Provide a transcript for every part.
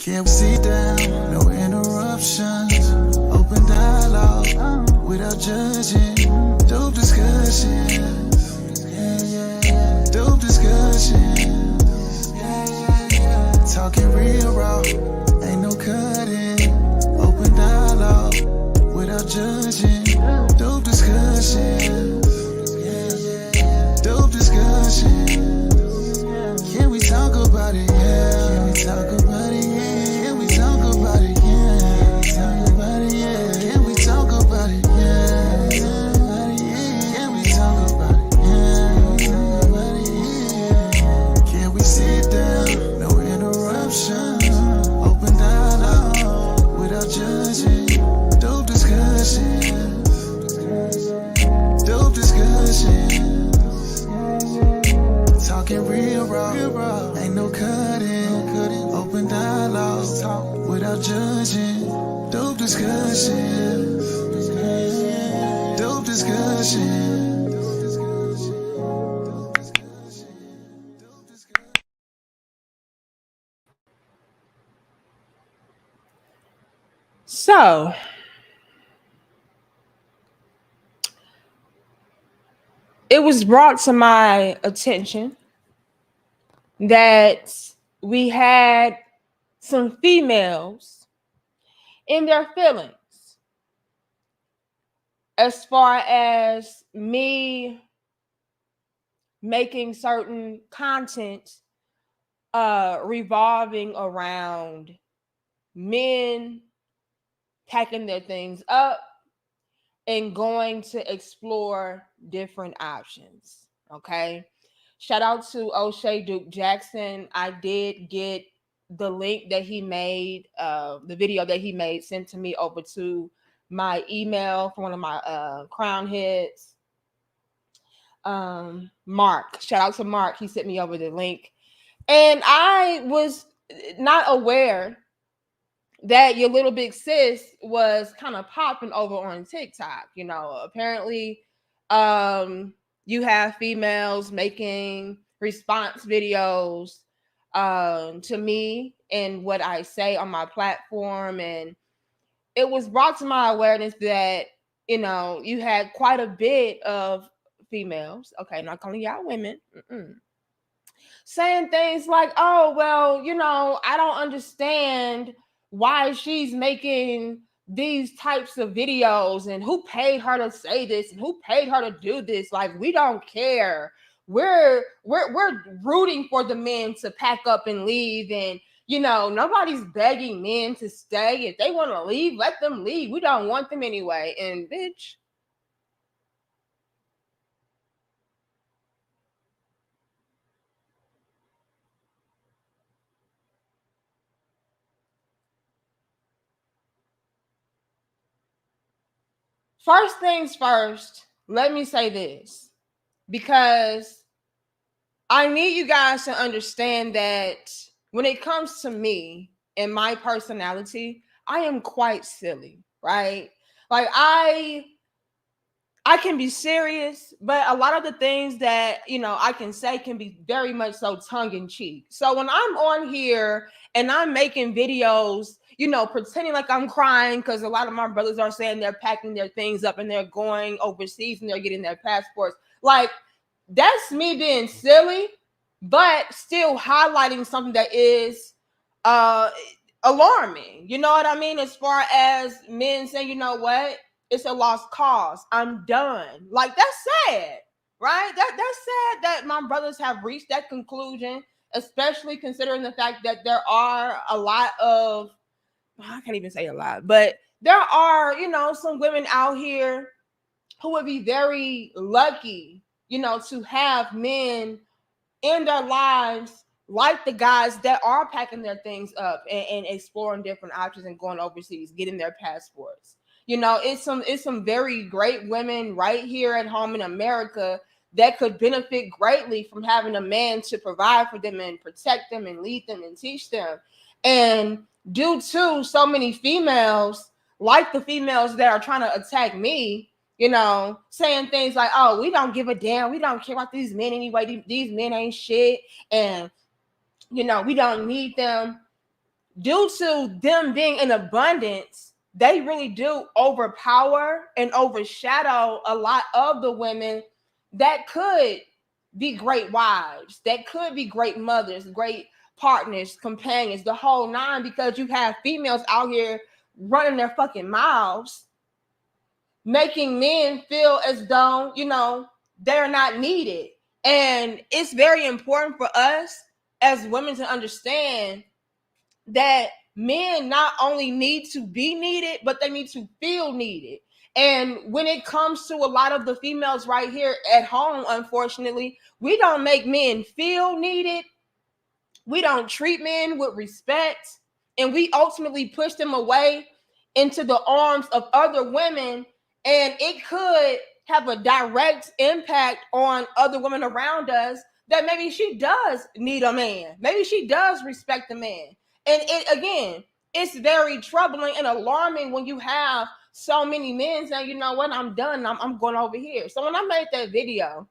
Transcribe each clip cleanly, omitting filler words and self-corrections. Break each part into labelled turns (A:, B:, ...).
A: Can't sit down, no interruptions. Open dialogue without judging. Dope discussions. Yeah. Dope discussions. Yeah. Talking real raw, ain't no cutting. Open dialogue without judging. Dope discussions. Yeah. Dope discussions. Can we talk about it? Yeah. Can we talk about it? Yeah. Can we talk about it? Yeah. Can we talk about it? Yeah. Can we talk about it? Yeah. Can we sit down? No interruptions. Open dialogue without judging. Dope discussions. Dope discussions. Talking real raw, ain't no cutting. Open dialogue without judging. Dope discussions. Dope discussions.
B: So, it was brought to my attention that we had some females in their feelings as far as me making certain content revolving around men packing their things up and going to explore different options. Okay. Shout out to O'Shea Duke Jackson. I did get the link that he made, the video that he made sent to me over to my email from one of my crown heads. Mark. Shout out to Mark. He sent me over the link. And I was not aware that your little big sis was kind of popping over on TikTok. You know, apparently you have females making response videos to me and what I say on my platform. And it was brought to my awareness that, you know, you had quite a bit of females, okay, not calling y'all women, saying things like, oh, well, you know, I don't understand why she's making these types of videos and who paid her to say this and who paid her to do this. Like, we don't care. We're rooting for the men to pack up and leave, and you know, nobody's begging men to stay. If they want to leave, let them leave. We don't want them anyway. And bitch, first things first, let me say this, because I need you guys to understand that when it comes to me and my personality, I am quite silly, right? Like I can be serious, but a lot of the things that, you know, I can say can be very much so tongue in cheek. So when I'm on here and I'm making videos, you know, pretending like I'm crying because a lot of my brothers are saying they're packing their things up and they're going overseas and they're getting their passports. Like, that's me being silly, but still highlighting something that is alarming. You know what I mean? As far as men saying, you know what? It's a lost cause. I'm done. Like, that's sad, right? That's sad that my brothers have reached that conclusion, especially considering the fact that there are a lot of, I can't even say a lot, but there are, you know, some women out here who would be very lucky, you know, to have men in their lives like the guys that are packing their things up and exploring different options and going overseas, getting their passports. You know, it's some very great women right here at home in America that could benefit greatly from having a man to provide for them and protect them and lead them and teach them. And due to so many females, like the females that are trying to attack me, you know, saying things like, oh, we don't give a damn. We don't care about these men anyway. These men ain't shit. And, you know, we don't need them. due to them being in abundance, they really do overpower and overshadow a lot of the women that could be great wives, that could be great mothers, great partners, companions, the whole nine, because you have females out here running their fucking mouths, making men feel as though, they're not needed. And it's very important for us as women to understand that men not only need to be needed, but they need to feel needed. And when it comes to a lot of the females right here at home, unfortunately, we don't make men feel needed. We don't treat men with respect. And we ultimately push them away into the arms of other women. And it could have a direct impact on other women around us, that maybe she does need a man. Maybe she does respect a man. And it's very troubling and alarming when you have so many men saying, you know what, I'm done. I'm going over here. So when I made that video,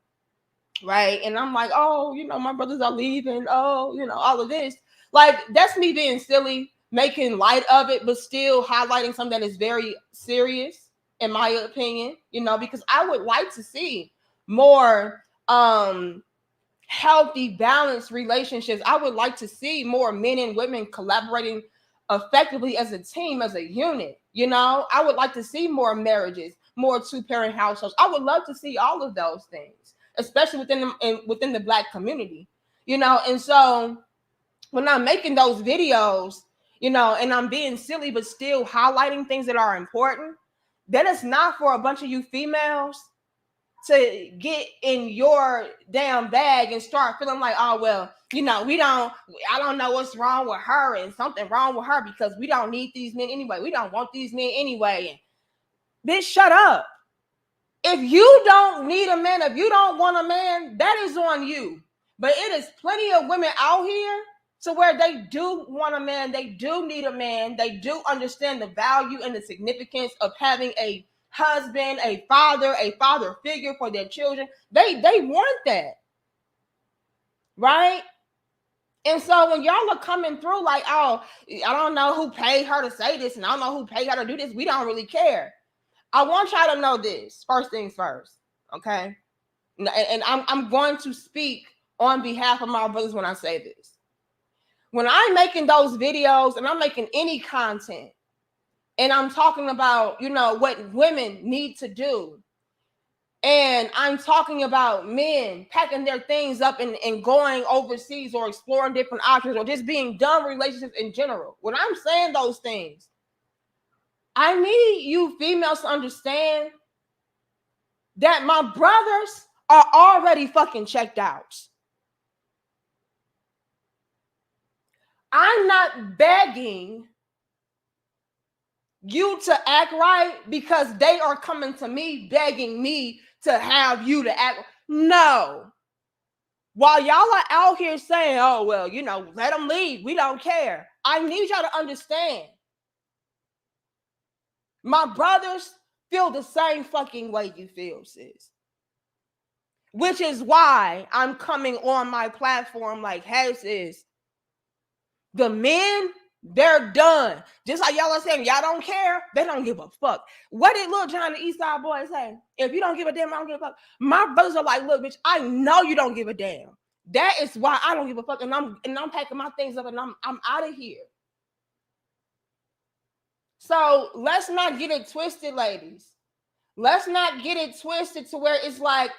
B: right, and I'm like, oh, my brothers are leaving. Oh, all of this. Like, that's me being silly, making light of it, but still highlighting something that is very serious, in my opinion, because I would like to see more healthy, balanced relationships. I would like to see more men and women collaborating effectively as a team, as a unit. I would like to see more marriages, more two-parent households. I would love to see all of those things, especially within the Black community. And so when I'm making those videos, and I'm being silly but still highlighting things that are important, that is not for a bunch of you females to get in your damn bag and start feeling like, oh, well, I don't know what's wrong with her, and something wrong with her because we don't need these men anyway. We don't want these men anyway. And bitch, shut up. If you don't need a man, if you don't want a man, that is on you. But it is plenty of women out here to where they do want a man, they do need a man, they do understand the value and the significance of having a husband, a father figure for their children. They want that, right? And so when y'all are coming through like, oh, I don't know who paid her to say this, and I don't know who paid her to do this, we don't really care. I want y'all to know this. First things first, okay? And I'm going to speak on behalf of my brothers when I say this. When I'm making those videos and I'm making any content, and I'm talking about, what women need to do, and I'm talking about men packing their things up and going overseas or exploring different options or just being done with relationships in general, when I'm saying those things, I need you females to understand that my brothers are already fucking checked out. I'm not begging you to act right because they are coming to me begging me to have you to act. No. While y'all are out here saying, oh, well, let them leave, we don't care, I need y'all to understand. My brothers feel the same fucking way you feel, sis. Which is why I'm coming on my platform like, hey, sis, the men, they're done. Just like y'all are saying, y'all don't care, they don't give a fuck. What did Lil John, the East Side Boy, say? If you don't give a damn, I don't give a fuck. My brothers are like, look, bitch, I know you don't give a damn. That is why I don't give a fuck, and I'm packing my things up and I'm out of here. So let's not get it twisted, ladies. Let's not get it twisted to where it's like,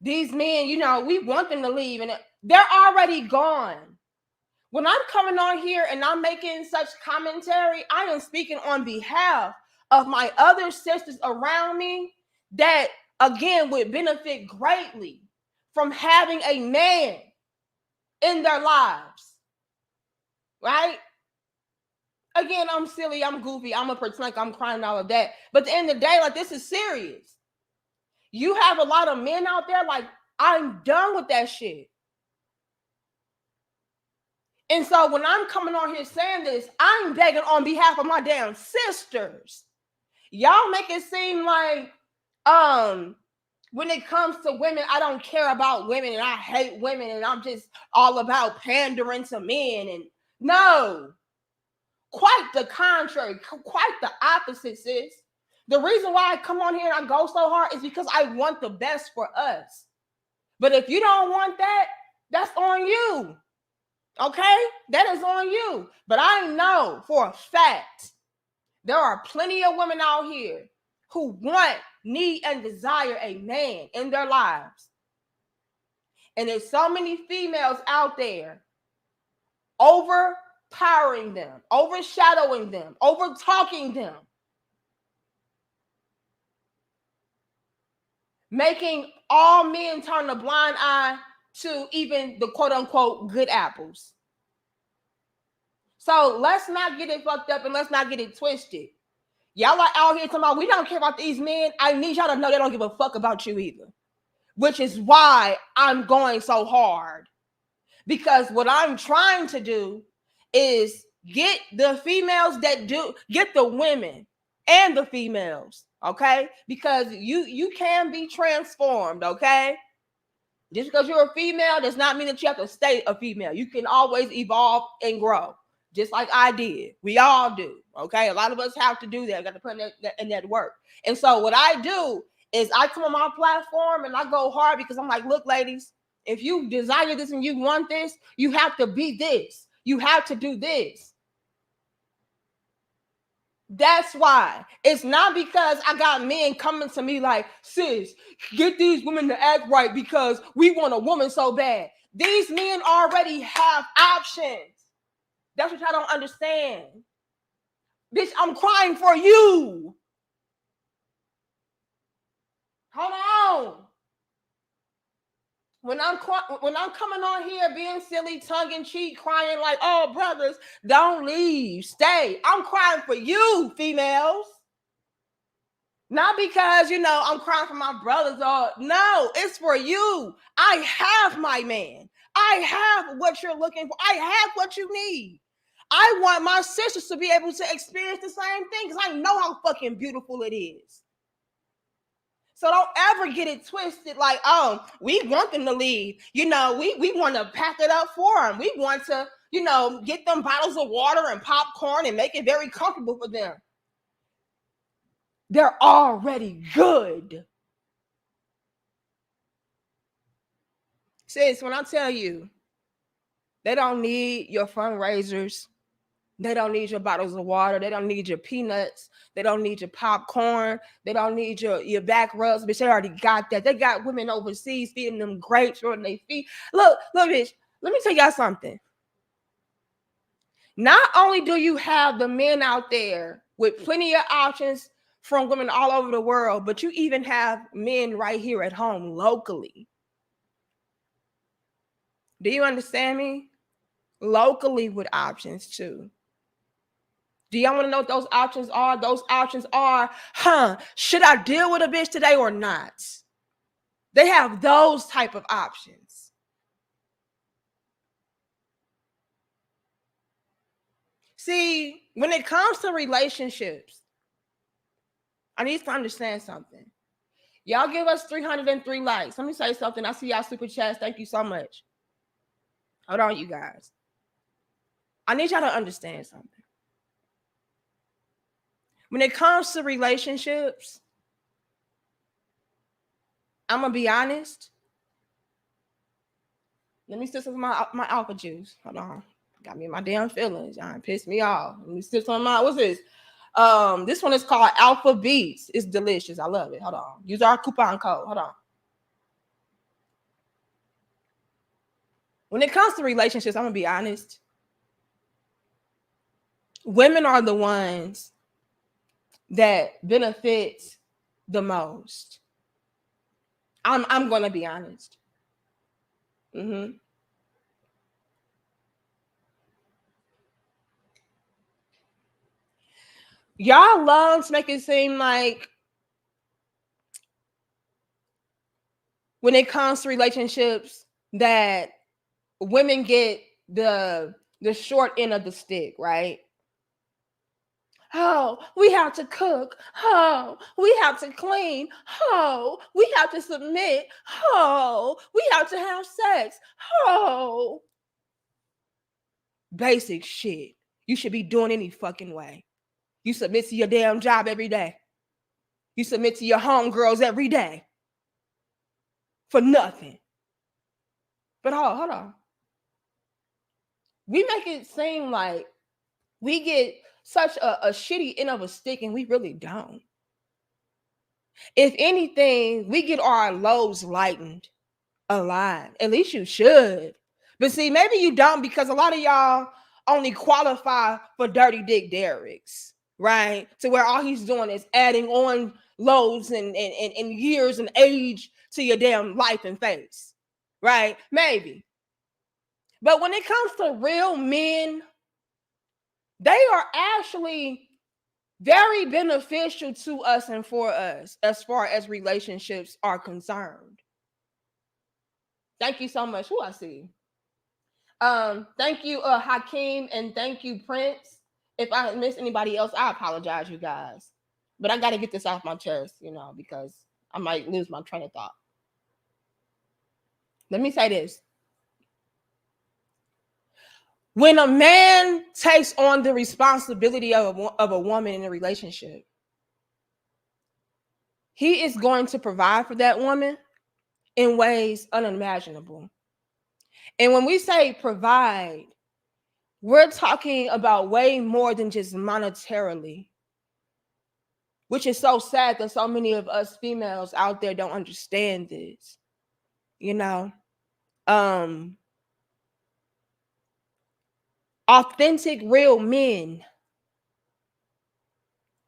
B: these men, we want them to leave, and they're already gone. When I'm coming on here and I'm making such commentary, I am speaking on behalf of my other sisters around me that, again, would benefit greatly from having a man in their lives, right? Again, I'm silly, I'm goofy, I'm a pretend like I'm crying, all of that. But at the end of the day, like, this is serious. You have a lot of men out there like, I'm done with that shit. And so when I'm coming on here saying this, I'm begging on behalf of my damn sisters. Y'all make it seem like when it comes to women, I don't care about women and I hate women and I'm just all about pandering to men. And No, quite the contrary, quite the opposite, sis. The reason why I come on here and I go so hard is because I want the best for us. But if you don't want that, that's on you. Okay? That is on you. But I know for a fact there are plenty of women out here who want, need, and desire a man in their lives. And there's so many females out there overpowering them, overshadowing them, overtalking them, making all men turn a blind eye to even the quote unquote good apples. So let's not get it fucked up and let's not get it twisted. Y'all are out here talking about we don't care about these men. I need y'all to know they don't give a fuck about you either. Which is why I'm going so hard. Because what I'm trying to do is get the females that do, get the women and the females, okay? Because you can be transformed, okay? Just because you're a female does not mean that you have to stay a female. You can always evolve and grow, just like I did. We all do, okay? A lot of us have to do that. Got to put in that work. And so what I do is I come on my platform and I go hard because I'm like, look, ladies, if you desire this and you want this, you have to be this. You have to do this. That's why. It's not because I got men coming to me like, sis, get these women to act right because we want a woman so bad. These men already have options. That's what y'all don't understand. Bitch, I'm crying for you. Hold on. When I'm coming on here being silly, tongue-in-cheek, crying like, oh, brothers, don't leave, stay. I'm crying for you, females. Not because, I'm crying for my brothers. No, it's for you. I have my man. I have what you're looking for. I have what you need. I want my sisters to be able to experience the same thing because I know how fucking beautiful it is. So don't ever get it twisted like, oh, we want them to leave. We want to pack it up for them. We want to, get them bottles of water and popcorn and make it very comfortable for them. They're already good. Sis, when I tell you, they don't need your fundraisers. They don't need your bottles of water. They don't need your peanuts. They don't need your popcorn. They don't need your back rubs. Bitch, they already got that. They got women overseas feeding them grapes on their feet. Look, bitch, let me tell y'all something. Not only do you have the men out there with plenty of options from women all over the world, but you even have men right here at home locally. Do you understand me? Locally with options too. Do y'all want to know what those options are? Those options are, should I deal with a bitch today or not? They have those type of options. See, when it comes to relationships, I need to understand something. Y'all give us 303 likes. Let me say something. I see y'all super chats. Thank you so much. Hold on, you guys. I need y'all to understand something. When it comes to relationships, I'm going to be honest. Let me sip some of my alpha juice. Hold on. Got me in my damn feelings. Y'all pissed me off. Let me sip some of my, what's this? This one is called Alpha Beats. It's delicious. I love it. Hold on. Use our coupon code. Hold on. When it comes to relationships, I'm going to be honest. Women are the ones that benefit the most. I'm going to be honest. Y'all love to make it seem like when it comes to relationships that women get the short end of the stick, right? Oh, we have to cook. Oh, we have to clean. Oh, we have to submit. Oh, we have to have sex. Oh. Basic shit you should be doing any fucking way. You submit to your damn job every day. You submit to your homegirls every day. For nothing. But hold on. We make it seem like we get such a shitty end of a stick, and we really don't. If anything, we get our loads lightened a lot. At least you should. But see, maybe you don't, because a lot of y'all only qualify for Dirty Dick Derek's, right? To where all he's doing is adding on loads and years and age to your damn life and face, right? Maybe. But when it comes to real men, they are actually very beneficial to us and for us as far as relationships are concerned. Thank you so much. Who I see? Thank you, Hakeem, and thank you, Prince. If I missed anybody else, I apologize, you guys. But I got to get this off my chest, because I might lose my train of thought. Let me say this. When a man takes on the responsibility of a woman in a relationship, he is going to provide for that woman in ways unimaginable. And when we say provide, we're talking about way more than just monetarily, which is so sad that so many of us females out there don't understand this. Authentic, real men,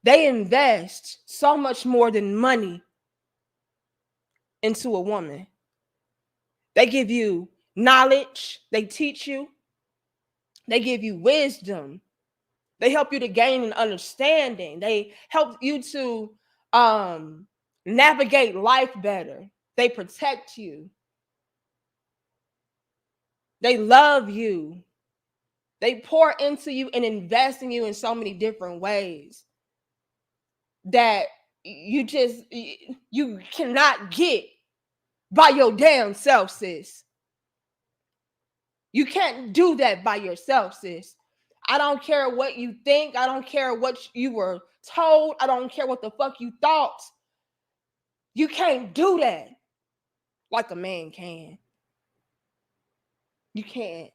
B: they invest so much more than money into a woman. They give you knowledge, they teach you, they give you wisdom, they help you to gain an understanding, they help you to navigate life better, they protect you, they love you, they pour into you and invest in you in so many different ways that you cannot get by your damn self, sis. You can't do that by yourself, sis. I don't care what you think. I don't care what you were told. I don't care what the fuck you thought. You can't do that like a man can. You can't.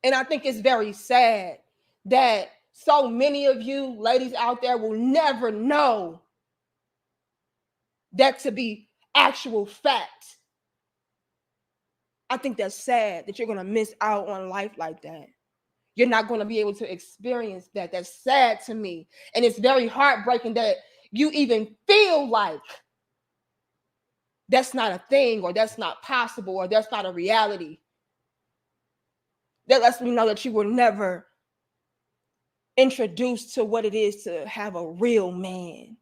B: And I think it's very sad that so many of you ladies out there will never know that to be actual fact. I think that's sad that you're going to miss out on life like that. You're not going to be able to experience that. That's sad to me. And it's very heartbreaking that you even feel like that's not a thing, or that's not possible, or that's not a reality. That lets me know that you were never introduced to what it is to have a real man.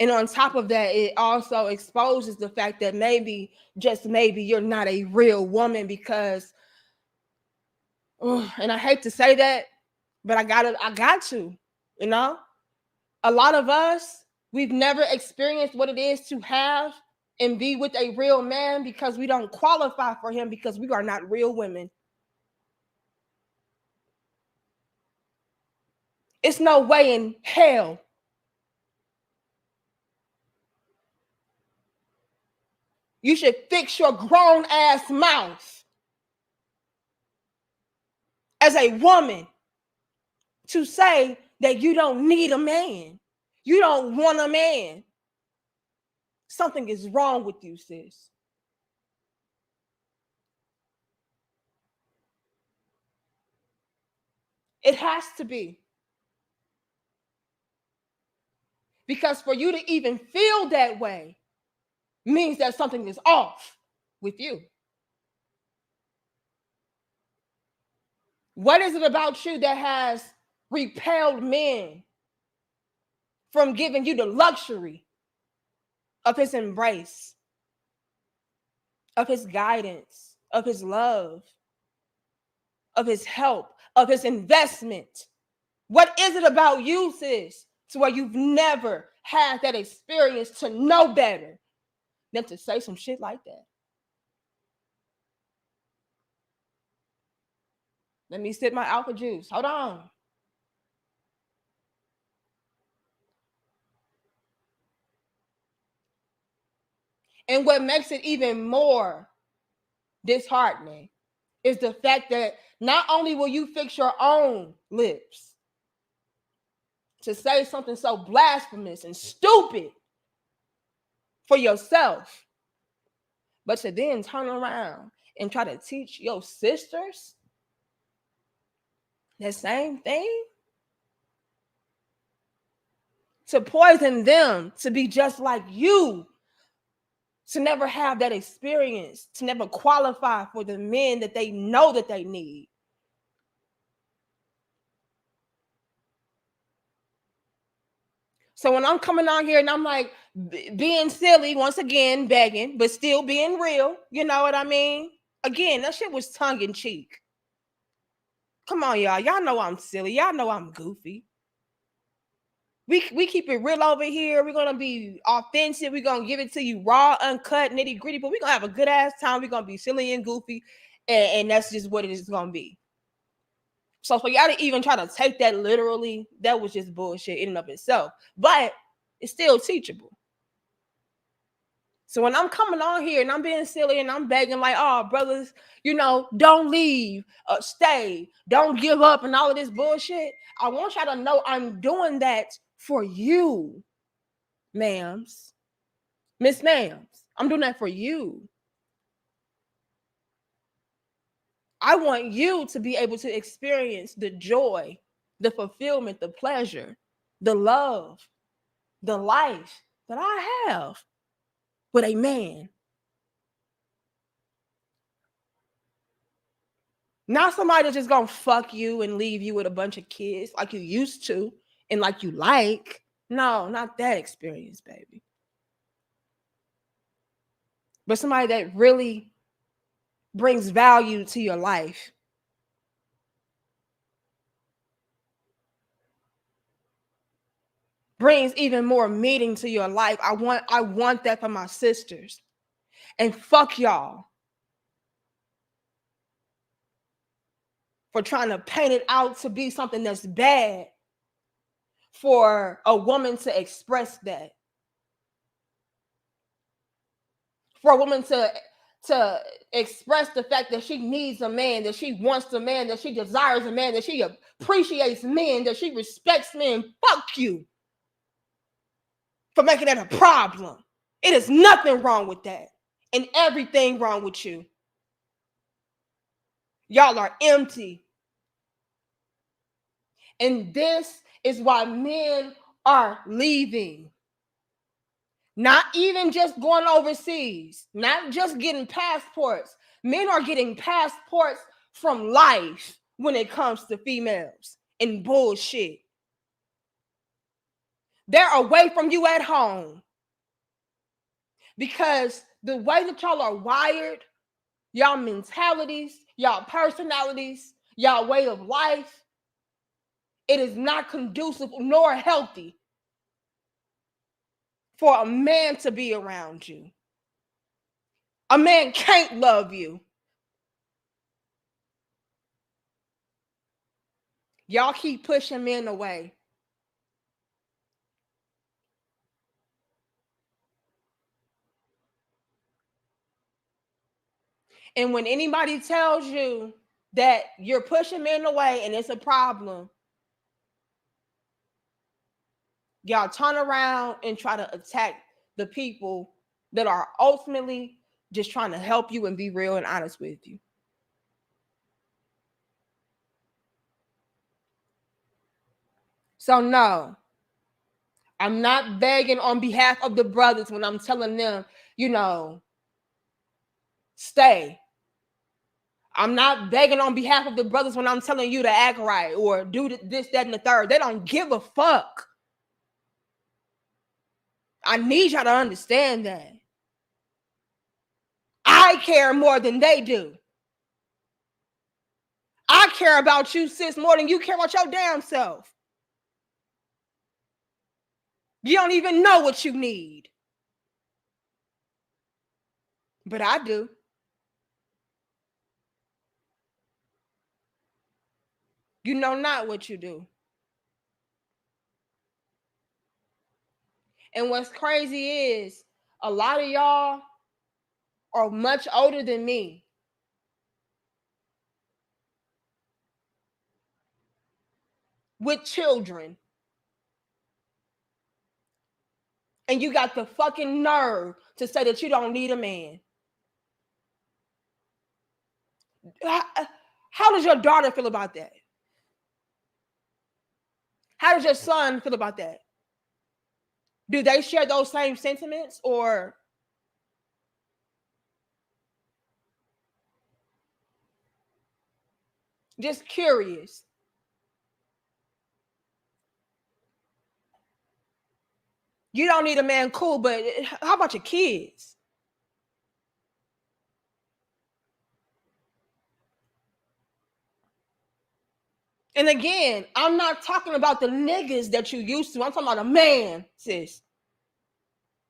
B: And on top of that, it also exposes the fact that maybe, just maybe, you're not a real woman because, and I hate to say that, but I got to, a lot of us, we've never experienced what it is to have and be with a real man because we don't qualify for him because we are not real women. It's no way in hell you should fix your grown ass mouth as a woman to say that you don't need a man. You don't want a man. Something is wrong with you, sis. It has to be. Because for you to even feel that way means that something is off with you. What is it about you that has repelled men from giving you the luxury of his embrace, of his guidance, of his love, of his help, of his investment? What is it about you, sis, to where you've never had that experience to know better than to say some shit like that? Let me sip my alpha juice. Hold on. And what makes it even more disheartening is the fact that not only will you fix your own lips to say something so blasphemous and stupid for yourself, but to then turn around and try to teach your sisters the same thing, to poison them to be just like you, to never have that experience, to never qualify for the men that they know that they need. So when I'm coming on here and I'm like being silly, once again, begging, but still being real, you know what I mean? Again, that shit was tongue in cheek. Come on, y'all. Y'all know I'm silly. Y'all know I'm goofy. We keep it real over here. We're gonna be offensive. We're gonna give it to you raw, uncut, nitty gritty. But we're gonna have a good ass time. We're gonna be silly and goofy, and that's just what it is gonna be. So for y'all to even try to take that literally, that was just bullshit in and of itself. But it's still teachable. So when I'm coming on here and I'm being silly and I'm begging like, oh, brothers, don't leave, stay, don't give up and all of this bullshit, I want y'all to know I'm doing that for you, ma'ams, Miss Ma'ams. I'm doing that for you. I want you to be able to experience the joy, the fulfillment, the pleasure, the love, the life that I have with a man. Not somebody that's just gonna fuck you and leave you with a bunch of kids like you used to and like you like. No, not that experience, baby. But somebody that really brings value to your life. Brings even more meaning to your life. I want that for my sisters. And fuck y'all for trying to paint it out to be something that's bad for a woman to express that. For a woman to express the fact that she needs a man, that she wants a man, that she desires a man, that she appreciates men, that she respects men. Fuck you for making that a problem. It is nothing wrong with that and everything wrong with you. Y'all are empty. And this is why men are leaving. Not even just going overseas, not just getting passports. Men are getting passports from life when it comes to females and bullshit. They're away from you at home because the way that y'all are wired, y'all mentalities, y'all personalities, y'all way of life, it is not conducive nor healthy for a man to be around you. A man can't love you. Y'all keep pushing men away. And when anybody tells you that you're pushing men away and it's a problem, y'all turn around and try to attack the people that are ultimately just trying to help you and be real and honest with you. So no, I'm not begging on behalf of the brothers when I'm telling them, stay. I'm not begging on behalf of the brothers when I'm telling you to act right or do this, that, and the third. They don't give a fuck. I need y'all to understand that. I care more than they do. I care about you, sis, more than you care about your damn self. You don't even know what you need. But I do. You know not what you do. And what's crazy is a lot of y'all are much older than me. With children. And you got the fucking nerve to say that you don't need a man. How does your daughter feel about that? How does your son feel about that? Do they share those same sentiments, or just curious? You don't need a man, cool, but how about your kids? And again, I'm not talking about the niggas that you used to. I'm talking about a man, sis.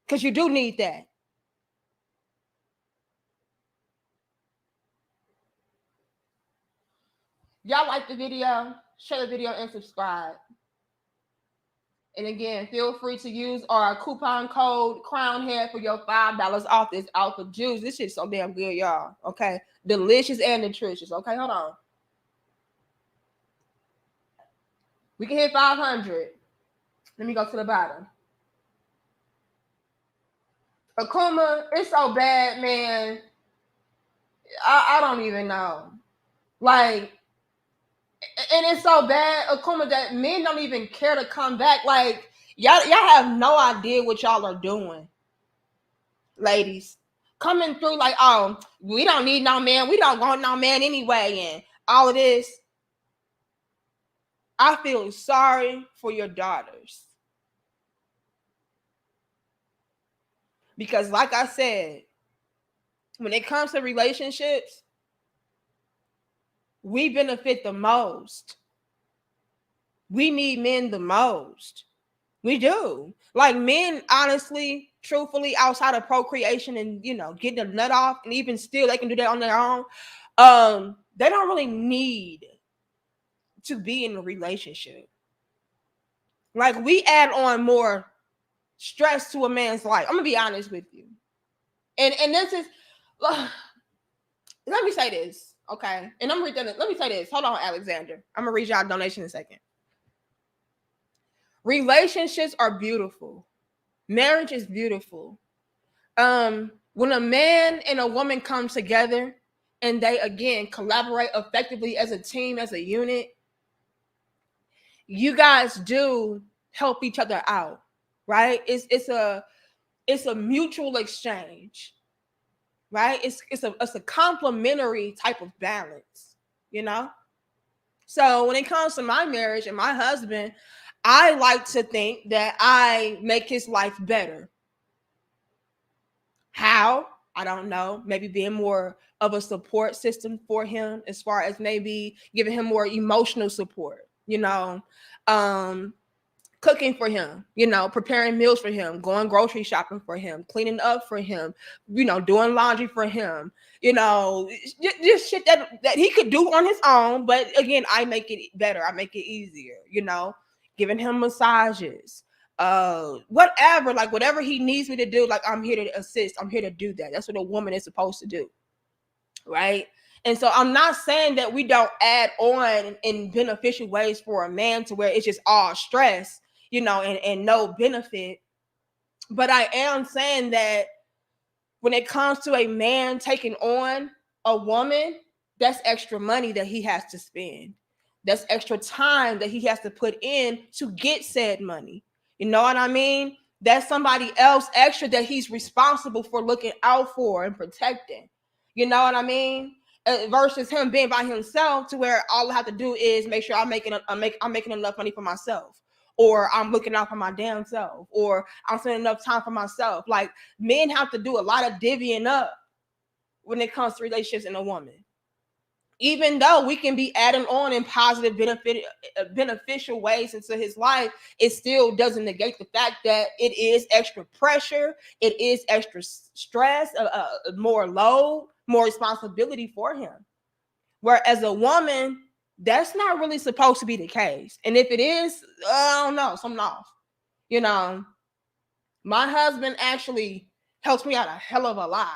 B: Because you do need that. Y'all like the video? Share the video and subscribe. And again, feel free to use our coupon code CROWNHEAD for your $5 off this Alpha Juice. This shit's so damn good, y'all. Okay. Delicious and nutritious. Okay, hold on. We can hit 500. Let me go to the bottom. Akuma, it's so bad, man. I don't even know. Like, and it's so bad, Akuma, that men don't even care to come back. Like, y'all have no idea what y'all are doing, ladies. Coming through like, oh, we don't need no man. We don't want no man anyway. And all of this. I feel sorry for your daughters. Because like I said, when it comes to relationships, we benefit the most. We need men the most. We do. Like, men, honestly, truthfully, outside of procreation and, you know, getting a nut off, and even still they can do that on their own. They don't really need to be in a relationship. Like, we add on more stress to a man's life. I'm gonna be honest with you. And this is, let me say this, okay? And I'm reading it. Let me say this. Hold on, Alexander. I'm gonna read y'all a donation in a second. Relationships are beautiful. Marriage is beautiful. When a man and a woman come together and they again collaborate effectively as a team, as a unit, you guys do help each other out, right? It's a mutual exchange, right? It's a complementary type of balance, you know? So when it comes to my marriage and my husband, I like to think that I make his life better. How? I don't know. Maybe being more of a support system for him, as far as maybe giving him more emotional support, you know, cooking for him, you know, preparing meals for him, going grocery shopping for him, cleaning up for him, you know, doing laundry for him, you know, just shit that he could do on his own. But again, I make it better. I make it easier, you know, giving him massages, whatever, like whatever he needs me to do, like I'm here to assist. I'm here to do that. That's what a woman is supposed to do. Right. And so I'm not saying that we don't add on in beneficial ways for a man to where it's just all stress, you know, and no benefit. But I am saying that when it comes to a man taking on a woman, that's extra money that he has to spend. That's extra time that he has to put in to get said money. You know what I mean? That's somebody else extra that he's responsible for looking out for and protecting. You know what I mean? Versus him being by himself, to where all I have to do is make sure I'm making enough money for myself, or I'm looking out for my damn self, or I'm spending enough time for myself. Like, men have to do a lot of divvying up when it comes to relationships and a woman. Even though we can be adding on in positive beneficial ways into his life, it still doesn't negate the fact that it is extra pressure, it is extra stress, more load, more responsibility for him. Whereas a woman, That's not really supposed to be the case. And if it is, I don't know, something off. You know, my husband actually helps me out a hell of a lot,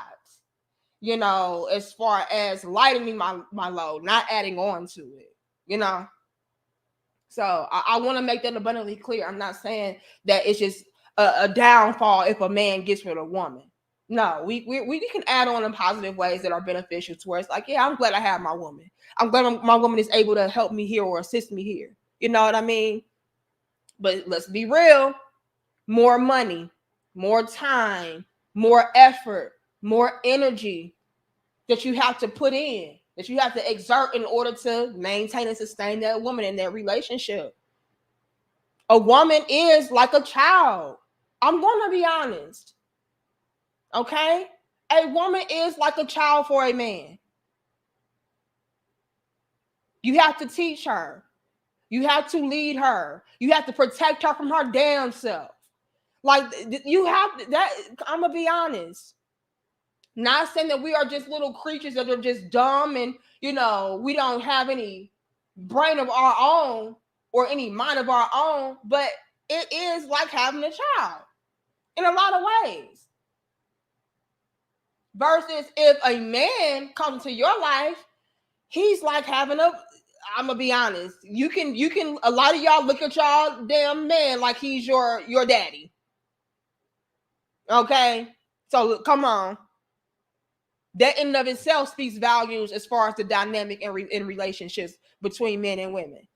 B: you know, as far as lightening my load, not adding on to it, you know. So I want to make that abundantly clear. I'm not saying that it's just a downfall if a man gets with a woman. No, we can add on in positive ways that are beneficial to us. Like, yeah, I'm glad I have my woman. I'm glad my woman is able to help me here or assist me here. You know what I mean? But let's be real. More money, more time, more effort, more energy that you have to put in, that you have to exert in order to maintain and sustain that woman in that relationship. A woman is like a child. I'm going to be honest. Okay? A woman is like a child for a man. You have to teach her. You have to lead her. You have to protect her from her damn self. Like, you have to, that, I'm going to be honest. Not saying that we are just little creatures that are just dumb and, you know, we don't have any brain of our own or any mind of our own, but it is like having a child in a lot of ways. Versus if a man comes into your life, he's like having a, I'm gonna be honest, you can a lot of y'all look at y'all damn man like he's your daddy. Okay? So come on. That in and of itself speaks volumes as far as the dynamic in relationships between men and women.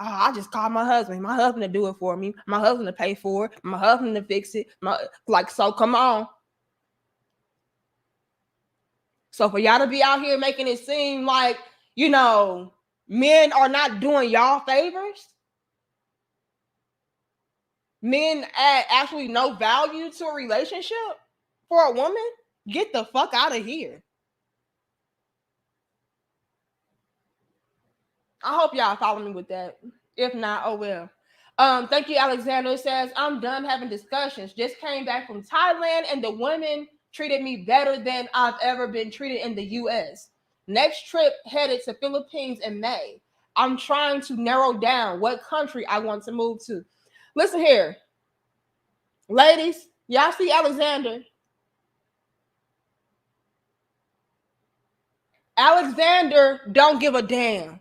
B: Oh, I just call my husband. My husband to do it for me. My husband to pay for it. My husband to fix it. So come on. So for y'all to be out here making it seem like, you know, men are not doing y'all favors. Men add actually no value to a relationship for a woman. Get the fuck out of here. I hope y'all follow me with that. If not, oh well. Thank you, Alexander. It says, I'm done having discussions. Just came back from Thailand and the women treated me better than I've ever been treated in the US. Next trip headed to Philippines in May. I'm trying to narrow down what country I want to move to. Listen here. Ladies, y'all see Alexander. Alexander don't give a damn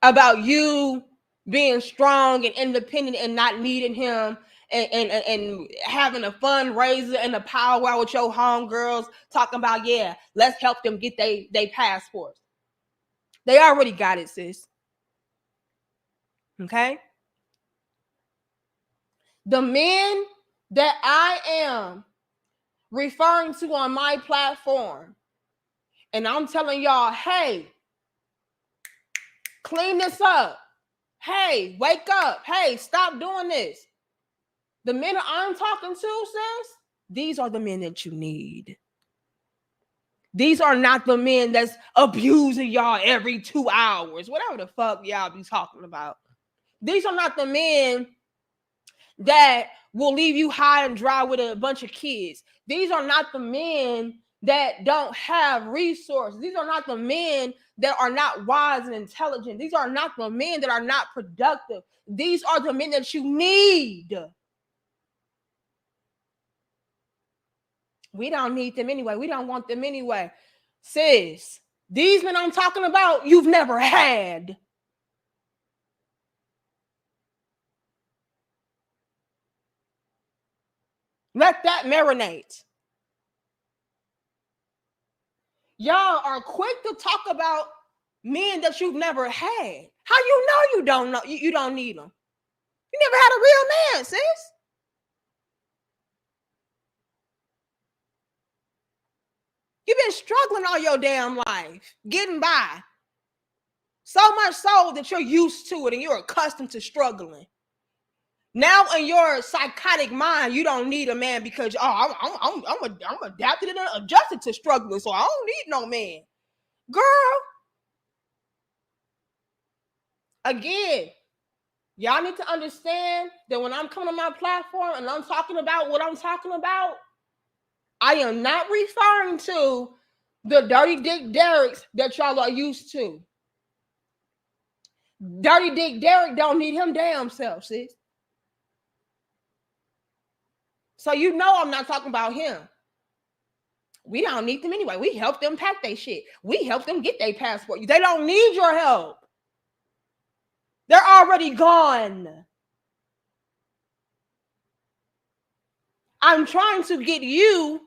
B: about you being strong and independent and not needing him and having a fundraiser and a powwow with your homegirls talking about, yeah, let's help them get they passports. They already got it, sis. Okay? The men that I am referring to on my platform, and I'm telling y'all, hey, clean this up. Hey, wake up. Hey, stop doing this. The men I'm talking to, sis, these are the men that you need. These are not the men that's abusing y'all every 2 hours, whatever the fuck y'all be talking about. These are not the men that will leave you high and dry with a bunch of kids. These are not the men that don't have resources. These are not the men that are not wise and intelligent. These are not the men that are not productive. These are the men that you need. We don't need them anyway. We don't want them anyway. Sis, these men I'm talking about, you've never had. Let that marinate. Y'all are quick to talk about men that you've never had. How you know you don't know you don't need them? You never had a real man, sis. You've been struggling all your damn life, getting by. So much so that you're used to it and you're accustomed to struggling. Now in your psychotic mind, you don't need a man because I'm adapted and adjusted to struggling, so I don't need no man. Girl, again, y'all need to understand that when I'm coming on my platform and I'm talking about what I'm talking about, I am not referring to The dirty dick Derricks that y'all are used to. Dirty dick Derrick don't need him damn self, sis. So you know I'm not talking about him. We don't need them anyway. We help them pack their shit. We help them get their passport. They don't need your help. They're already gone. I'm trying to get you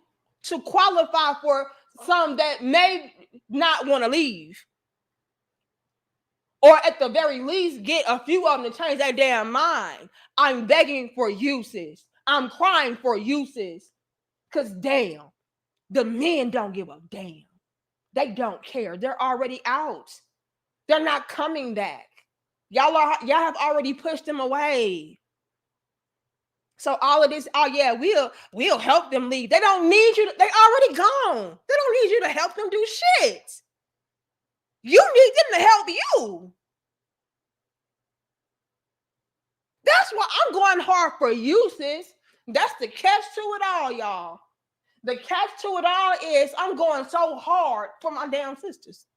B: to qualify for some that may not want to leave. Or at the very least, get a few of them to change their damn mind. I'm begging for you, sis. I'm crying for you, sis. Because damn, the men don't give a damn. They don't care. They're already out. They're not coming back. Y'all have already pushed them away. So all of this, oh yeah, we'll help them leave. They don't need you. They already gone. They don't need you to help them do shit. You need them to help you. That's why I'm going hard for you, sis. That's the catch to it all, y'all. The catch to it all is I'm going so hard for my damn sisters.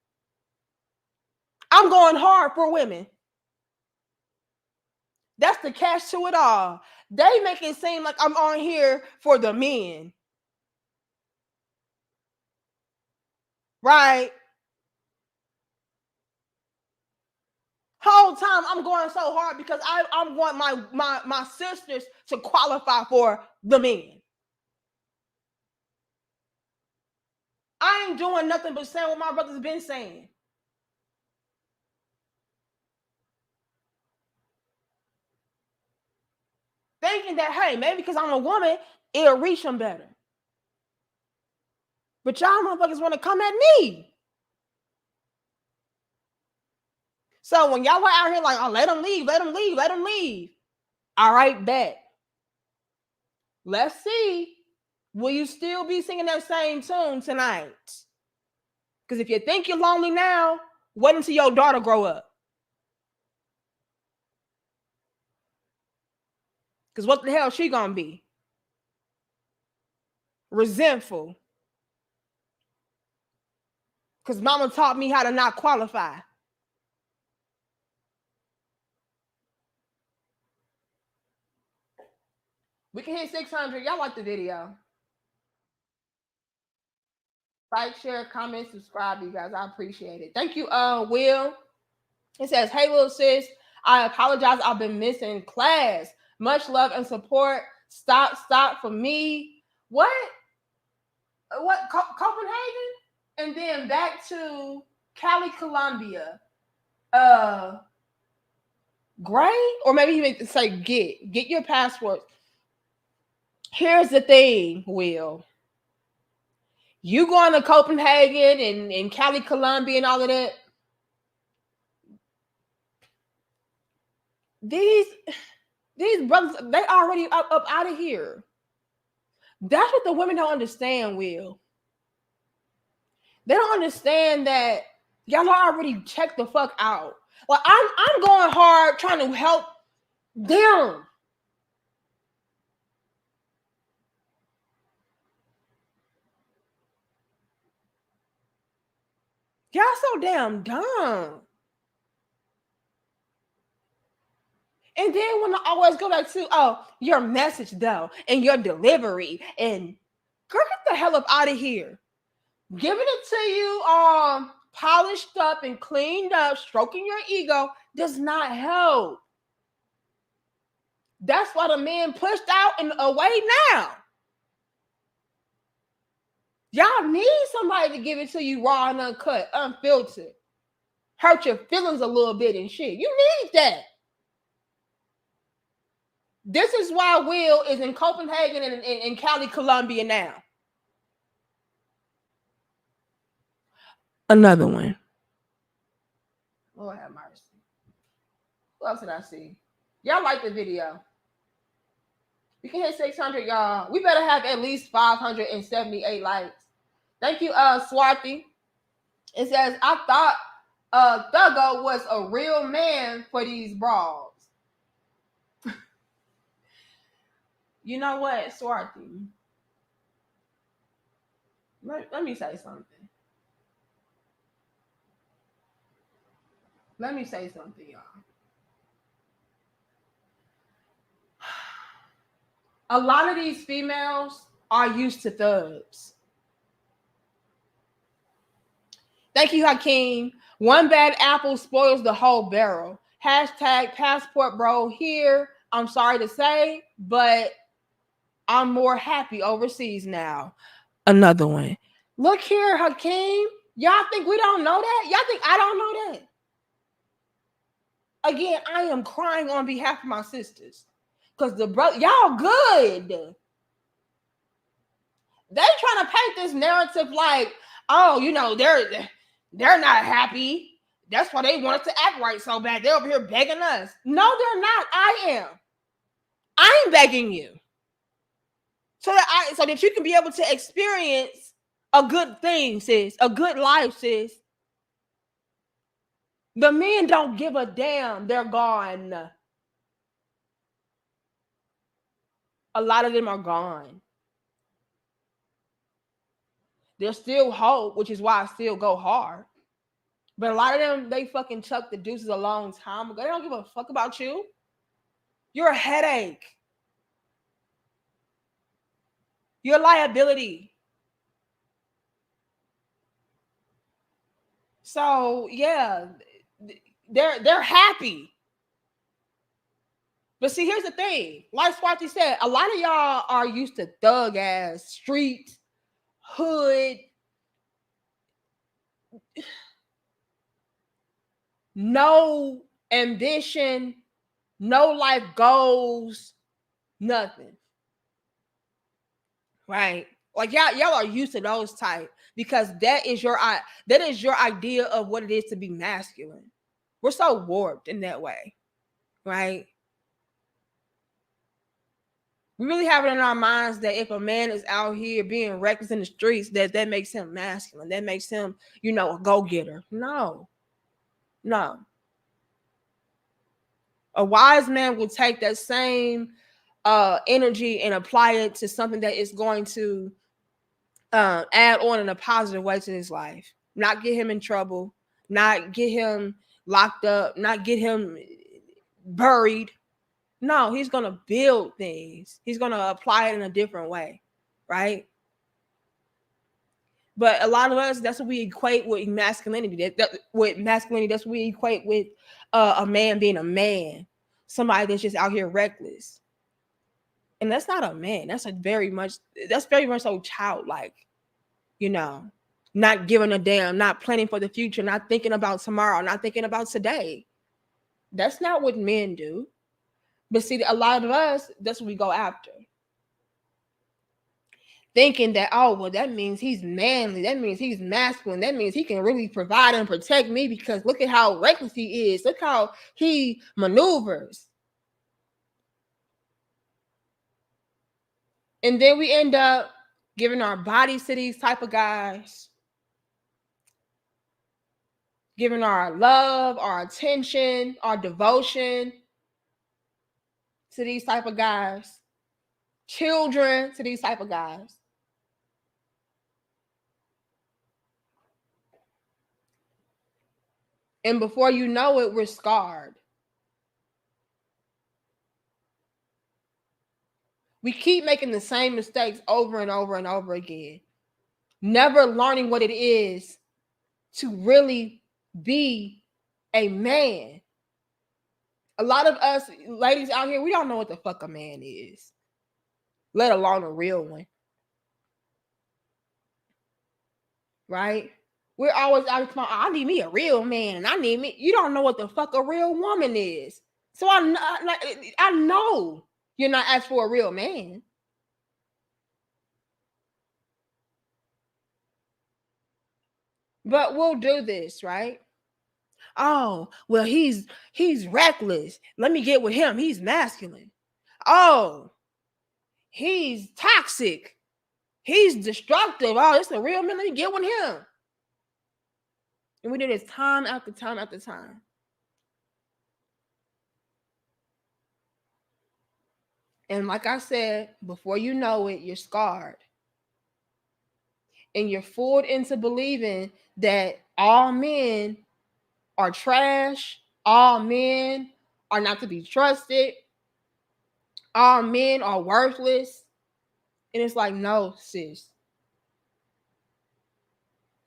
B: I'm going hard for women. That's the catch to it all. They make it seem like I'm on here for the men. Right? Whole time I'm going so hard because I want my sisters to qualify for the men. I ain't doing nothing but saying what my brother's been saying. Thinking that, hey, maybe because I'm a woman, it'll reach them better. But y'all motherfuckers want to come at me. So when y'all are out here like, oh, let them leave, let them leave, let them leave. All right, bet. Let's see. Will you still be singing that same tune tonight? Because if you think you're lonely now, wait until your daughter grow up. Because what the hell is she gonna be? Resentful. Because mama taught me how to not qualify. We can hit 600. Y'all like the video. Like, share, comment, subscribe, you guys. I appreciate it. Thank you, Will. It says, hey, little sis, I apologize. I've been missing class. Much love and support. Stop for me. What? Copenhagen? And then back to Cali, Colombia. Great? Or maybe you make say get your passport. Here's the thing, Will. You going to Copenhagen and Cali, Colombia and all of that? These brothers, they already up out of here. That's what the women don't understand, Will. They don't understand that y'all already checked the fuck out. Like I'm going hard trying to help them. Y'all so damn dumb. And then when I always go back to, oh, your message though, and your delivery, and girl, get the hell up out of here. Giving it to you polished up and cleaned up, stroking your ego does not help. That's why the men pushed out and away now. Y'all need somebody to give it to you raw and uncut, unfiltered. Hurt your feelings a little bit and shit. You need that. This is why Will is in Copenhagen and in Cali, Colombia now. Another one. Lord have mercy. What else did I see? Y'all like the video. We can hit 600, y'all. We better have at least 578 likes. Thank you, Swarthy. It says, I thought Thuggo was a real man for these bras. You know what, Swarthy? Let me say something. Let me say something, y'all. A lot of these females are used to thugs. Thank you, Hakeem. One bad apple spoils the whole barrel. Hashtag passport bro here. I'm sorry to say, but I'm more happy overseas now. Another one. Look here, Hakeem. Y'all think we don't know that? Y'all think I don't know that? Again, I am crying on behalf of my sisters. Because the brother, y'all good. They trying to paint this narrative like, oh, you know, they're not happy. That's why they want us to act right so bad. They're over here begging us. No, they're not. I am. I'm begging you. So that you can be able to experience a good thing, sis. A good life, sis. The men don't give a damn. They're gone. A lot of them are gone. There's still hope, which is why I still go hard. But a lot of them, they fucking chucked the deuces a long time ago. They don't give a fuck about you. You're a headache. You're a liability. So yeah, they're happy. But see, here's the thing. Like Swati said, a lot of y'all are used to thug ass, street, hood, no ambition, no life goals, nothing. Right? Like y'all are used to those type because that is your idea of what it is to be masculine. We're so warped in that way, right? We really have it in our minds that if a man is out here being reckless in the streets, that makes him masculine. That makes him, you know, a go-getter. No. A wise man will take that same energy and apply it to something that is going to add on in a positive way to his life. Not get him in trouble, not get him locked up, not get him buried. No, he's going to build things. He's going to apply it in a different way, right? But a lot of us, that's what we equate with masculinity. With masculinity, that's what we equate with a man being a man. Somebody that's just out here reckless. And that's not a man. That's very much so childlike, you know, not giving a damn, not planning for the future, not thinking about tomorrow, not thinking about today. That's not what men do. But see, a lot of us, that's what we go after. Thinking that, oh, well, that means he's manly. That means he's masculine. That means he can really provide and protect me because look at how reckless he is. Look how he maneuvers. And then we end up giving our bodies to these type of guys. Giving our love, our attention, our devotion to these type of guys. Children to these type of guys. And before you know it, we're scarred. We keep making the same mistakes over and over and over again. Never learning what it is to really be a man. A lot of us ladies out here, we don't know what the fuck a man is, let alone a real one. Right? We're always out here, I need me a real man. And I need me. You don't know what the fuck a real woman is. So I know you're not asked for a real man. But we'll do this, right? Oh, well, he's reckless. Let me get with him. He's masculine. Oh, he's toxic. He's destructive. Oh, it's a real man. Let me get with him. And we do this time after time after time. And like I said, before you know it, you're scarred. And you're fooled into believing that all men are trash. All men are not to be trusted. All men are worthless. And it's like, no, sis.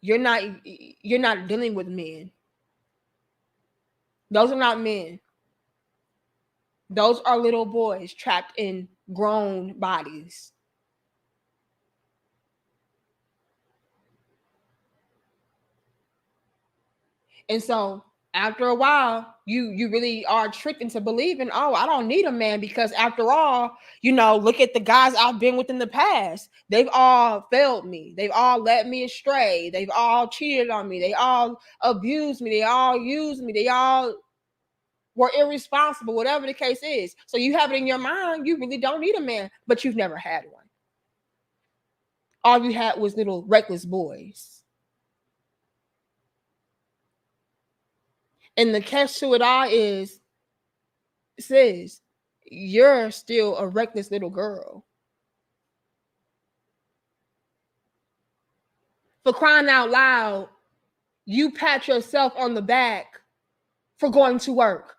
B: You're not dealing with men. Those are not men. Those are little boys trapped in grown bodies. And so after a while, you really are tricked into believing, oh, I don't need a man, because after all, look at the guys I've been with in the past. They've all failed me. They've all led me astray. They've all cheated on me. They all abused me. They all used me. They all were irresponsible, whatever the case is. So you have it in your mind, you really don't need a man, but you've never had one. All you had was little reckless boys. And the catch to it all is, sis, you're still a reckless little girl. For crying out loud, you pat yourself on the back for going to work.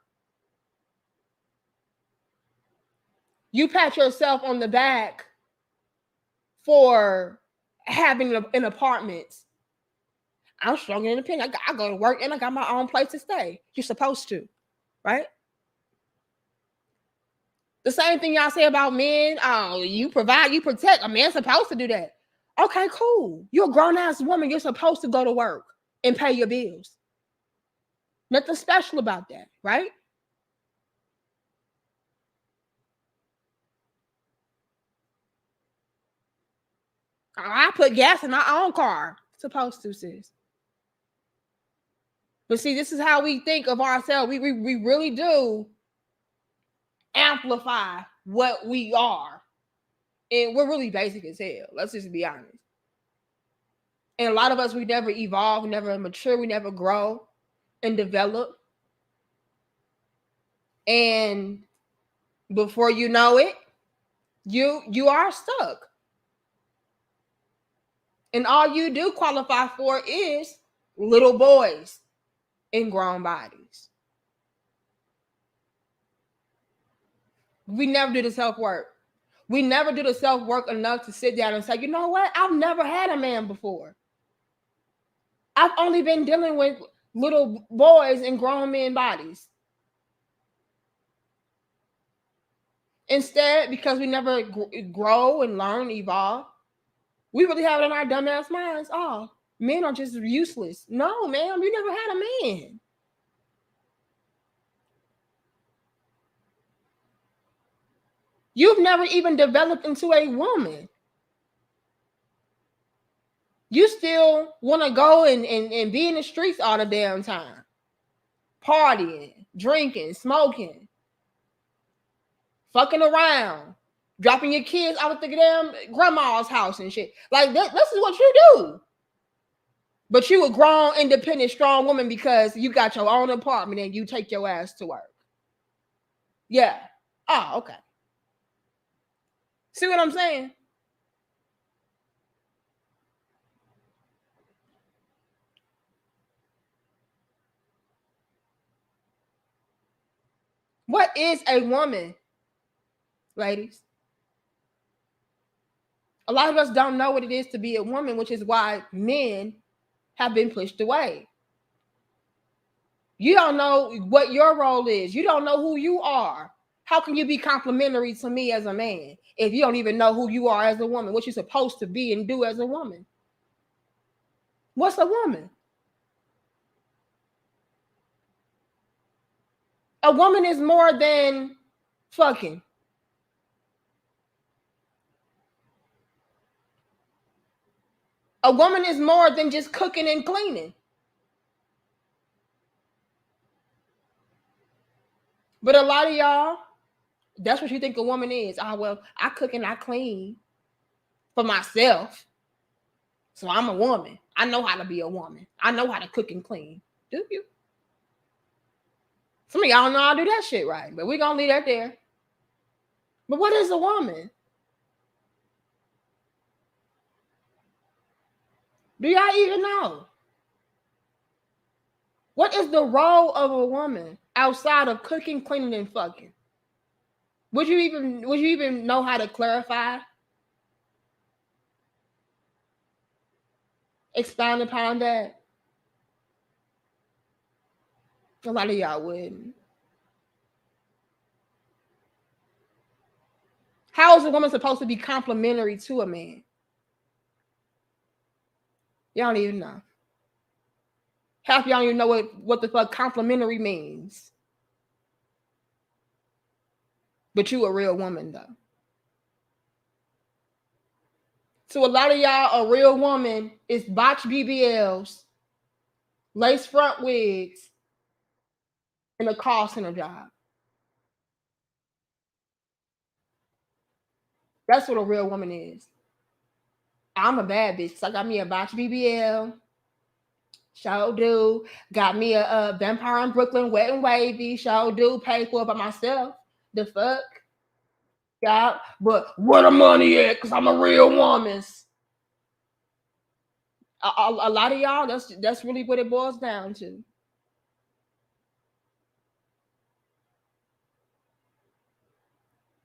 B: You pat yourself on the back for having an apartment. I'm strong and independent. I go to work and I got my own place to stay. You're supposed to, right? The same thing y'all say about men. Oh, you provide, you protect. A man's supposed to do that. Okay, cool. You're a grown-ass woman. You're supposed to go to work and pay your bills. Nothing special about that, right? I put gas in my own car. Supposed to, sis. But see, this is how we think of ourselves. We really do amplify what we are. And we're really basic as hell. Let's just be honest. And a lot of us, we never evolve, we never mature, we never grow and develop. And before you know it, you are stuck. And all you do qualify for is little boys in grown bodies. We never do the self-work. We never do the self-work enough to sit down and say, you know what? I've never had a man before. I've only been dealing with little boys in grown men bodies. Instead, because we never grow and learn, evolve, we really have it in our dumbass minds. Oh, men are just useless. No, ma'am, you never had a man. You've never even developed into a woman. You still want to go and be in the streets all the damn time. Partying, drinking, smoking, fucking around, dropping your kids out at the damn grandma's house and shit. Like, this is what you do. But you a grown, independent, strong woman because you got your own apartment and you take your ass to work. Yeah. Oh, okay. See what I'm saying? What is a woman, ladies? A lot of us don't know what it is to be a woman, which is why men have been pushed away. You don't know what your role is. You don't know who you are. How can you be complimentary to me as a man if you don't even know who you are as a woman, what you're supposed to be and do as a woman? What's a woman? A woman is more than fucking. A woman is more than just cooking and cleaning. But a lot of y'all, that's what you think a woman is. Oh, well, I cook and I clean for myself. So I'm a woman. I know how to be a woman. I know how to cook and clean. Do you? Some of y'all know how to do that shit right, but we're going to leave that there. But what is a woman? Do y'all even know? What is the role of a woman outside of cooking, cleaning, and fucking? Would you even know how to clarify? Expound upon that? A lot of y'all wouldn't. How is a woman supposed to be complimentary to a man? Y'all don't even know. Half y'all don't even know what the fuck complimentary means. But you a real woman though. So a lot of y'all, a real woman is botch BBLs, lace front wigs, and a call center job. That's what a real woman is. I'm a bad bitch. So I got me a botch BBL. Show do. Got me a Vampire in Brooklyn, wet and wavy. Show do. Pay for it by myself. The fuck? Yeah. But where the money at? Because I'm a real woman. A lot of y'all, that's really what it boils down to.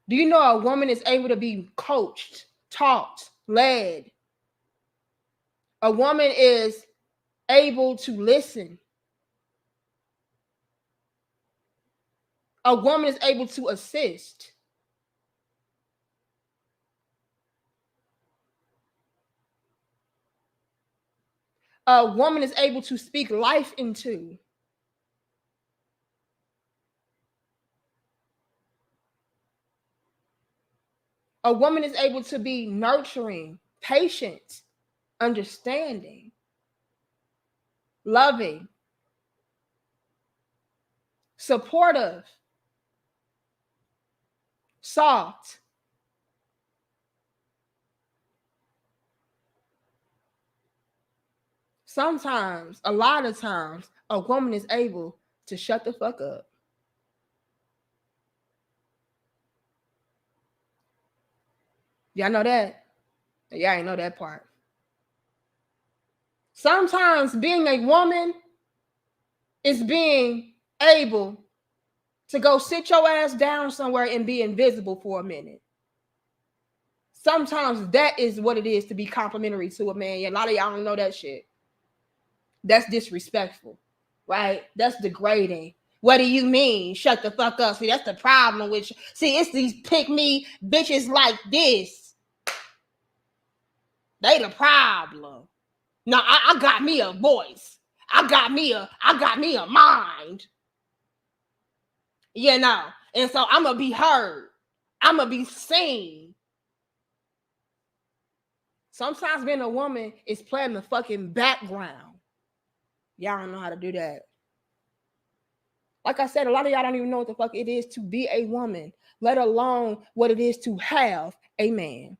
B: Do you know a woman is able to be coached, taught, led? A woman is able to listen. A woman is able to assist. A woman is able to speak life into. A woman is able to be nurturing, patient, understanding, loving, supportive, soft. Sometimes, a lot of times, a woman is able to shut the fuck up. Y'all know that? Y'all ain't know that part. Sometimes being a woman is being able to go sit your ass down somewhere and be invisible for a minute. Sometimes that is what it is to be complimentary to a man. Yeah, a lot of y'all don't know that shit. That's disrespectful, right? That's degrading. What do you mean? Shut the fuck up. See, that's the problem with you. See, it's these pick me bitches like this. They the problem. No, I got me a voice. I got me a mind. You know, and so I'm gonna be heard. I'm gonna be seen. Sometimes being a woman is playing the fucking background. Y'all don't know how to do that. Like I said, a lot of y'all don't even know what the fuck it is to be a woman, let alone what it is to have a man.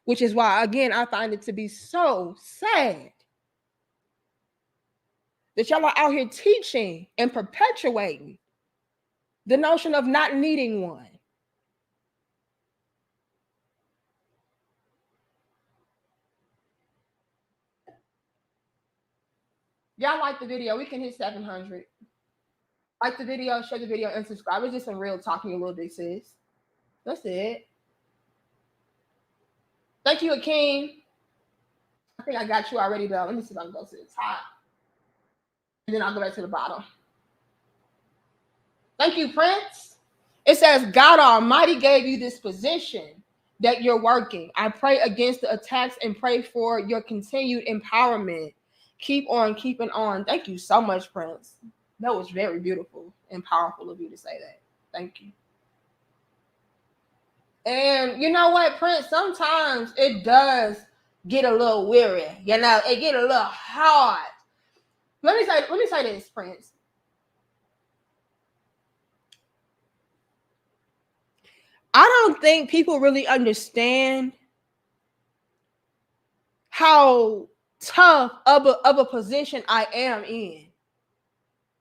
B: Which is why, again, I find it to be so sad that y'all are out here teaching and perpetuating the notion of not needing one. Y'all like the video, we can hit 700. Like the video, share the video, and subscribe. It's just some real talking a little bit, sis. That's it. Thank you, Akeem. I think I got you already, though. Let me see if I can go to the top. And then I'll go back to the bottom. Thank you, Prince. It says, God Almighty gave you this position that you're working. I pray against the attacks and pray for your continued empowerment. Keep on keeping on. Thank you so much, Prince. That was very beautiful and powerful of you to say that. Thank you. And you know what, Prince? Sometimes it does get a little weary. You know, it get a little hard. Let me say this, Prince. I don't think people really understand how tough of a position I am in.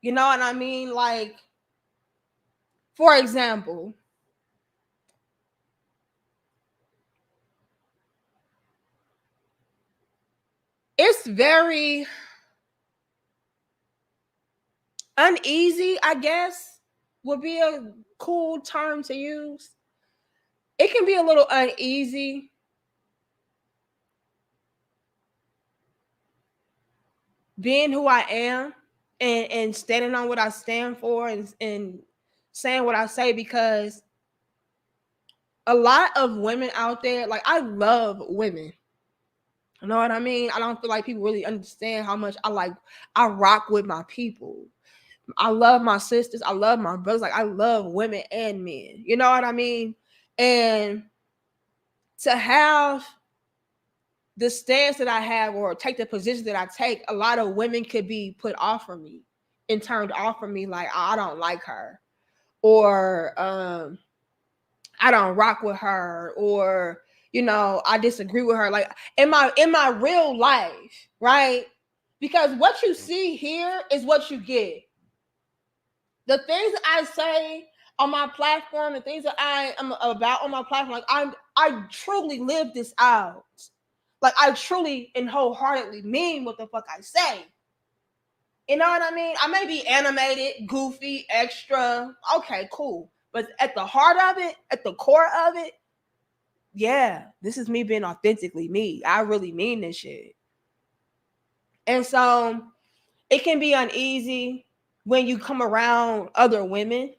B: You know what I mean? Like, for example, it's very uneasy, I guess, would be a cool term to use. It can be a little uneasy being who I am and standing on what I stand for and saying what I say, because a lot of women out there, like, I love women. You know what I mean? I don't feel like people really understand how much I rock with my people. I love my sisters. I love my brothers. Like, I love women and men. You know what I mean? And to have the stance that I have or take the position that I take, a lot of women could be put off from me and turned off from me. Like, I don't like her, or I don't rock with her, or I disagree with her. Like, in my real life, right? Because what you see here is what you get. The things that I say on my platform, the things that I am about on my platform, like, I truly live this out. Like, I truly and wholeheartedly mean what the fuck I say. You know what I mean? I may be animated, goofy, extra. Okay, cool. But at the heart of it, at the core of it, yeah, this is me being authentically me. I really mean this shit. And so it can be uneasy when you come around other women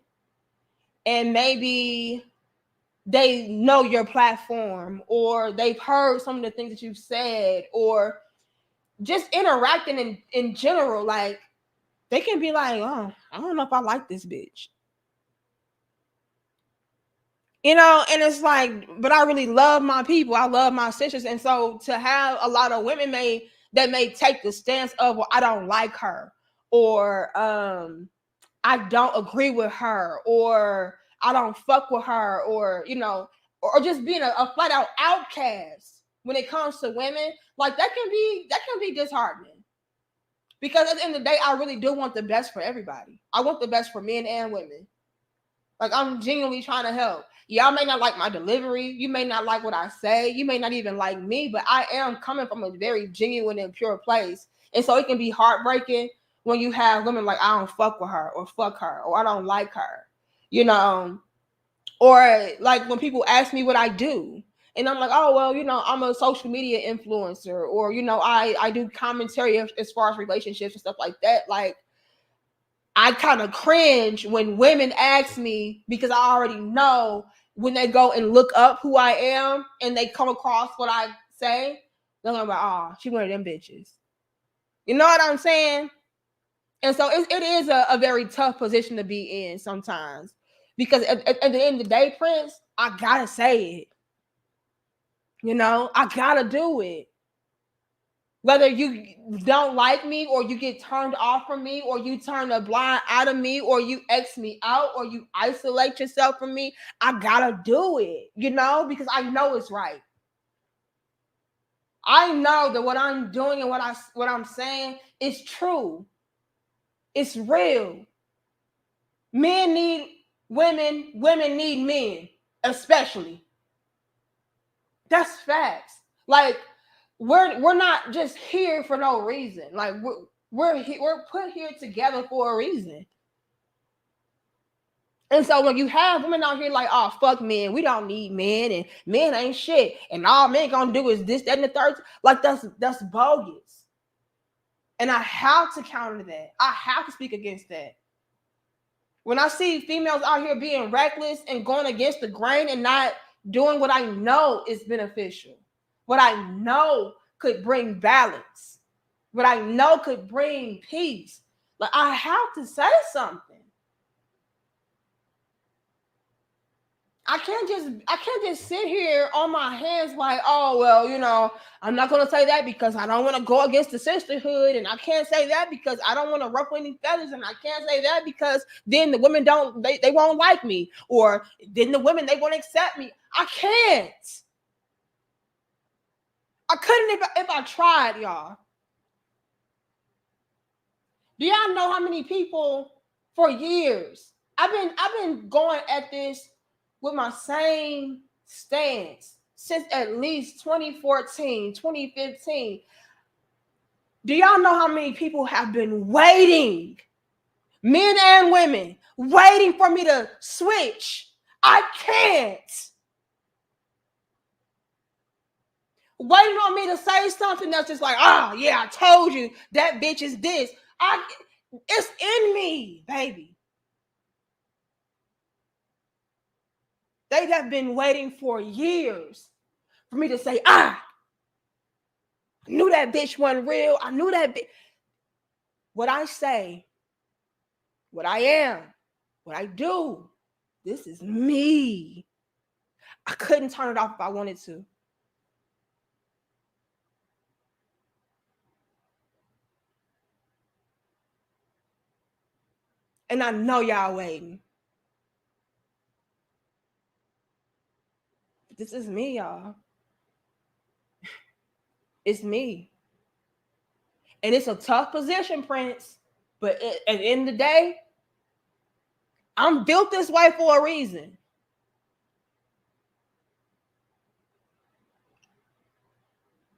B: and maybe they know your platform, or they've heard some of the things that you've said, or just interacting in general. Like, they can be like, oh, I don't know if I like this bitch. And it's like, but I really love my people. I love my sisters. And so to have a lot of women that may take the stance of, well, I don't like her, or I don't agree with her, or I don't fuck with her, or just being a flat out outcast when it comes to women, like, that can be disheartening. Because at the end of the day, I really do want the best for everybody. I want the best for men and women. Like, I'm genuinely trying to help. Y'all may not like my delivery. You may not like what I say. You may not even like me, but I am coming from a very genuine and pure place. And so it can be heartbreaking when you have women like, I don't fuck with her, or fuck her, or I don't like her, or like when people ask me what I do. And I'm like, oh, well, I'm a social media influencer, or, I do commentary as far as relationships and stuff like that. Like, I kind of cringe when women ask me, because I already know when they go and look up who I am and they come across what I say, they're like, oh, she one of them bitches. You know what I'm saying? And so it is a very tough position to be in sometimes, because at the end of the day, Prince, I gotta say it. I gotta do it. Whether you don't like me, or you get turned off from me, or you turn a blind eye to me, or you X me out, or you isolate yourself from me, I gotta do it, because I know it's right. I know that what I'm doing and what I'm saying is true. It's real. Men need women, women need men, especially. That's facts. Like, we're not just here for no reason. Like, we're put here together for a reason. And so when you have women out here like, oh, fuck men, we don't need men, and men ain't shit, and all men gonna do is this, that, and the third, like, that's bogus. And I have to counter that. I have to speak against that. When I see females out here being reckless and going against the grain and not doing what I know is beneficial, what I know could bring balance, what I know could bring peace, like, I have to say something. I can't just sit here on my hands like, oh, well, I'm not gonna say that because I don't want to go against the sisterhood, and I can't say that because I don't want to ruffle any feathers, and I can't say that because then the women they won't like me, or then the women, they won't accept me. I can't. I couldn't if I tried, y'all. Do y'all know how many people for years I've been going at this with my same stance since at least 2014, 2015. Do y'all know how many people have been waiting, men and women, waiting for me to switch? I can't. Waiting on me to say something that's just like, oh yeah, I told you that bitch is this. It's in me, baby. They have been waiting for years for me to say, I knew that bitch wasn't real. I knew that bitch. What I say, what I am, what I do, this is me. I couldn't turn it off if I wanted to. And I know y'all waiting. This is me, y'all. It's me. And it's a tough position, Prince. But at the end of the day, I'm built this way for a reason.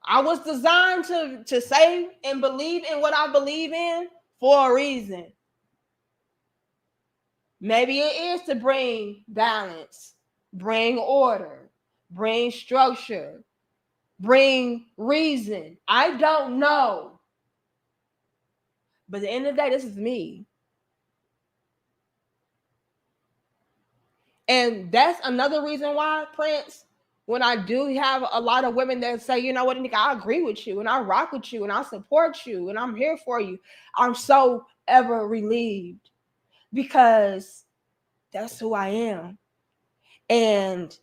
B: I was designed to say and believe in what I believe in for a reason. Maybe it is to bring balance, bring order, bring structure, bring reason. I don't know. But at the end of the day, this is me. And that's another reason why, Prince, when I do have a lot of women that say, you know what, Nick, I agree with you and I rock with you and I support you and I'm here for you, I'm so ever relieved because that's who I am. And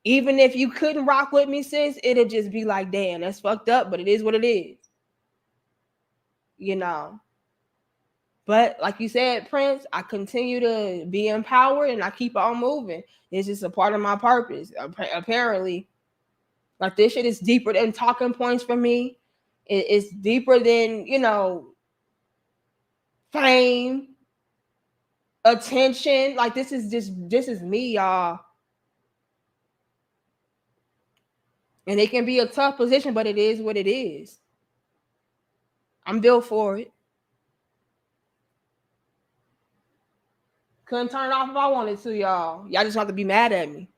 B: even if you couldn't rock with me, sis, it'd just be like, damn, that's fucked up, but it is what it is. You know. But like you said, Prince, I continue to be empowered and I keep on moving. It's just a part of my purpose. Apparently, like this shit is deeper than talking points for me. It's deeper than, fame, attention. Like this is me, y'all. And it can be a tough position, but it is what it is. I'm built for it. Couldn't turn it off if I wanted to, y'all. Y'all just have to be mad at me.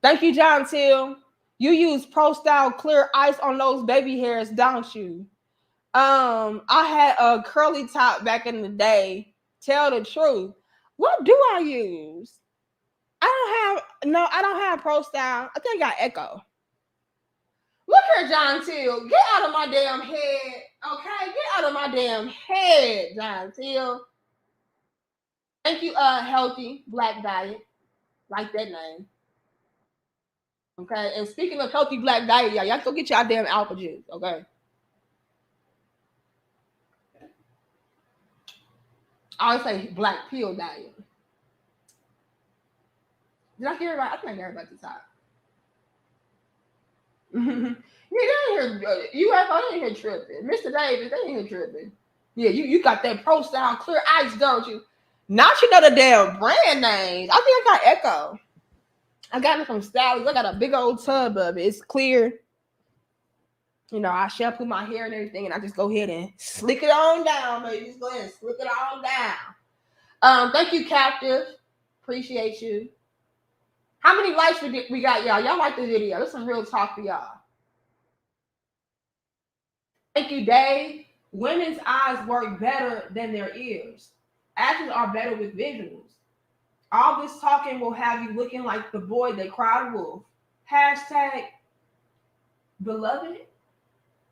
B: Thank you, John Till. You use Pro Style Clear Ice on those baby hairs, don't you? I had a curly top back in the day. Tell the truth. What do I use? I don't have Pro Style. I think I got Echo. Look here, John Till. Get out of my damn head. Okay? Get out of my damn head, John Till. Thank you, Healthy Black Diet. Like that name. Okay. And speaking of Healthy Black Diet, y'all go get y'all damn alpha juice. Okay. I always say black pill diet. Did I hear about? I think I heard about the top. Yeah, they ain't here. UFO, they ain't here tripping. Mr. Davis, they ain't here tripping. Yeah, you got that Pro Style Clear Ice, don't you? Not you know the damn brand names. I think I got Echo. I got it from Stylish. I got a big old tub of it. It's clear. I shampoo my hair and everything, and I just go ahead and slick it on down, baby. Just go ahead and slick it on down. Thank you, Captive. Appreciate you. How many likes we got, y'all? Y'all like the video? This is some real talk for y'all. Thank you, Dave. Women's eyes work better than their ears. Actors are better with visuals. All this talking will have you looking like the boy that cried wolf. Hashtag beloved.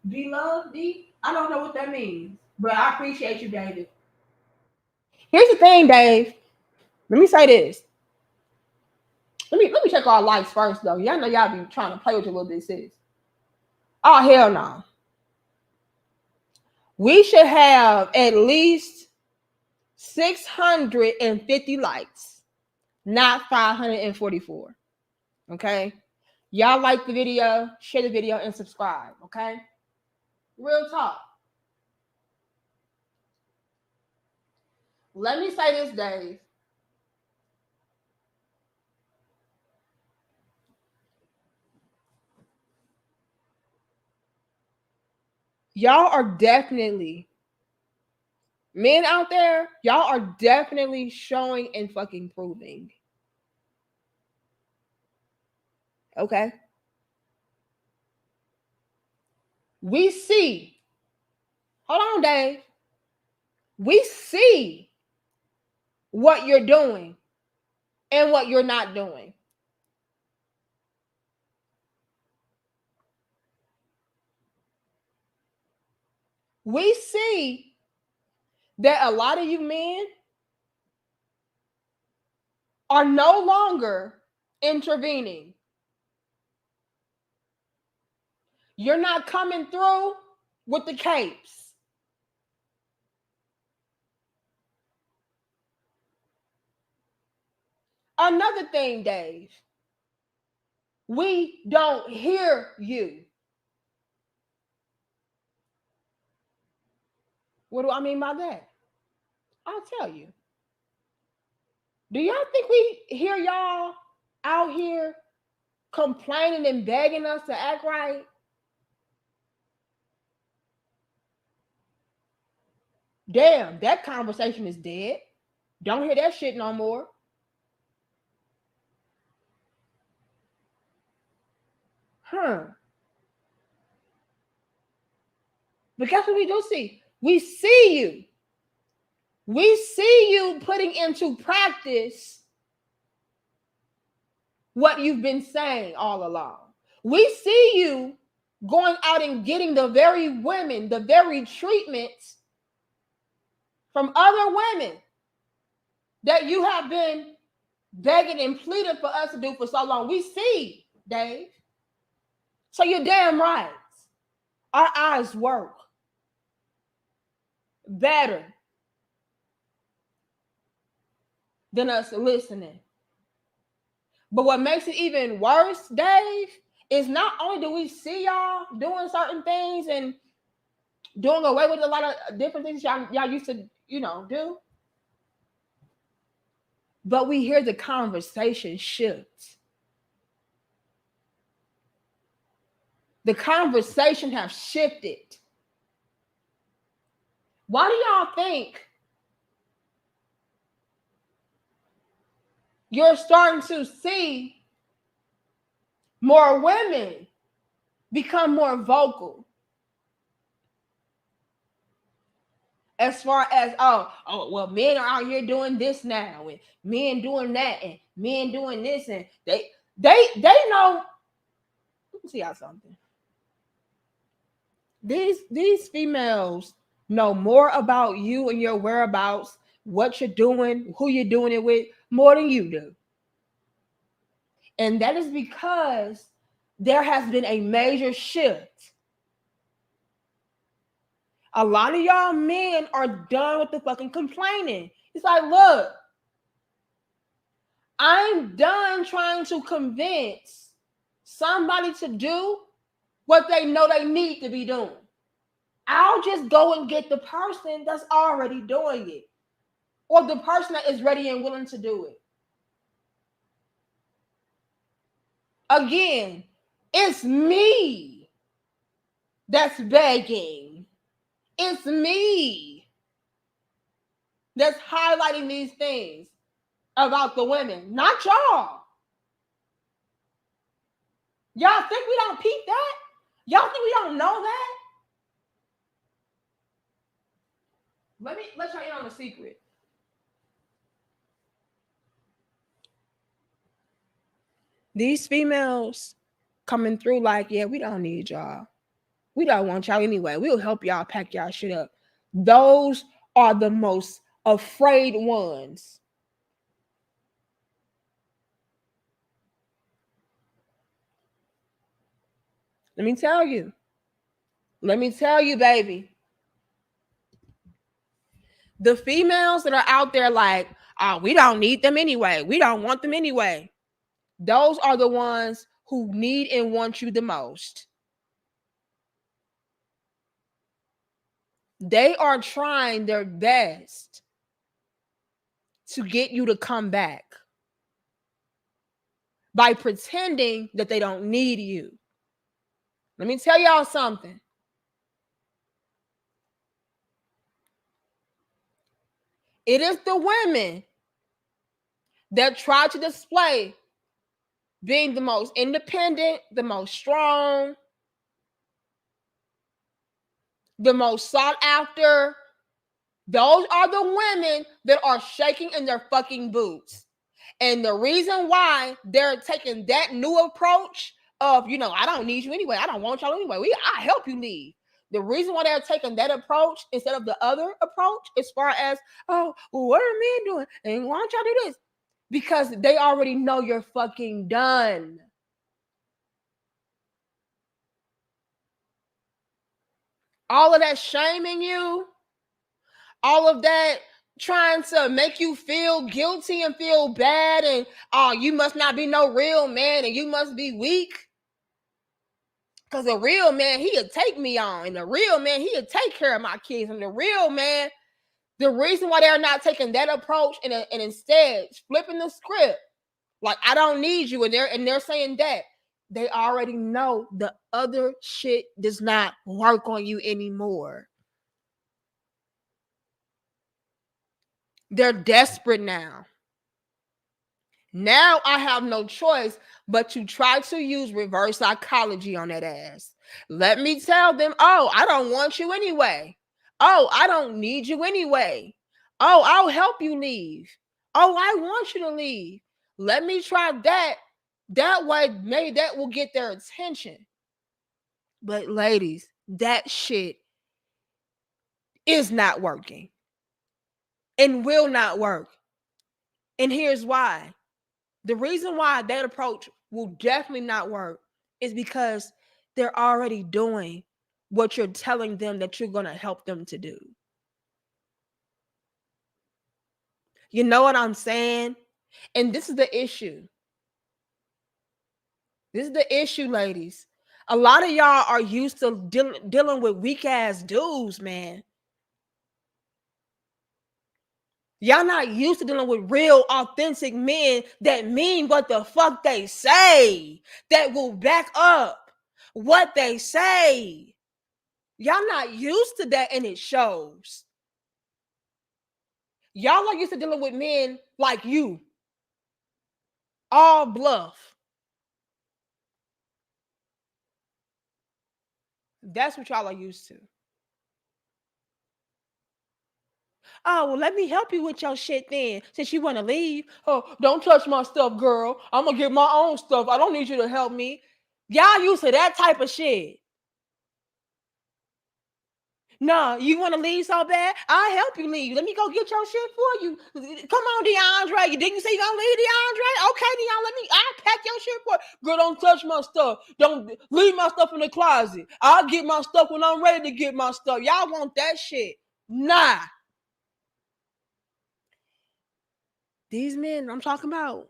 B: Beloved. I don't know what that means, but I appreciate you, David. Here's the thing, Dave. Let me say this. Let me check our likes first, though. Y'all know y'all be trying to play with your little bit, sis. Oh, hell no. We should have at least 650 likes, not 544. Okay? Y'all like the video, share the video, and subscribe. Okay? Real talk. Let me say this, Dave. y'all are definitely, men out there, y'all are definitely showing and fucking proving. Okay? We see, hold on, Dave. We see what you're doing and what you're not doing. We see that a lot of you men are no longer intervening. You're not coming through with the capes. Another thing, Dave, we don't hear you. What do I mean by that? I'll tell you. Do y'all think we hear y'all out here complaining and begging us to act right? Damn, that conversation is dead. Don't hear that shit no more. Huh. But guess what we do see? We see you. We see you putting into practice what you've been saying all along. We see you going out and getting the very women, the very treatments from other women that you have been begging and pleading for us to do for so long. We see, Dave. So you're damn right. Our eyes work better than us listening. But what makes it even worse, Dave, is not only do we see y'all doing certain things and doing away with a lot of different things y'all used to, do, but we hear the conversation shift. The conversation have shifted. Why do y'all think you're starting to see more women become more vocal? As far as well, men are out here doing this now, and men doing that, and men doing this, and they know. Let me see y'all something. These females know more about you and your whereabouts, what you're doing, who you're doing it with, more than you do. And that is because there has been a major shift. A lot of y'all men are done with the fucking complaining. It's like, look, I'm done trying to convince somebody to do what they know they need to be doing. I'll just go and get the person that's already doing it, or the person that is ready and willing to do it. Again, it's me that's begging. It's me that's highlighting these things about the women, not y'all. Y'all think we don't peep that? Y'all think we don't know that? Let's try in on a secret. These females coming through like, yeah, we don't need y'all. We don't want y'all anyway. We'll help y'all pack y'all shit up. Those are the most afraid ones. Let me tell you. Let me tell you, baby. The females that are out there like, oh, we don't need them anyway. We don't want them anyway. Those are the ones who need and want you the most. They are trying their best to get you to come back by pretending that they don't need you. Let me tell y'all something. It is the women that try to display being the most independent, the most strong, the most sought after. Those are the women that are shaking in their fucking boots. And the reason why they're taking that new approach of, I don't need you anyway. I don't want y'all anyway. I help you leave. The reason why they're taking that approach instead of the other approach, as far as, oh, well, what are men doing? And why don't y'all do this? Because they already know you're fucking done. All of that shaming you, all of that trying to make you feel guilty and feel bad, and oh, you must not be no real man and you must be weak. Because a real man, he'll take me on, and the real man, he'll take care of my kids. And the real man, the reason why they're not taking that approach and instead flipping the script, like, I don't need you, and they're saying that, they already know the other shit does not work on you anymore. They're desperate now. Now I have no choice but to try to use reverse psychology on that ass. Let me tell them, oh, I don't want you anyway. Oh, I don't need you anyway. Oh, I'll help you leave. Oh, I want you to leave. Let me try that. That way, maybe that will get their attention. But ladies, that shit is not working and will not work. And here's why. The reason why that approach will definitely not work is because they're already doing what you're telling them that you're going to help them to do. You know what I'm saying? And this is the issue. This is the issue, ladies. A lot of y'all are used to dealing with weak ass dudes, man. Y'all not used to dealing with real, authentic men that mean what the fuck they say, that will back up what they say. Y'all not used to that, and it shows. Y'all are used to dealing with men like you, all bluff. That's what y'all are used to. Oh, well, let me help you with your shit then, since you want to leave. Oh, don't touch my stuff, girl. I'm going to get my own stuff. I don't need you to help me. Y'all used to that type of shit. No, you want to leave so bad? I'll help you leave. Let me go get your shit for you. Come on, DeAndre. You didn't say you're going to leave, DeAndre? Okay, Deon, I'll pack your shit for you. Girl, don't touch my stuff. Don't leave my stuff in the closet. I'll get my stuff when I'm ready to get my stuff. Y'all want that shit? Nah. These men I'm talking about,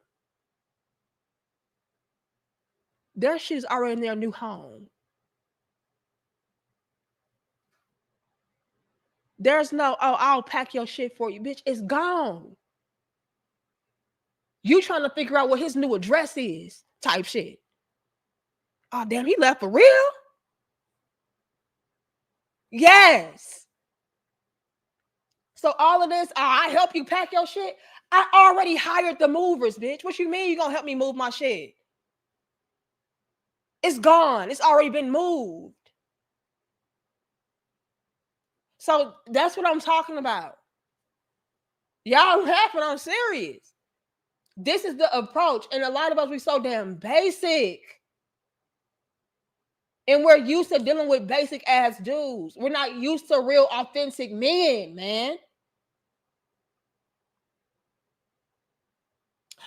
B: their shit's already in their new home. There's no, oh, I'll pack your shit for you, bitch. It's gone. You trying to figure out what his new address is, type shit. Oh, damn, he left for real? Yes. So all of this, I help you pack your shit. I already hired the movers, bitch. What you mean you gonna help me move my shit? It's gone. It's already been moved. So that's what I'm talking about. Y'all laughing, I'm serious. This is the approach. And a lot of us, we so damn basic. And we're used to dealing with basic ass dudes. We're not used to real authentic men, man.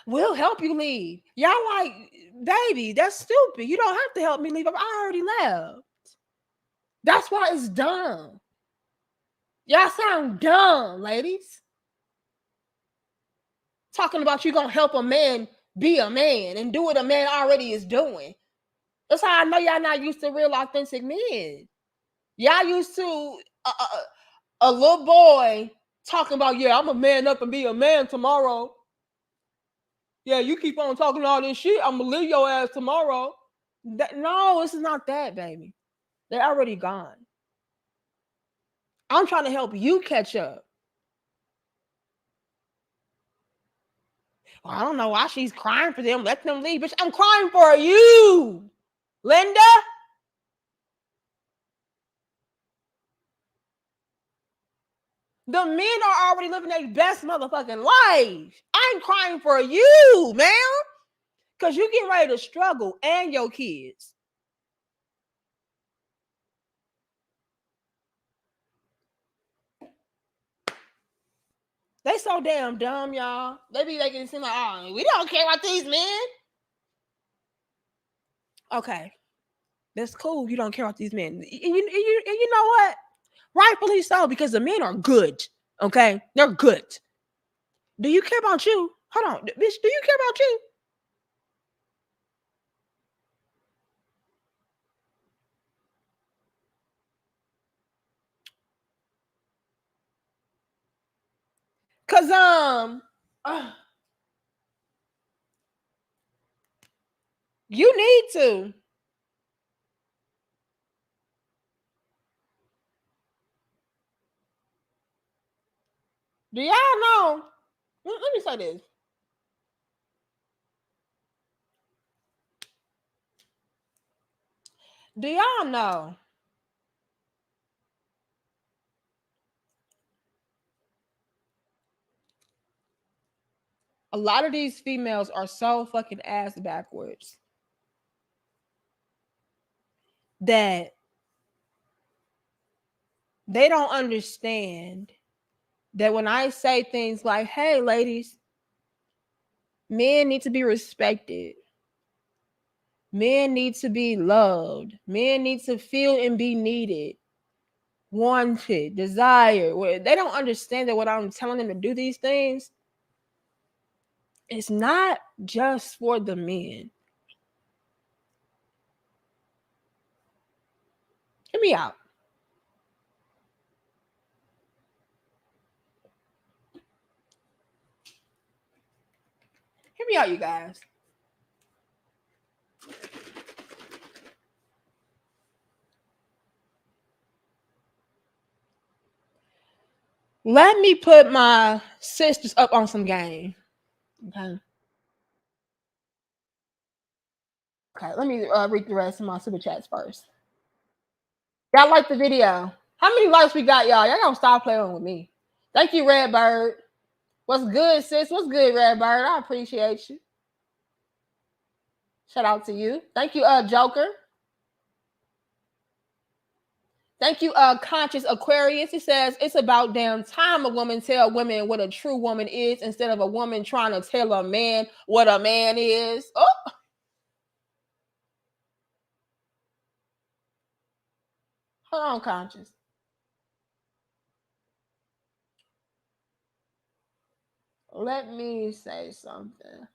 B: We'll help you leave. Y'all like, baby, that's stupid. You don't have to help me leave. I already left. That's why it's dumb. Y'all sound dumb, ladies. Talking about you gonna help a man be a man and do what a man already is doing. That's how I know y'all not used to real authentic men. Y'all used to a little boy talking about, yeah, I'm a man up and be a man tomorrow. Yeah, you keep on talking all this shit, I'm gonna leave your ass tomorrow. No, this is not that, baby. They're already gone. I'm trying to help you catch up. Well, I don't know why she's crying for them. Let them leave. Bitch, I'm crying for you, Linda. The men are already living their best motherfucking life. I'm crying for you, man. Because you getting ready to struggle and your kids. They so damn dumb, y'all. They be making it seem like, oh, we don't care about these men. Okay. That's cool. You don't care about these men. And you know what? Rightfully so, because the men are good. Okay? They're good. Do you care about you? Hold on. Bitch, do you care about you? Cause you need to. Do y'all know? Let me say this. Do y'all know? A lot of these females are so fucking ass backwards that they don't understand that when I say things like, hey, ladies, men need to be respected. Men need to be loved. Men need to feel and be needed, wanted, desired. They don't understand that when I'm telling them to do these things, it's not just for the men. Hear me out. Hear me out, you guys. Let me put my sisters up on some game. Okay. Okay, let me read the rest of my super chats first. Y'all like the video? How many likes we got, y'all? Y'all gonna stop playing with me. Thank you, Redbird. What's good, sis? What's good, Redbird? I appreciate you. Shout out to you. Thank you, Joker. Thank you, Conscious Aquarius. It says it's about damn time a woman tell women what a true woman is instead of a woman trying to tell a man what a man is. Oh, hold on, Conscious. Let me say something.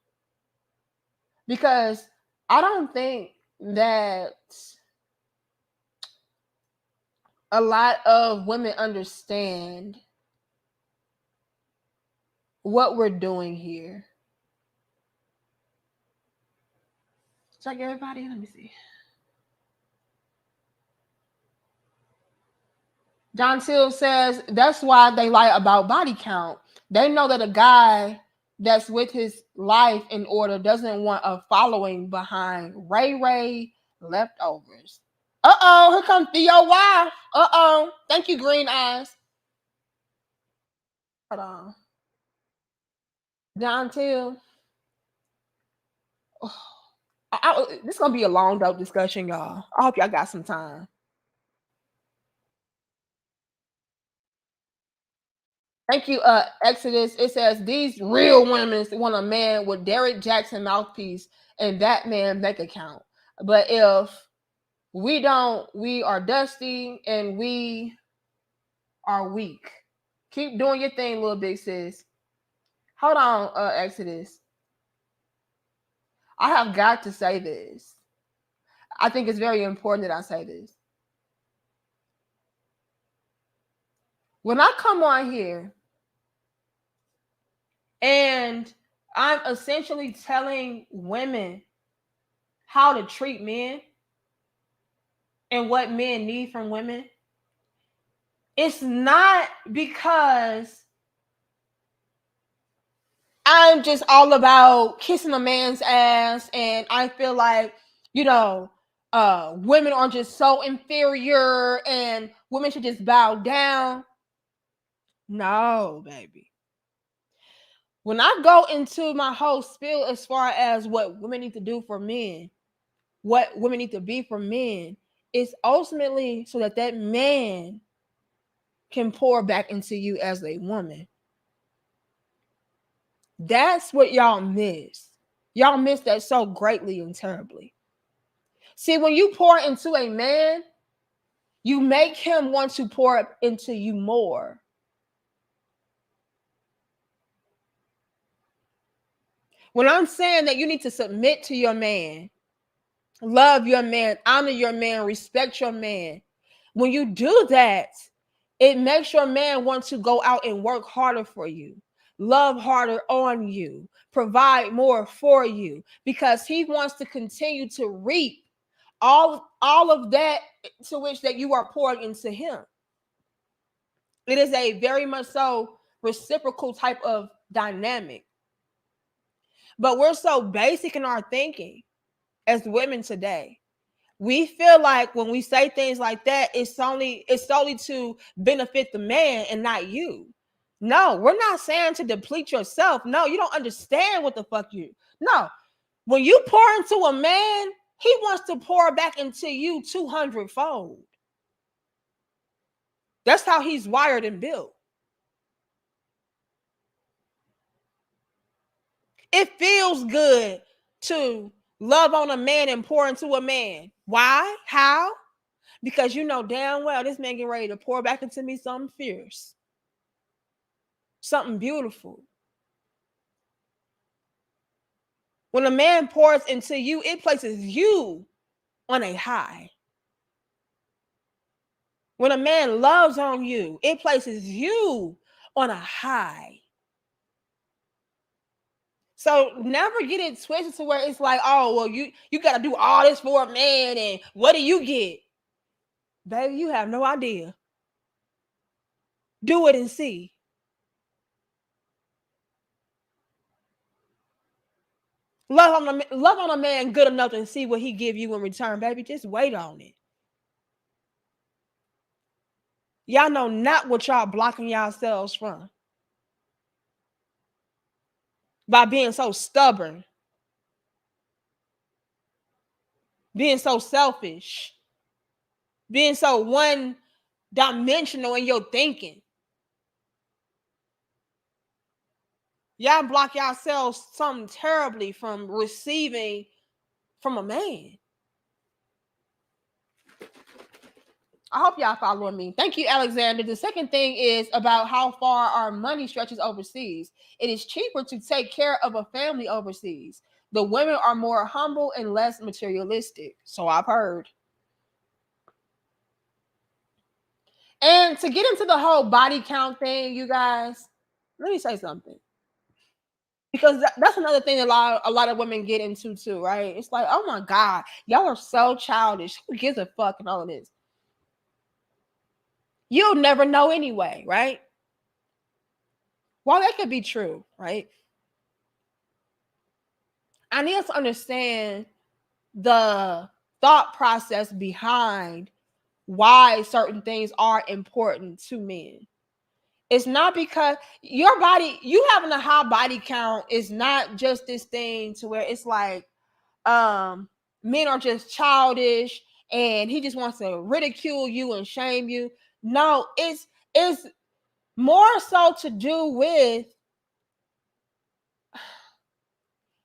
B: Because I don't think that a lot of women understand what we're doing here. Check everybody. Let me see. John Till says that's why they lie about body count. They know that a guy that's with his life in order doesn't want a following behind Ray leftovers. Uh-oh, here comes Theo wife. Uh-oh. Thank you, Green Eyes. Hold on. John Till. This is gonna be a long dope discussion, y'all. I hope y'all got some time. Thank you, Exodus. It says these real women want a man with Derek Jackson mouthpiece and that man bank account. But if we don't, we are dusty and we are weak. Keep doing your thing, little big sis. Hold on, Exodus. I have got to say this. I think it's very important that I say this. When I come on here and I'm essentially telling women how to treat men and what men need from women, it's not because I'm just all about kissing a man's ass, and I feel like, you know, women are just so inferior and women should just bow down. No, baby. When I go into my whole spiel as far as what women need to do for men, what women need to be for men, it's ultimately so that that man can pour back into you as a woman. That's what y'all miss. Y'all miss that so greatly and terribly. See, when you pour into a man, you make him want to pour into you more. When I'm saying that you need to submit to your man, love your man, honor your man, respect your man, when you do that, it makes your man want to go out and work harder for you, love harder on you, provide more for you, because he wants to continue to reap all of that to which that you are pouring into him. It is a very much so reciprocal type of dynamic. But we're so basic in our thinking as women today. We feel like when we say things like that, it's solely to benefit the man and not you. No, we're not saying to deplete yourself. No, you don't understand what the fuck you. No, when you pour into a man, he wants to pour back into you 200 fold. That's how he's wired and built. It feels good to love on a man and pour into a man. Why? How? Because you know damn well this man getting ready to pour back into me something fierce, something beautiful. When a man pours into you, it places you on a high. When a man loves on you, it places you on a high. So never get it twisted to where it's like, oh, well, you got to do all this for a man, and what do you get? Baby, you have no idea. Do it and see. Love on a man good enough and see what he give you in return, baby. Just wait on it. Y'all know not what y'all blocking yourselves from by being so stubborn, being so selfish, being so one dimensional in your thinking. Y'all block yourselves something terribly from receiving from a man. I hope y'all following me. Thank you, Alexander. The second thing is about how far our money stretches overseas. It is cheaper to take care of a family overseas. The women are more humble and less materialistic. So I've heard. And to get into the whole body count thing, you guys, let me say something. Because that's another thing a lot of women get into too, right? It's like, oh my God, y'all are so childish. Who gives a fuck and all of this? You'll never know anyway, right? Well, that could be true, right? I need us to understand the thought process behind why certain things are important to men. It's not because your body, you having a high body count is not just this thing to where it's like men are just childish and he just wants to ridicule you and shame you. No, it's more so to do with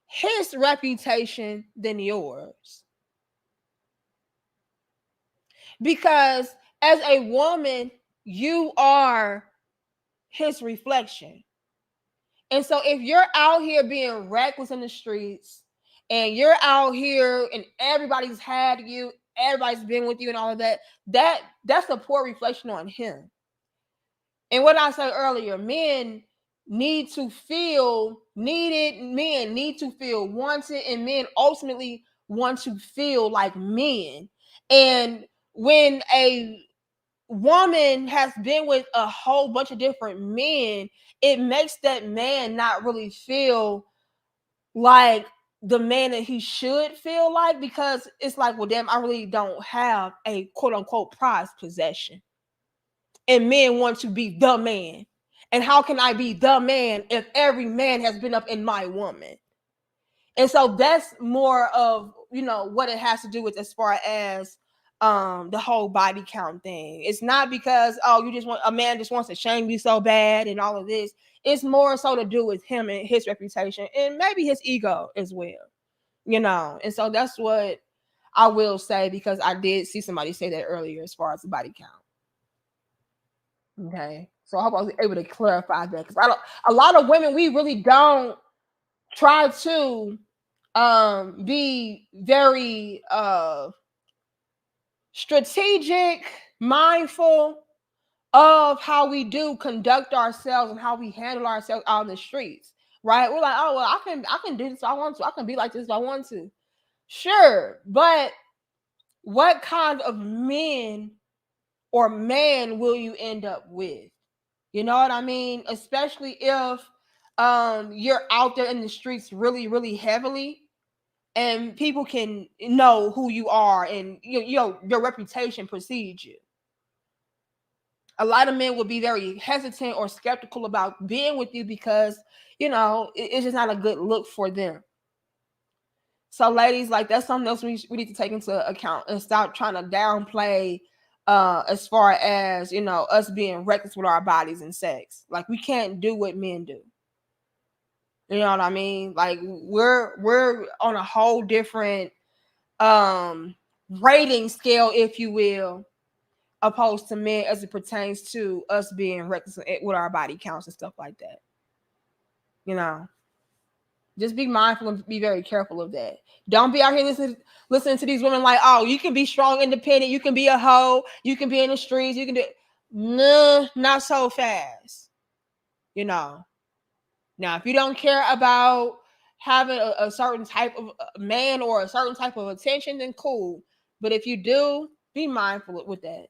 B: his reputation than yours. Because as a woman, you are his reflection. And so if you're out here being reckless in the streets and you're out here and everybody's had you, everybody's been with you and all of that, that's a poor reflection on him. And what I said earlier, men need to feel needed, men need to feel wanted, and men ultimately want to feel like men. And when woman has been with a whole bunch of different men, it makes that man not really feel like the man that he should feel like, because it's like, well, damn, I really don't have a quote unquote prized possession. And men want to be the man. And how can I be the man if every man has been up in my woman? And so that's more of, what it has to do with, as far as the whole body count thing. It's not because, oh, you just want, a man just wants to shame you so bad and all of this. It's more so to do with him and his reputation and maybe his ego as well. And so that's what I will say, because I did see somebody say that earlier as far as the body count. Okay, so I hope I was able to clarify that, because a lot of women, we really don't try to be very strategic, mindful of how we do conduct ourselves and how we handle ourselves out in the streets, right? We're like, oh, well, I can do this if I want to, I can be like this if I want to. Sure, but what kind of men or man will you end up with? You know what I mean? Especially if you're out there in the streets really, really heavily, and people can know who you are, and your reputation precedes you. A lot of men will be very hesitant or skeptical about being with you, because it's just not a good look for them. So ladies, like, that's something else we need to take into account and stop trying to downplay as far as us being reckless with our bodies and sex. Like, we can't do what men do. You know what I mean? Like, we're on a whole different rating scale, if you will, opposed to men, as it pertains to us being reckless with our body counts and stuff like that. Just be mindful and be very careful of that. Don't be out here listening to these women like, oh, you can be strong, independent, you can be a hoe, you can be in the streets, you can do. No, not so fast. Now, if you don't care about having a certain type of man or a certain type of attention, then cool. But if you do, be mindful with that.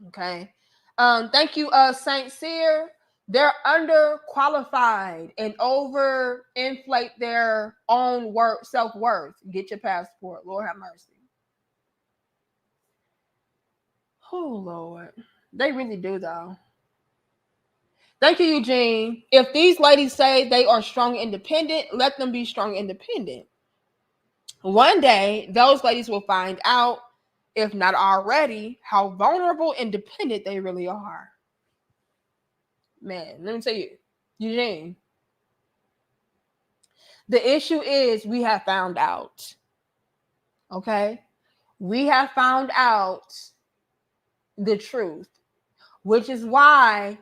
B: Okay. Thank you, Saint Cyr. They're underqualified and overinflate their own self-worth. Get your passport. Lord have mercy. Oh, Lord. They really do, though. Thank you, Eugene. If these ladies say they are strong and independent, let them be strong and independent. One day, those ladies will find out, if not already, how vulnerable and dependent they really are. Man, let me tell you, Eugene, the issue is we have found out. Okay? We have found out the truth, which is why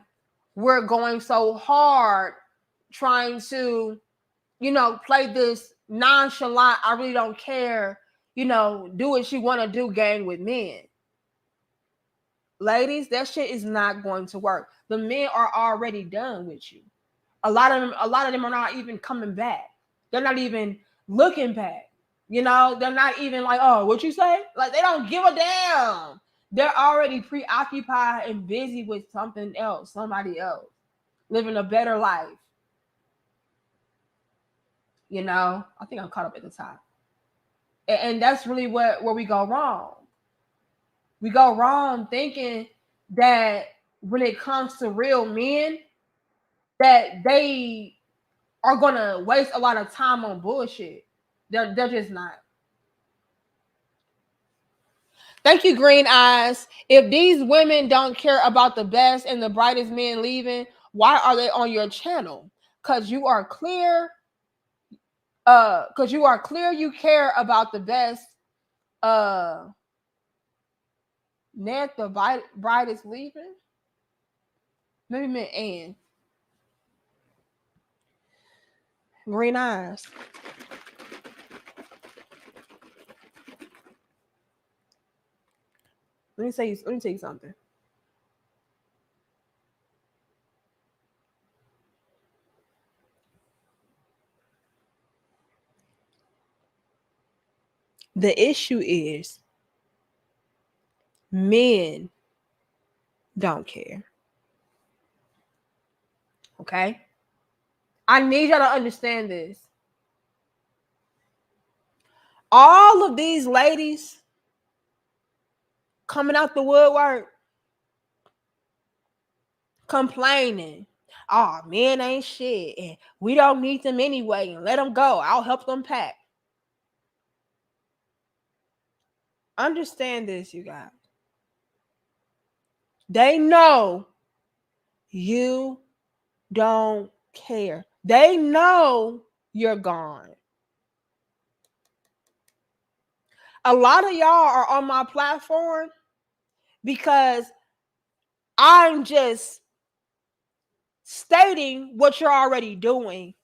B: we're going so hard trying to, play this nonchalant, I really don't care, do what you want to do game with men. Ladies, that shit is not going to work. The men are already done with you. A lot of them are not even coming back. They're not even looking back. They're not even like, oh, what you say? Like, they don't give a damn. They're already preoccupied and busy with something else, somebody else, living a better life. I think I'm caught up at the top. And that's really where we go wrong. We go wrong thinking that when it comes to real men, that they are gonna waste a lot of time on bullshit. They're just not. Thank you, Green Eyes. If these women don't care about the best and the brightest men leaving, why are they on your channel? Because you are clear. You care about the best. Ned, the brightest leaving. Maybe meant Ann. Green Eyes. Let me tell you something. The issue is Men don't care. Okay? I need y'all to understand this. All of these ladies coming out the woodwork complaining, oh, men ain't shit, and we don't need them anyway, and let them go. I'll help them pack. Understand this, you guys. They know you don't care. They know you're gone. A lot of y'all are on my platform because I'm just stating what you're already doing.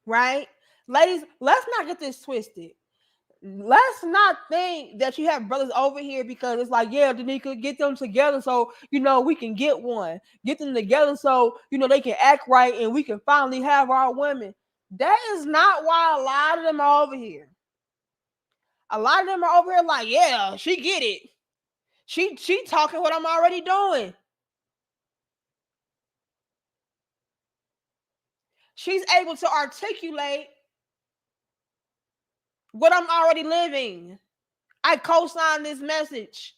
B: Right? Ladies, let's not get this twisted. Let's not think that you have brothers over here because it's like, yeah, Danica, get them together so we can get one. Get them together so they can act right and we can finally have our women. That is not why a lot of them are over here. A lot of them are over here like, yeah, she get it. She talking what I'm already doing. She's able to articulate what I'm already living. I co-sign this message.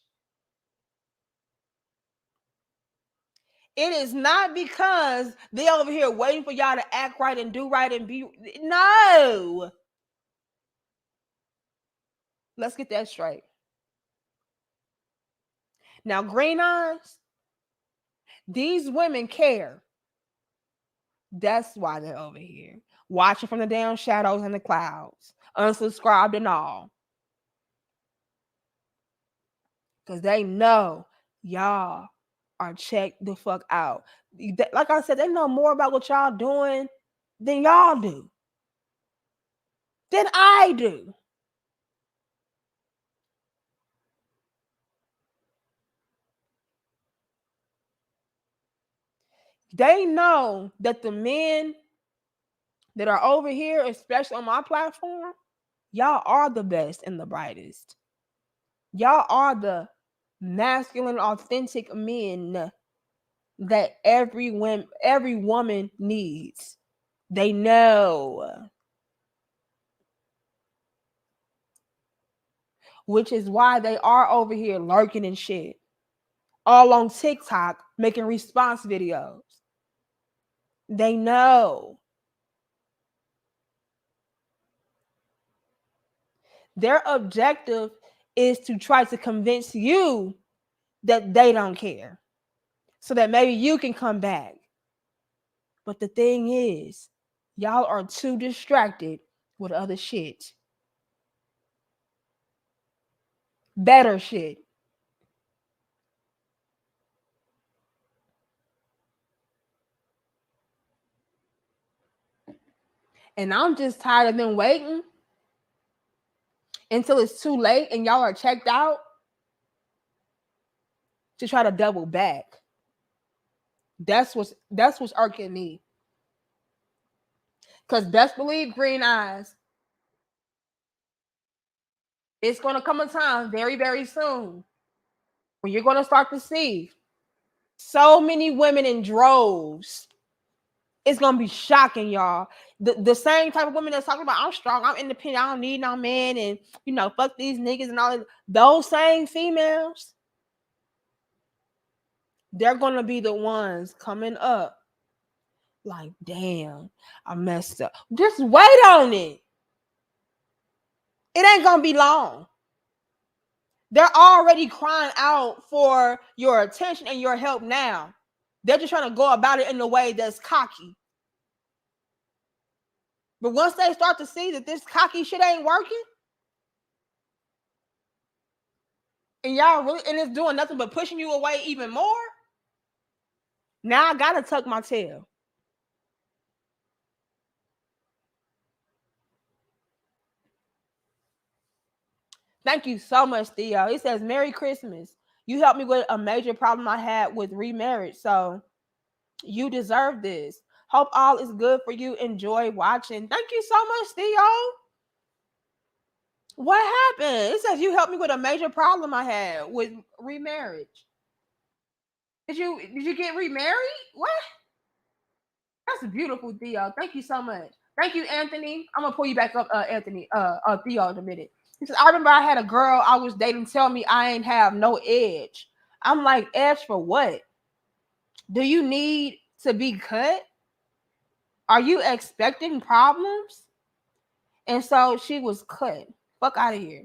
B: It is not because they over here waiting for y'all to act right and do right and be. No. Let's get that straight. Now, green eyes, these women care. That's why they're over here. Watching from the damn shadows and the clouds. Unsubscribed and all. Because they know y'all are checked the fuck out. Like I said, they know more about what y'all doing than y'all do. Than I do. They know that the men that are over here, especially on my platform, y'all are the best and the brightest. Y'all are the masculine, authentic men that every woman needs. They know. Which is why they are over here lurking and shit. All on TikTok making response videos. They know. Their objective is to try to convince you that they don't care. So that maybe you can come back. But the thing is, y'all are too distracted with other shit. Better shit. And I'm just tired of them waiting until it's too late and y'all are checked out to try to double back. That's what's irking me. Because best believe, green eyes, it's going to come a time very, very soon when you're going to start to see so many women in droves. It's going to be shocking, y'all. The same type of women that's talking about, I'm strong, I'm independent, I don't need no man, and, fuck these niggas and all that. Those same females, they're going to be the ones coming up like, damn, I messed up. Just wait on it. It ain't going to be long. They're already crying out for your attention and your help now. They're just trying to go about it in a way that's cocky. But once they start to see that this cocky shit ain't working, and y'all really, and it's doing nothing but pushing you away even more, now I gotta tuck my tail. Thank you so much, Theo. He says, Merry Christmas. You helped me with a major problem I had with remarriage, so you deserve this. Hope all is good for you. Enjoy watching. Thank you so much, Theo. What happened? It says you helped me with a major problem I had with remarriage. Did you get remarried? What? That's beautiful, Theo. Thank you so much. Thank you, Anthony. I'm gonna pull you back up, Anthony. Theo, in a minute. He says, I remember I had a girl I was dating tell me I ain't have no edge. I'm like, edge for what? Do you need to be cut? Are you expecting problems? And so she was cut. Fuck out of here.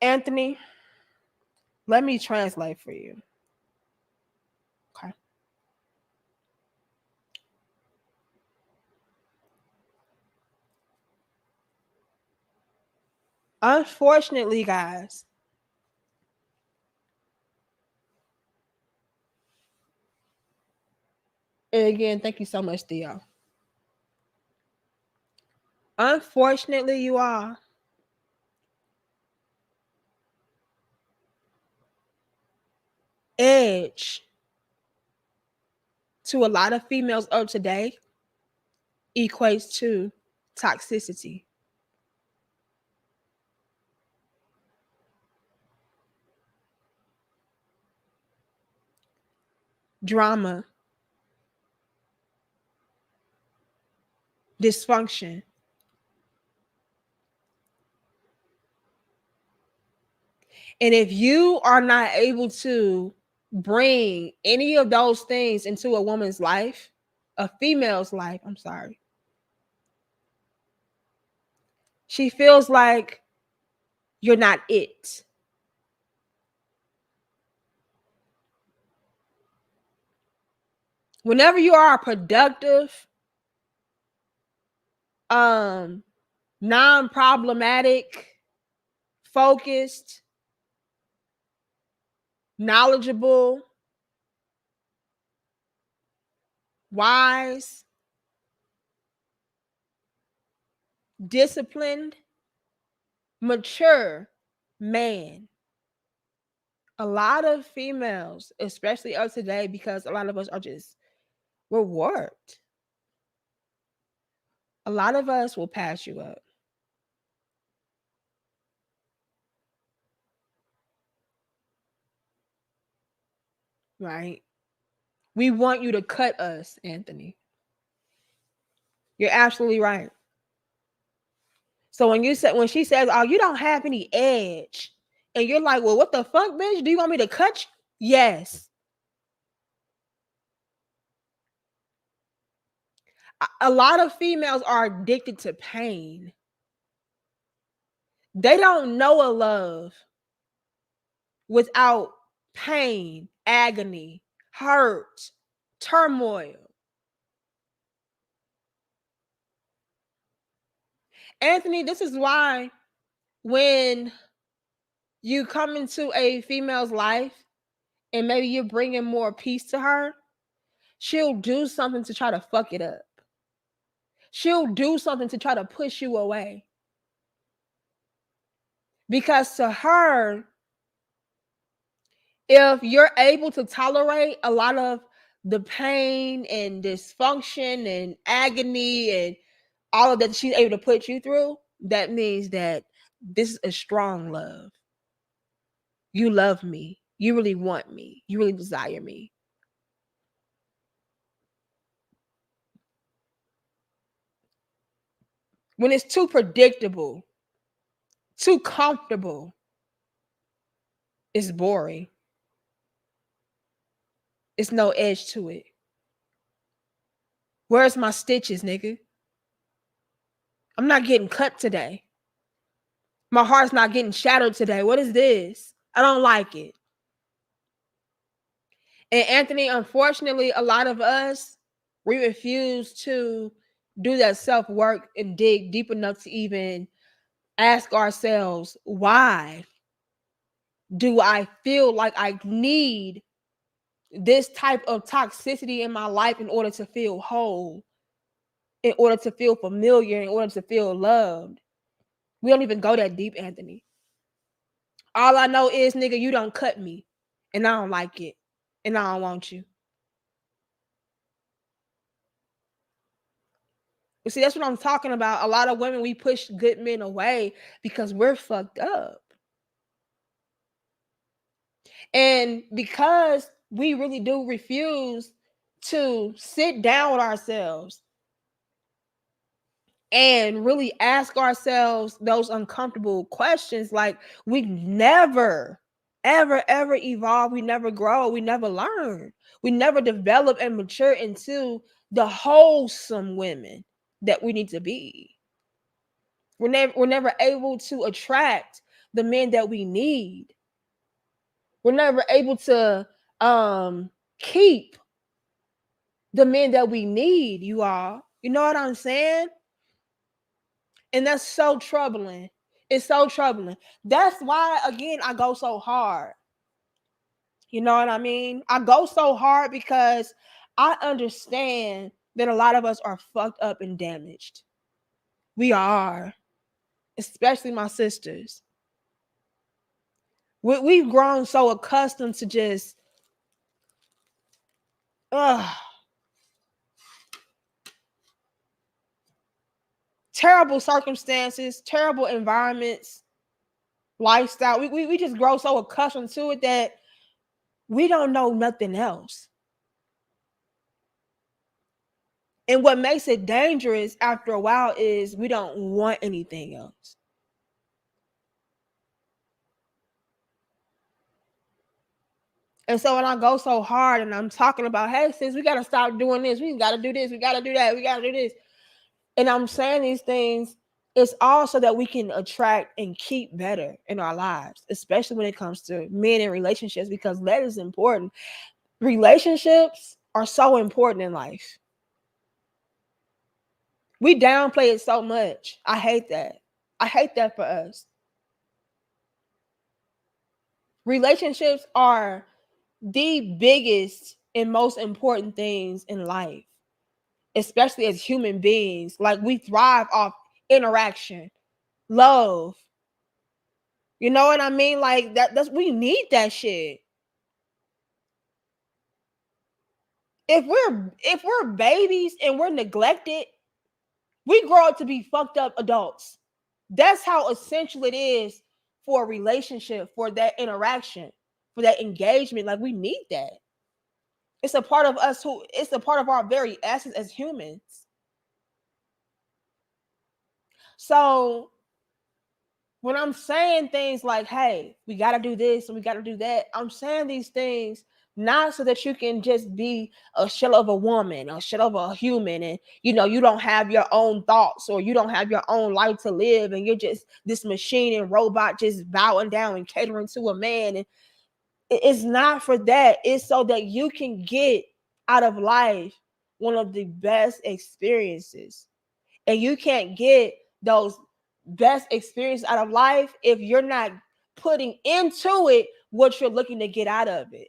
B: Anthony, let me translate for you. Okay. Unfortunately, guys, and again, thank you so much, Theo. Unfortunately, you are edge to a lot of females of today equates to toxicity. Drama, dysfunction. And if you are not able to bring any of those things into a woman's life, a female's life, I'm sorry, she feels like you're not it. Whenever you are productive, um, non-problematic, focused, knowledgeable, wise, disciplined, mature man. A lot of females, especially of today, because a lot of us are just, we're warped. A lot of us will pass you up. Right? We want you to cut us, Anthony. You're absolutely right. So when she says, "Oh, you don't have any edge," and you're like, "Well, what the fuck, bitch? Do you want me to cut you?" Yes. A lot of females are addicted to pain. They don't know a love without pain, agony, hurt, turmoil. Anthony, this is why when you come into a female's life and maybe you're bringing more peace to her, she'll do something to try to fuck it up. She'll do something to try to push you away. Because to her, if you're able to tolerate a lot of the pain and dysfunction and agony and all of that she's able to put you through, that means that this is a strong love. You love me. You really want me. You really desire me. When it's too predictable, too comfortable, it's boring. It's no edge to it. Where's my stitches, nigga? I'm not getting cut today. My heart's not getting shattered today. What is this? I don't like it. And Anthony, unfortunately, a lot of us, we refuse to do that self work and dig deep enough to even ask ourselves, why do I feel like I need this type of toxicity in my life in order to feel whole, in order to feel familiar, in order to feel loved? We don't even go that deep, Anthony. All I know is, nigga, you don't cut me, and I don't like it, and I don't want you. You see, that's what I'm talking about. A lot of women, we push good men away because we're fucked up. And because we really do refuse to sit down with ourselves and really ask ourselves those uncomfortable questions, like we never, ever evolve. We never grow. We never learn. We never develop and mature into the wholesome women that we need to be. We're never able to attract the men that we need. We're never able to keep the men that we need, you all. You know what I'm saying? And that's so troubling. It's so troubling. That's why, again, I go so hard. You know what I mean? I go so hard because I understand that a lot of us are fucked up and damaged. We are, especially my sisters. We've grown so accustomed to just, ugh, terrible circumstances, terrible environments, lifestyle. We just grow so accustomed to it that we don't know nothing else. And what makes it dangerous after a while is we don't want anything else. And so when I go so hard and I'm talking about, hey, sis, we got to stop doing this. We got to do this. We got to do that. We got to do this. And I'm saying these things, it's all so that we can attract and keep better in our lives, especially when it comes to men and relationships, because that is important. Relationships are so important in life. We downplay it so much. I hate that. I hate that for us. Relationships are the biggest and most important things in life, especially as human beings. Like, we thrive off interaction, love. You know what I mean? Like that's we need that shit. If we're babies and we're neglected, we grow up to be fucked up adults. That's how essential it is for a relationship, for that interaction, for that engagement. Like, we need that. It's a part of us who it's a part of our very essence as humans. So when I'm saying things like, hey, we got to do this and we got to do that, I'm saying these things not so that you can just be a shell of a woman, a shell of a human, and you don't have your own thoughts, or you don't have your own life to live, and you're just this machine and robot just bowing down and catering to a man. And it's not for that. It's so that you can get out of life one of the best experiences. And you can't get those best experiences out of life if you're not putting into it what you're looking to get out of it.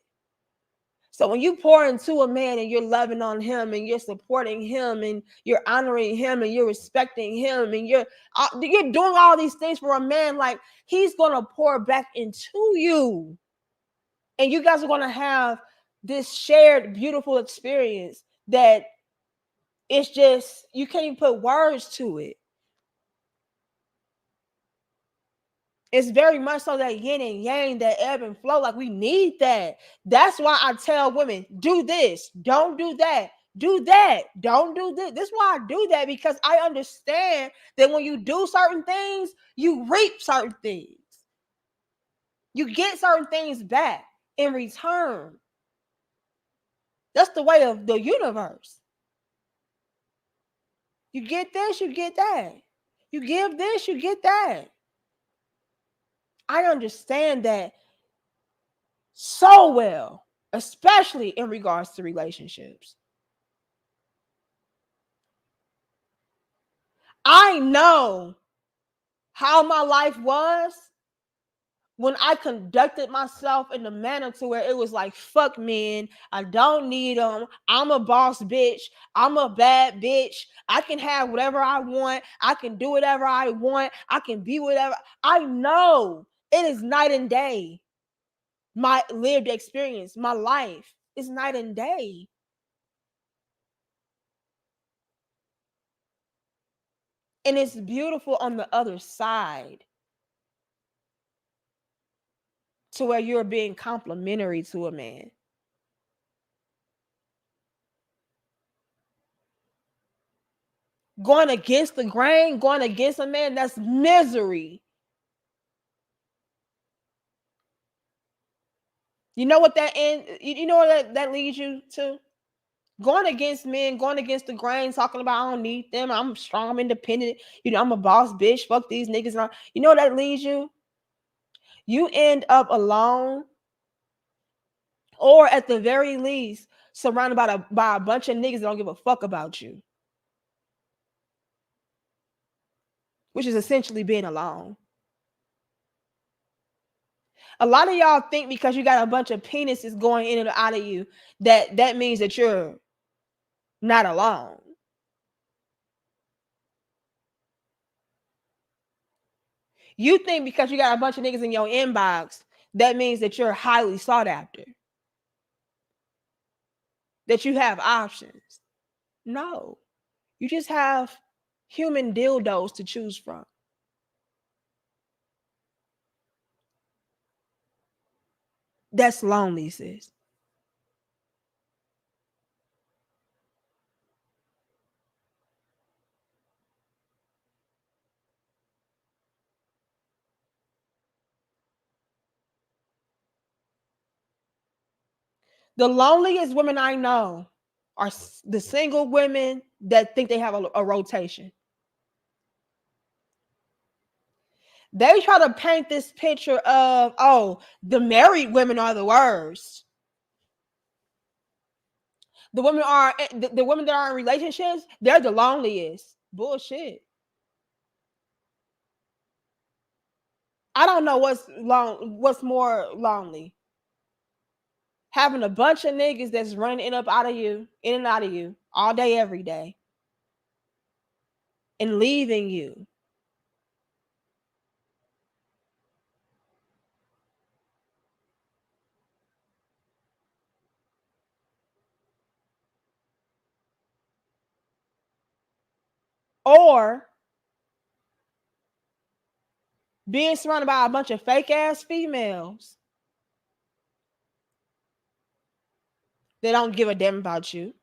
B: So when you pour into a man and you're loving on him and you're supporting him and you're honoring him and you're respecting him and you're doing all these things for a man, like, he's going to pour back into you. And you guys are going to have this shared beautiful experience that it's just, you can't even put words to it. It's very much so that yin and yang, that ebb and flow. Like, we need that. That's why I tell women, do this, don't do that, do that, don't do this. This is why I do that, because I understand that when you do certain things, you reap certain things. You get certain things back in return. That's the way of the universe. You get this, you get that. You give this, you get that. I understand that so well, especially in regards to relationships. I know how my life was when I conducted myself in the manner to where it was like, fuck men, I don't need them. I'm a boss bitch. I'm a bad bitch. I can have whatever I want. I can do whatever I want. I can be whatever. I know it is night and day. My lived experience, my life is night and day. And it's beautiful on the other side to where you're being complimentary to a man. Going against the grain, going against a man, that's misery. You know what that end? You know what that leads you to? Going against men, going against the grain, talking about I don't need them. I'm strong, I'm independent. I'm a boss bitch. Fuck these niggas. You know what that leads you? You end up alone, or at the very least, surrounded by a bunch of niggas that don't give a fuck about you, which is essentially being alone. A lot of y'all think because you got a bunch of penises going in and out of you that means that you're not alone. You think because you got a bunch of niggas in your inbox, that means that you're highly sought after, that you have options. No, you just have human dildos to choose from. That's lonely, sis. The loneliest women I know are the single women that think they have a rotation. They try to paint this picture of, oh, the married women are the worst. The women that are in relationships, they're the loneliest. Bullshit. I don't know what's more lonely. Having a bunch of niggas that's running in and out of you all day, every day, and leaving you. Or being surrounded by a bunch of fake ass females that don't give a damn about you.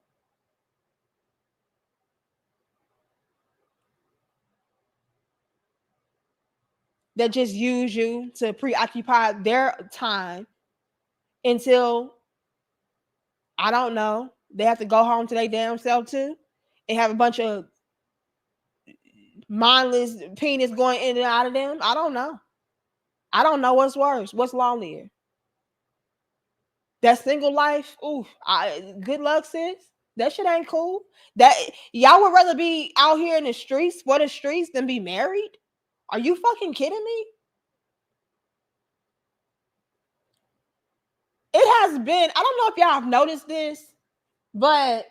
B: That just use you to preoccupy their time until, I don't know, they have to go home to their damn self too and have a bunch of mindless penis going in and out of them. I don't know. I don't know what's worse. What's lonelier? That single life, ooh, good luck, sis. That shit ain't cool. That y'all would rather be out here in the streets, for the streets, than be married? Are you fucking kidding me? It has been, I don't know if y'all have noticed this, but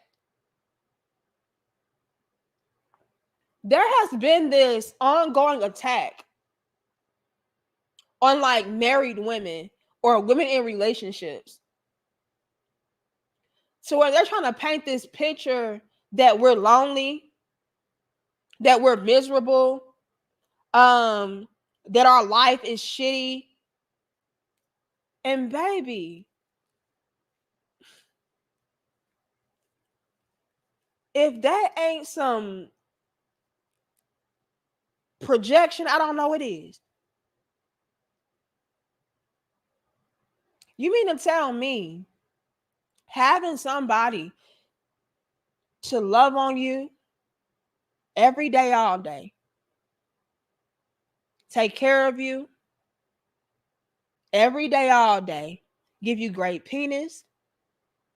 B: there has been this ongoing attack on like married women or women in relationships. So where they're trying to paint this picture that we're lonely, that we're miserable, that our life is shitty. And baby, if that ain't some projection, I don't know what is. You mean to tell me having somebody to love on you every day, all day, take care of you every day, all day, give you great penis,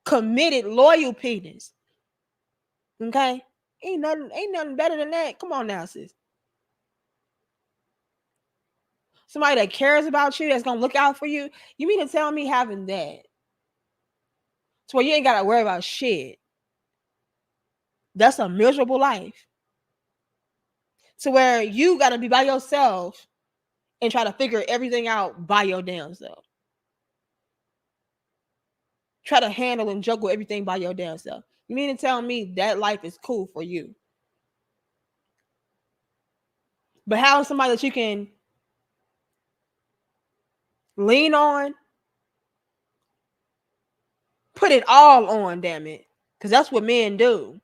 B: committed, loyal penis. Okay? Ain't nothing better than that. Come on now, sis. somebody that cares about you, that's gonna look out for you. You mean to tell me having that, to where you ain't gotta worry about shit? That's a miserable life. To where you gotta be by yourself and try to figure everything out by your damn self. Try to handle and juggle everything by your damn self. You mean to tell me that life is cool for you? But how is somebody that you can lean on, put it all on, damn it. Because that's what men do.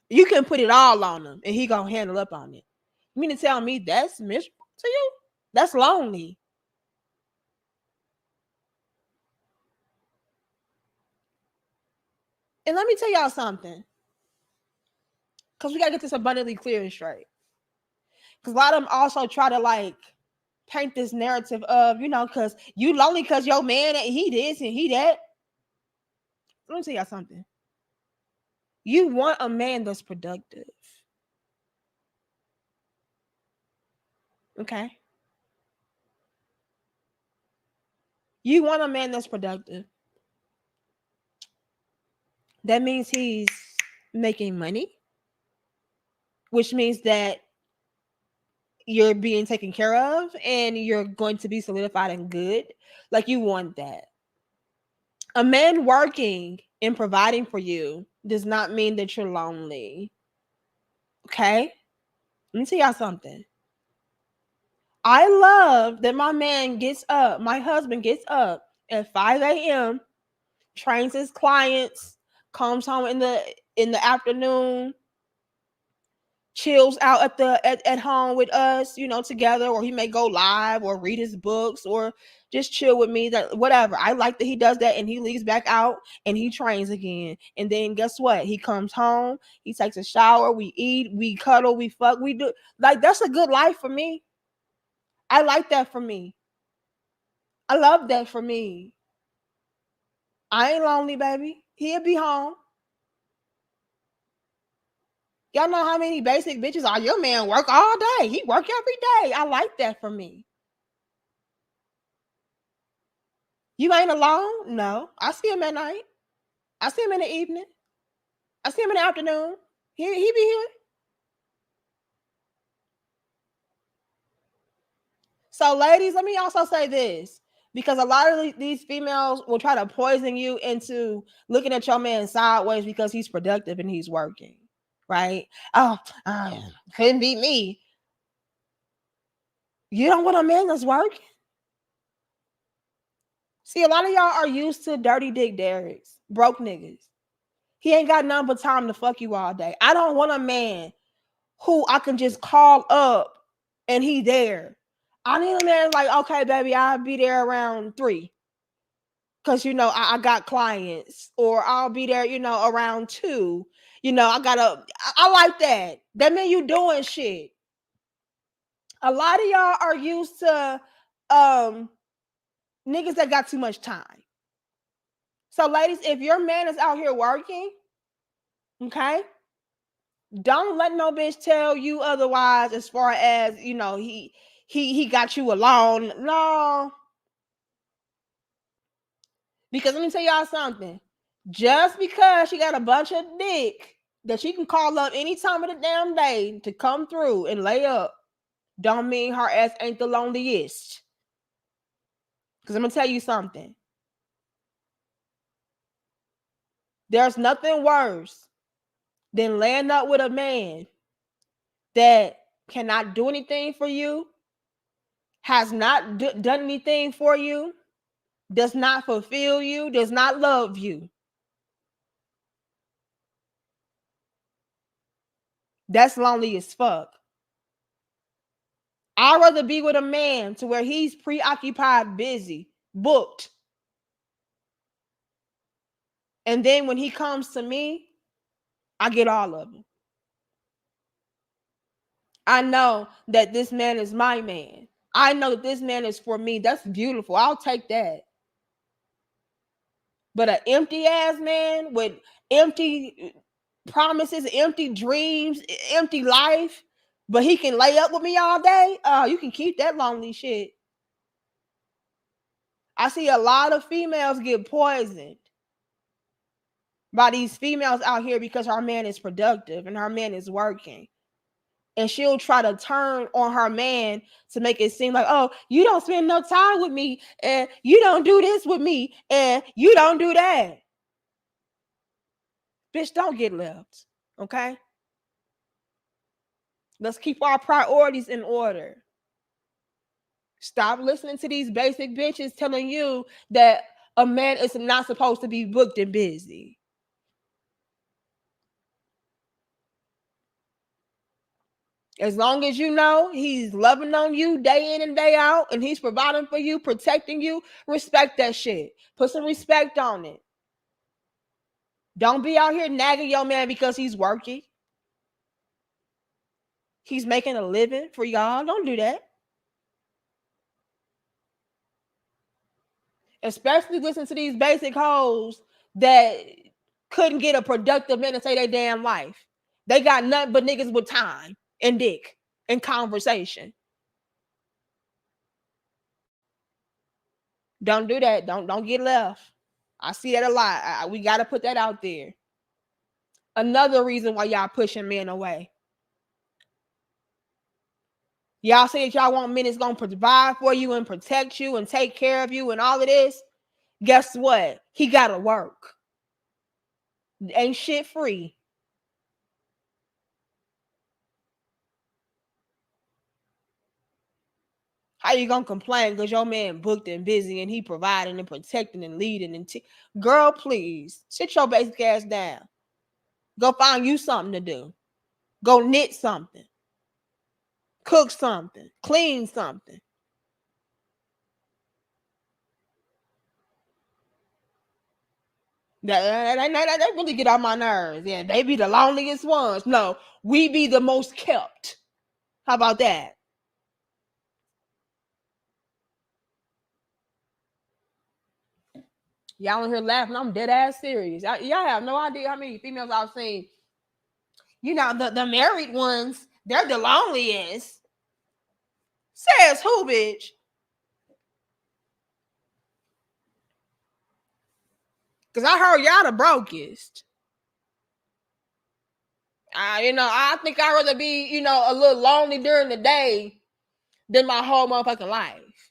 B: You can put it all on him and he gonna handle up on it. You mean to tell me that's miserable to you? That's lonely. And let me tell y'all something. Because we gotta get this abundantly clear and straight. Because a lot of them also try to like paint this narrative of, because you lonely because your man, he this and he that. Let me tell y'all something. You want a man that's productive. Okay? You want a man that's productive. That means he's making money, which means that you're being taken care of and you're going to be solidified and good. Like, you want that. A man working and providing for you does not mean that you're lonely. Okay? Let me tell y'all something. I love that my man gets up, my husband gets up at 5 a.m., trains his clients, comes home in the afternoon, chills out at home with us, together, or he may go live or read his books or just chill with me, that whatever. I like that he does that, and he leaves back out and he trains again. And then guess what? He comes home, he takes a shower, we eat, we cuddle, we fuck, we do. Like, that's a good life for me. I like that for me. I love that for me. I ain't lonely, baby. He'll be home. Y'all know how many basic bitches are? Your man work all day. He work every day. I like that for me. You ain't alone? No. I see him at night. I see him in the evening. I see him in the afternoon. He be here. So, ladies, let me also say this. Because a lot of these females will try to poison you into looking at your man sideways because he's productive and he's working. Right? Oh, couldn't be me. You don't want a man that's working? See, a lot of y'all are used to dirty dick Derricks, broke niggas. He ain't got nothing but time to fuck you all day. I don't want a man who I can just call up and he there. I need a man like, okay, baby, I'll be there around 3. Because, I got clients. Or I'll be there, around 2. I like that. That mean you doing shit. A lot of y'all are used to niggas that got too much time. So, ladies, if your man is out here working, okay, don't let no bitch tell you otherwise. As far as he got you alone. No, because let me tell y'all something. Just because she got a bunch of dick that she can call up any time of the damn day to come through and lay up, don't mean her ass ain't the loneliest. Because I'm gonna tell you something. There's nothing worse than laying up with a man that cannot do anything for you, has not done anything for you, does not fulfill you, does not love you. That's lonely as fuck. I'd rather be with a man to where he's preoccupied, busy, booked. And then when he comes to me, I get all of them. I know that this man is my man. I know that this man is for me. That's beautiful. I'll take that. But an empty ass man with empty promises, empty dreams, empty life, but he can lay up with me all day. You can keep that lonely shit. I see a lot of females get poisoned by these females out here because our man is productive and our man is working. And she'll try to turn on her man to make it seem like, oh, you don't spend no time with me, and you don't do this with me, and you don't do that. Bitch, don't get left. Okay? Let's keep our priorities in order. Stop listening to these basic bitches telling you that a man is not supposed to be booked and busy. As long as you know he's loving on you day in and day out, and he's providing for you, protecting you, respect that shit. Put some respect on it. Don't be out here nagging your man because he's working. He's making a living for y'all. Don't do that. Especially listen to these basic hoes that couldn't get a productive man to say their damn life. They got nothing but niggas with time and dick and conversation. Don't do that. Don't get left. I see that a lot. We got to put that out there. Another reason why y'all pushing men away. Y'all say that y'all want men that's going to provide for you and protect you and take care of you and all of this. Guess what? He got to work. Ain't shit free. How you gonna complain because your man booked and busy and he providing and protecting and leading and girl, please sit your basic ass down. Go find you something to do. Go knit something. Cook something. Clean something. That really get on my nerves. Yeah, they be the loneliest ones. No, we be the most kept. How about that? Y'all in here laughing. I'm dead ass serious. Y'all have no idea how many females I've seen. You know, the married ones, they're the loneliest. Says who, bitch? Because I heard y'all the brokest. I think I'd rather be, a little lonely during the day than my whole motherfucking life.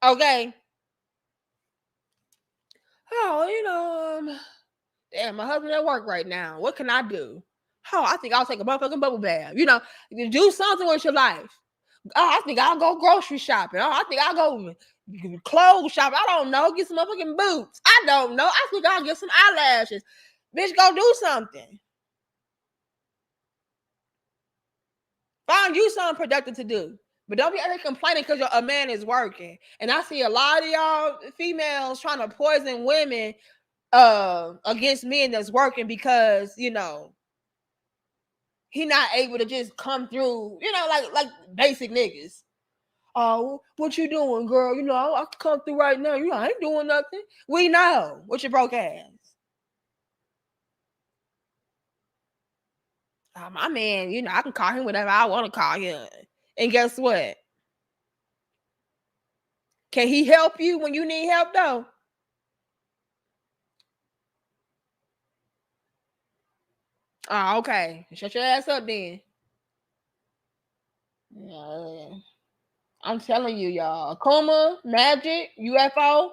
B: Okay? Oh, damn, my husband at work right now. What can I do? Oh, I think I'll take a motherfucking bubble bath. Do something with your life. Oh, I think I'll go grocery shopping. Oh, I think I'll go clothes shopping. I don't know. Get some motherfucking boots. I don't know. I think I'll get some eyelashes. Bitch, go do something. Find you something productive to do. But don't be out here complaining because a man is working. And I see a lot of y'all females trying to poison women against men that's working because, he not able to just come through, like basic niggas. Oh, what you doing, girl? I can come through right now. I ain't doing nothing. We know. What your broke ass? My man, I can call him whatever I want to call him. And guess what? Can he help you when you need help, though? Oh, okay. Shut your ass up then. Yeah. I'm telling you, y'all. Akuma, Magic, UFO.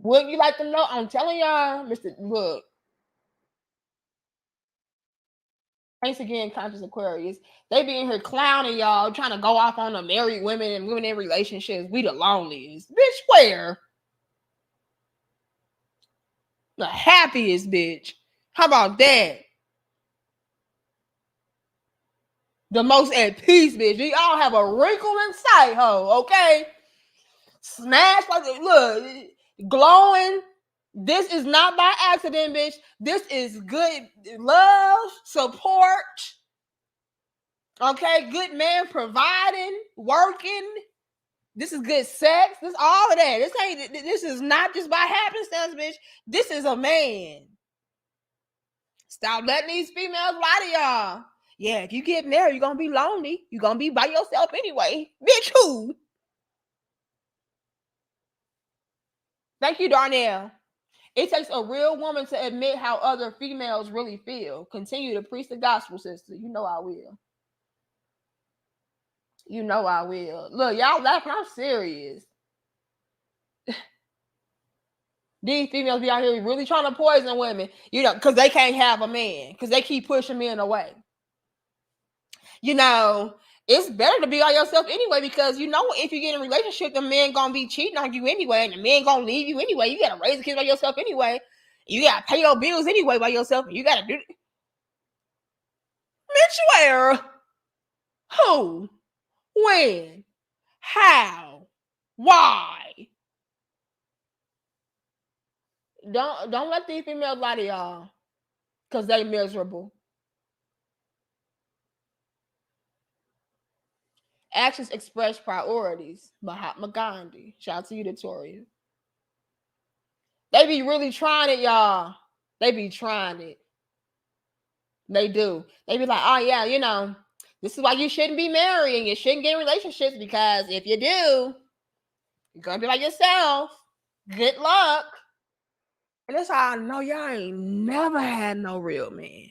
B: Would you like to know? I'm telling y'all, Mr. Look. Thanks again, Conscious Aquarius. They be in here clowning y'all, trying to go off on the married women and women in relationships. We the loneliest. Bitch, where? The happiest, bitch. How about that? The most at peace, bitch. We all have a wrinkle in sight, ho, okay? Smash like, look, glowing. This is not by accident, bitch. This is good love, support. Okay, good man providing, working. This is good sex. This all of that. This is not just by happenstance, bitch. This is a man. Stop letting these females lie to y'all. Yeah, if you get married, you're gonna be lonely. You're gonna be by yourself anyway. Bitch, who? Thank you, Darnell. It takes a real woman to admit how other females really feel. Continue to preach the gospel, sister. You know I will. You know I will. Look, y'all laughing. I'm serious. These females be out here really trying to poison women, you know, because they can't have a man, because they keep pushing men away. You know, it's better to be by yourself anyway, because you know if you get in a relationship, the man gonna be cheating on you anyway, and the man gonna leave you anyway. You gotta raise the kids by yourself anyway. You gotta pay your bills anyway by yourself. You gotta do Mitch where? Who? When? How? Why? Don't let these females lie to y'all, because they miserable. Actions express priorities. Mahatma Gandhi. Shout out to you, Victoria. They be really trying it, y'all. They be trying it. They do. They be like, oh yeah, you know, this is why you shouldn't be marrying. You shouldn't get in relationships, because if you do, you're gonna be like yourself. Good luck. And that's how I know y'all ain't never had no real man.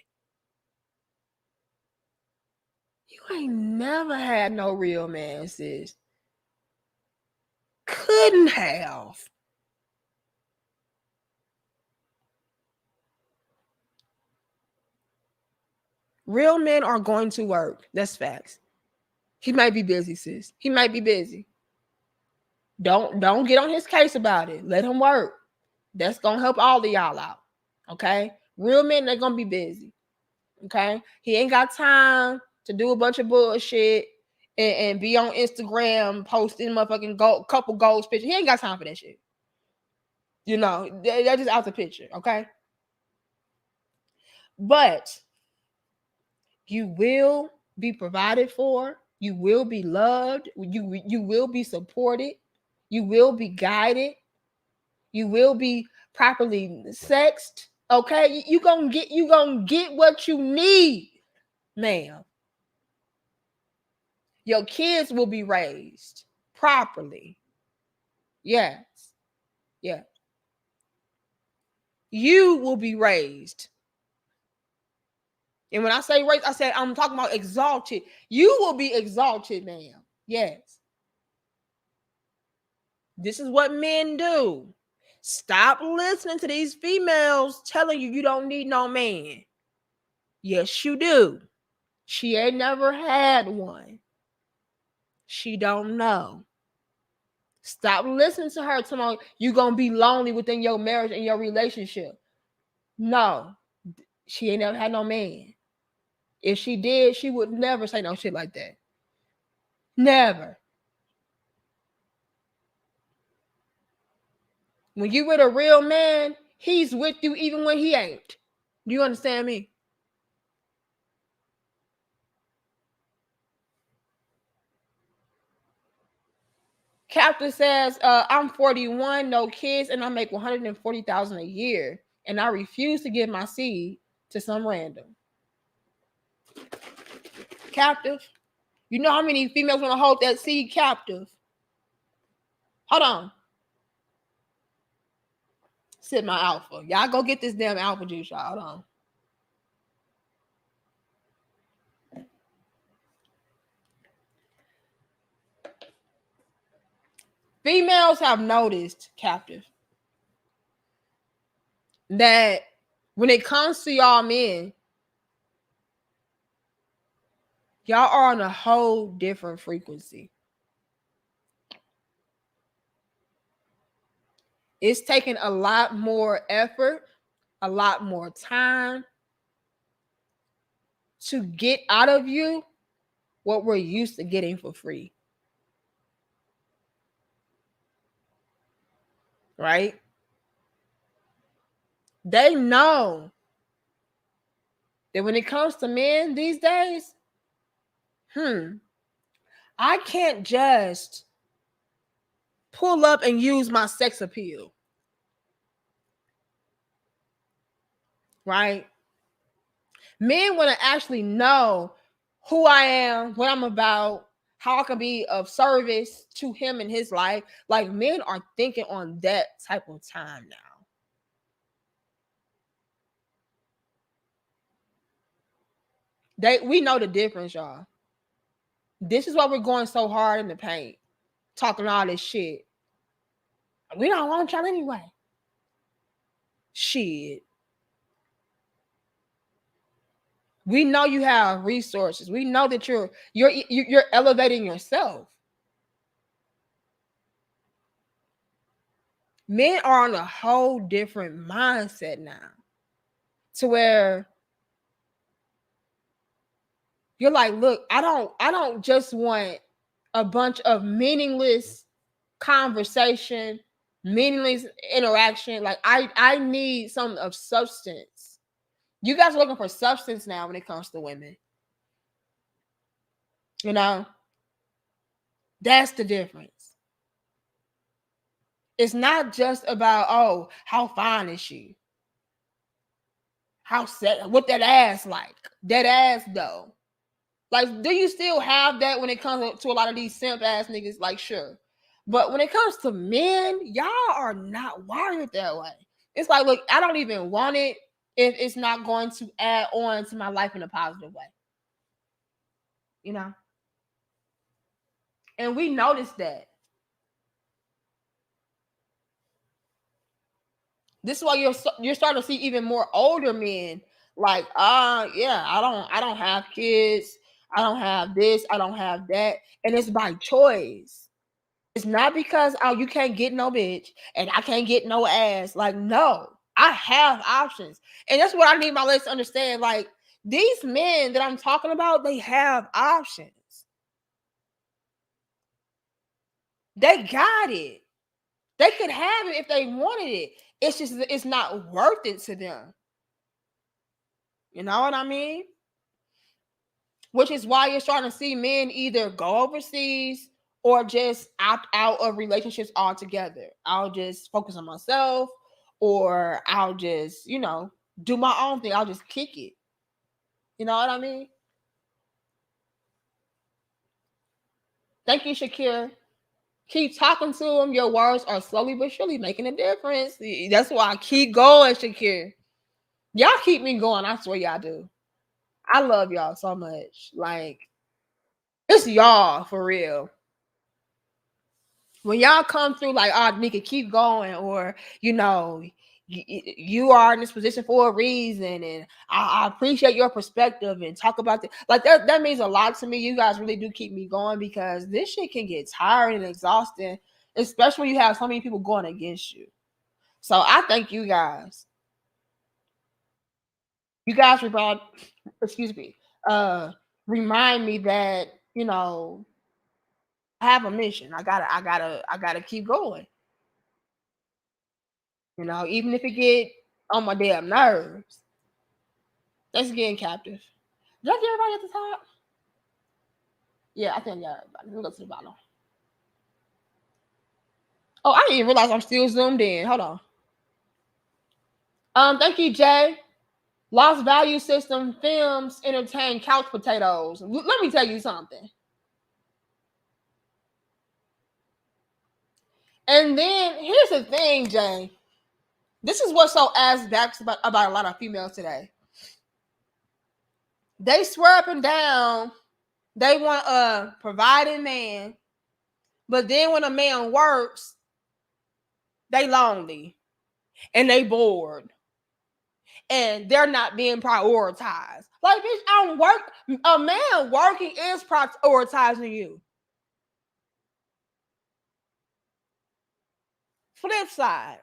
B: You ain't never had no real man, sis. Couldn't have. Real men are going to work. That's facts. He might be busy, sis. He might be busy. Don't get on his case about it. Let him work. That's gonna help all of y'all out. Okay? Real men, they're gonna be busy. Okay? He ain't got time to do a bunch of bullshit and be on Instagram posting motherfucking couple goals pictures. He ain't got time for that shit. You know, they're just out the picture. Okay? But you will be provided for. You will be loved. You will be supported. You will be guided. You will be properly sexed. Okay, you gonna get what you need, ma'am. Your kids will be raised properly. Yes, yeah. You will be raised. And when I say raised, I said I'm talking about exalted. You will be exalted, ma'am. Yes. This is what men do. Stop listening to these females telling you don't need no man. Yes, you do. She ain't never had one. She don't know. Stop listening to her tomorrow. You're going to be lonely within your marriage and your relationship. No, she ain't never had no man. If she did, she would never say no shit like that. Never. When you with a real man, he's with you even when he ain't. Do you understand me? Captain says, I'm 41, no kids, and I make $140,000 a year, and I refuse to give my seed to some random. Captive. You know how many females want to hold that seed captive? Hold on. Sit my alpha. Y'all go get this damn alpha juice, y'all. Hold on. Females have noticed, captive, that when it comes to y'all men, y'all are on a whole different frequency. It's taking a lot more effort, a lot more time to get out of you what we're used to getting for free. Right? They know that when it comes to men these days, I can't just pull up and use my sex appeal. Right? Men want to actually know who I am, what I'm about, how I can be of service to him in his life. Like men are thinking on that type of time now. We know the difference, y'all. This is why we're going so hard in the paint, talking all this shit. We don't want y'all anyway. Shit. We know you have resources. We know that you're elevating yourself. Men are on a whole different mindset now, to where you're like, look, I don't just want a bunch of meaningless conversation, meaningless interaction. Like I need something of substance. You guys are looking for substance now when it comes to women. You know, that's the difference. It's not just about, oh, how fine is she? How set? What that ass like? That ass though. Like, do you still have that when it comes to a lot of these simp ass niggas? Like, sure. But when it comes to men, y'all are not wired that way. It's like, look, I don't even want it if it's not going to add on to my life in a positive way. You know? And we noticed that. This is why you're starting to see even more older men like, yeah, I don't have kids, I don't have this, I don't have that, and it's by choice. It's not because, oh, you can't get no bitch and I can't get no ass. Like, no, I have options, and that's what I need my ladies to understand. Like, these men that I'm talking about, they have options. They got it. They could have it if they wanted it. It's just it's not worth it to them. You know what I mean? Which is why you're starting to see men either go overseas or just opt out of relationships altogether. I'll just focus on myself, or I'll just, do my own thing. I'll just kick it. You know what I mean? Thank you, Shakir. Keep talking to him. Your words are slowly but surely making a difference. That's why I keep going, Shakir. Y'all keep me going. I swear y'all do. I love y'all so much. Like, it's y'all for real. When y'all come through, like, oh, Nika, keep going, or you are in this position for a reason, and I appreciate your perspective and talk about that. Like, that means a lot to me. You guys really do keep me going, because this shit can get tiring and exhausting, especially when you have so many people going against you. So I thank you guys. You guys excuse me, remind me that I have a mission. I gotta keep going. Even if it get on my damn nerves. That's getting captive. Did I get everybody at the top? Yeah, I think I got everybody. Let me go to the bottom. Oh, I didn't even realize I'm still zoomed in. Hold on. Thank you, Jay. Lost value system films entertain couch potatoes. Let me tell you something. And then here's the thing, Jay. This is what's so ass backs about a lot of females today. They swear up and down they want a providing man, but then when a man works, they lonely and they bored and they're not being prioritized. Like, bitch, I'm work. A man working is prioritizing you. Flip side,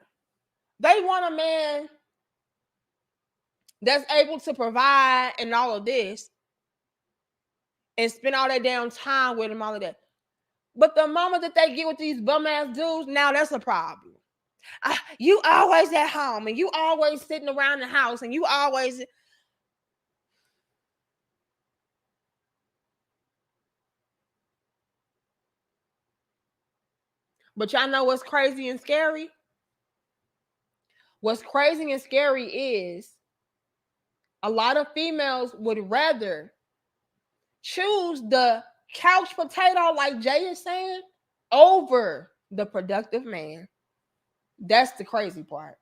B: they want a man that's able to provide and all of this and spend all that damn time with him, all of that. But the moment that they get with these bum ass dudes, now that's a problem. You always at home and you always sitting around the house and you always. But y'all know what's crazy and scary? What's crazy and scary is a lot of females would rather choose the couch potato, like Jay is saying, over the productive man. That's the crazy part.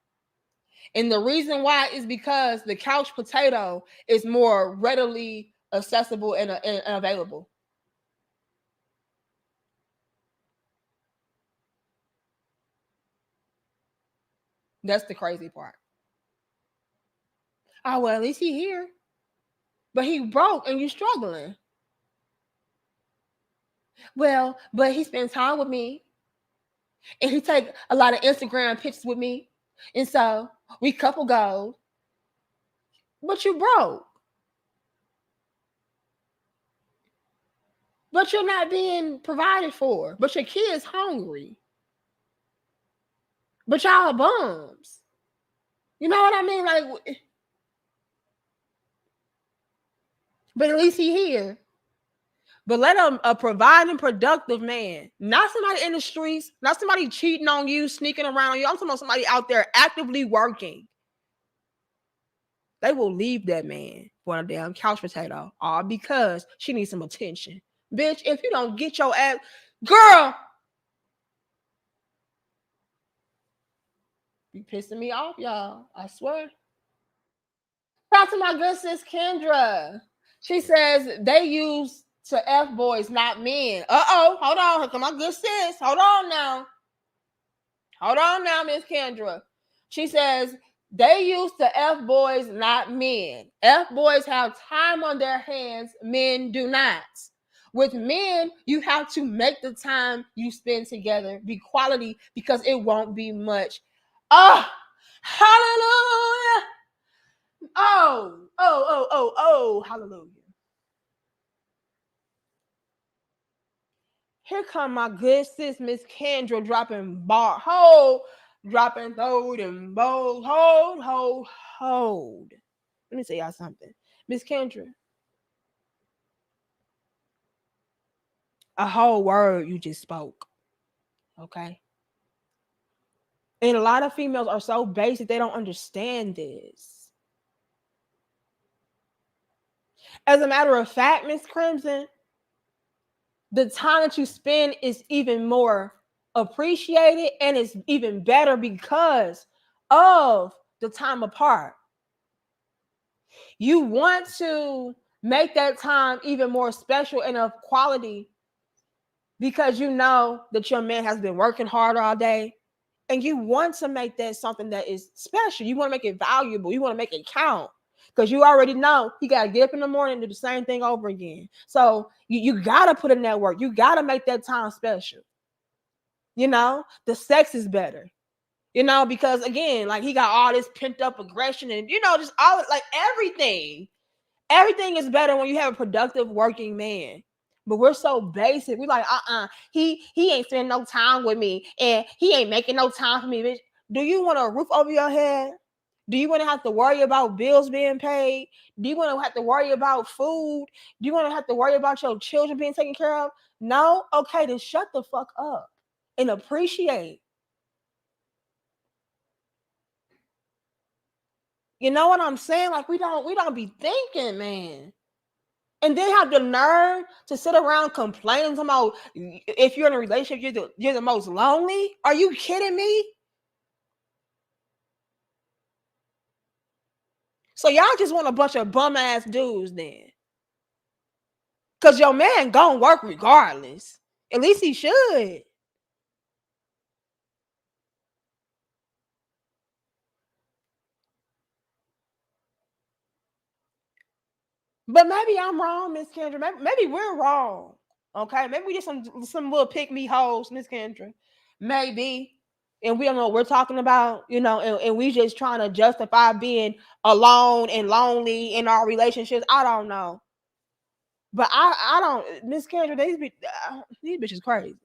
B: And the reason why is because the couch potato is more readily accessible and available. That's the crazy part. Oh, well, at least he here. But he broke and you struggling. Well, but he spends time with me and he take a lot of Instagram pictures with me. And so we couple goals. But you broke. But you're not being provided for. But your kid's hungry. But y'all are bums. You know what I mean? Like, but at least he here. But let a providing, productive man, not somebody in the streets, not somebody cheating on you, sneaking around you. I'm talking about somebody out there actively working. They will leave that man for a damn couch potato, all because she needs some attention. Bitch, if you don't get your ass, girl, you pissing me off, y'all. I swear. Talk to my good sis Kendra. She says they use to F boys, not men. Uh-oh, hold on. Here come my good sis. Hold on now. Hold on now, Miss Kendra. She says they used to F boys, not men. F boys have time on their hands, men do not. With men, you have to make the time you spend together be quality because it won't be much. Oh, hallelujah. Oh, hallelujah. Here come my good sis, Miss Kendra, dropping bar, hold, dropping hold and bold, hold. Let me tell y'all something. Miss Kendra, a whole word you just spoke, okay? And a lot of females are so basic, they don't understand this. As a matter of fact, Miss Crimson, the time that you spend is even more appreciated and it's even better because of the time apart. You want to make that time even more special and of quality because you know that your man has been working hard all day and you want to make that something that is special. You want to make it valuable. You want to make it count because you already know he got to get up in the morning and do the same thing over again. So you got to put in that work. You got to make that time special. You know, the sex is better. You know, because again, like he got all this pent up aggression and, you know, just all like everything. Everything is better when you have a productive working man. But we're so basic. We're like, he ain't spending no time with me and he ain't making no time for me, bitch. Do you want a roof over your head? Do you want to have to worry about bills being paid? Do you want to have to worry about food? Do you want to have to worry about your children being taken care of? No? Okay, then shut the fuck up and appreciate. You know what I'm saying? Like we don't be thinking, man. And then have the nerve to sit around complaining about if you're in a relationship, you're the most lonely. Are you kidding me? So y'all just want a bunch of bum ass dudes then? Cause your man gonna work regardless. At least he should. But maybe I'm wrong, Miss Kendra. Maybe we're wrong. Okay, maybe we just some little pick me hoes, Miss Kendra. Maybe, and we don't know what we're talking about, you know, and we just trying to justify being alone and lonely in our relationships. I don't know, but I don't, Miss Kendra. These bitches crazy.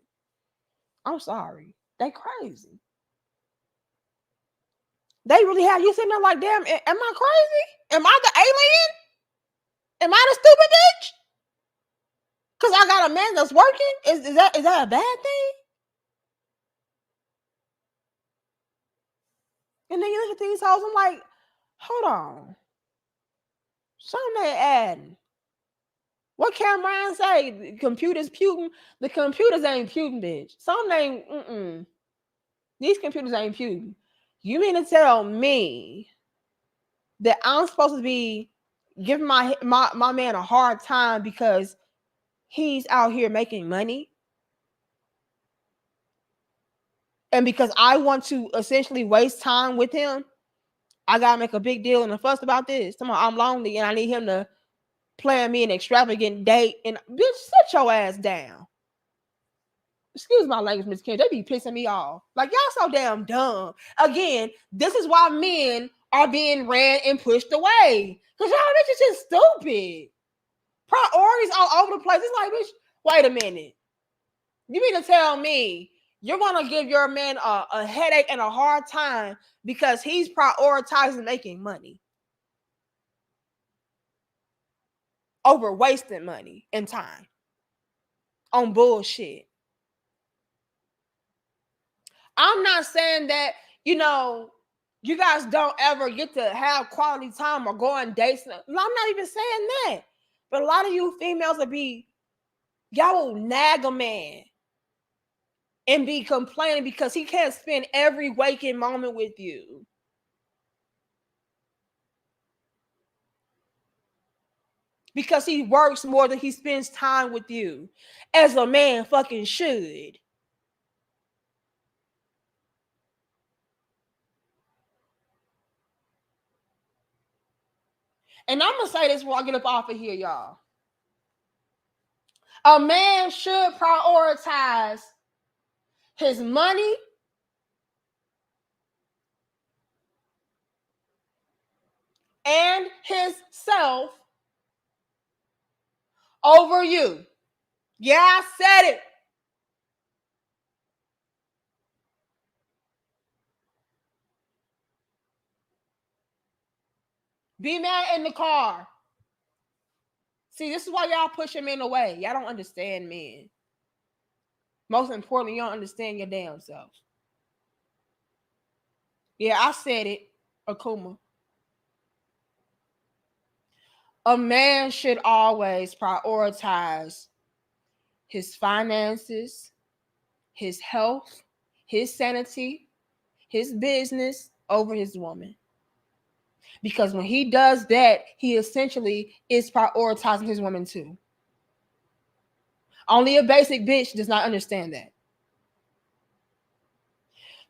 B: I'm sorry, they crazy. They really have you sitting there like, damn, am I crazy? Am I the alien? Am I the stupid bitch? Cause I got a man that's working. Is that a bad thing? And then you look at these hoes. I'm like, hold on, something they adding. What Cameron say? The computers Putin. The computers ain't Putin, bitch. Some ain't. These computers ain't Putin. You mean to tell me that I'm supposed to be giving my man a hard time because he's out here making money? And because I want to essentially waste time with him, I gotta make a big deal and a fuss about this. Come on, I'm lonely and I need him to plan me an extravagant date. And bitch, sit your ass down. Excuse my language, Miss Kim. They be pissing me off. Like, y'all so damn dumb. Again, this is why men are being ran and pushed away. Because y'all bitches just stupid. Priorities all over the place. It's like, bitch, wait a minute. You mean to tell me you're going to give your man a headache and a hard time because he's prioritizing making money over wasting money and time on bullshit? I'm not saying that, you guys don't ever get to have quality time or go on dates. I'm not even saying that. But a lot of you females y'all will nag a man and be complaining because he can't spend every waking moment with you. Because he works more than he spends time with you. As a man fucking should. And I'm going to say this before I get up off of here, y'all. A man should prioritize his money and his self over you. Yeah, I said it. Be mad in the car. See, this is why y'all pushing men away. Y'all don't understand men. Most importantly, you don't understand your damn self. Yeah, I said it, Akuma. A man should always prioritize his finances, his health, his sanity, his business over his woman. Because when he does that, he essentially is prioritizing his woman too. Only a basic bitch does not understand that.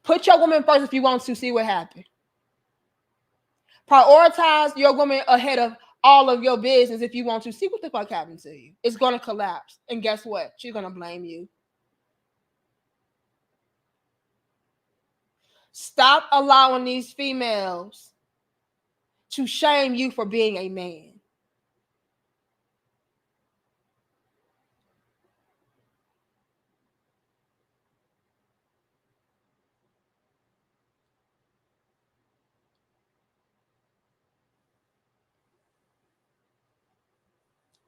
B: Put your woman first if you want to see what happens. Prioritize your woman ahead of all of your business if you want to see what the fuck happened to you. It's going to collapse. And guess what? She's going to blame you. Stop allowing these females to shame you for being a man.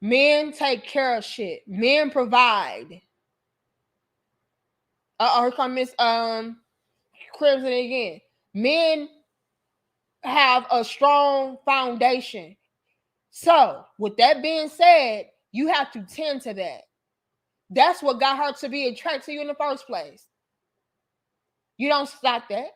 B: Men take care of shit. Men provide. Here comes Miss Crimson again. Men have a strong foundation. So, with that being said, you have to tend to that. That's what got her to be attracted to you in the first place. You don't stop that.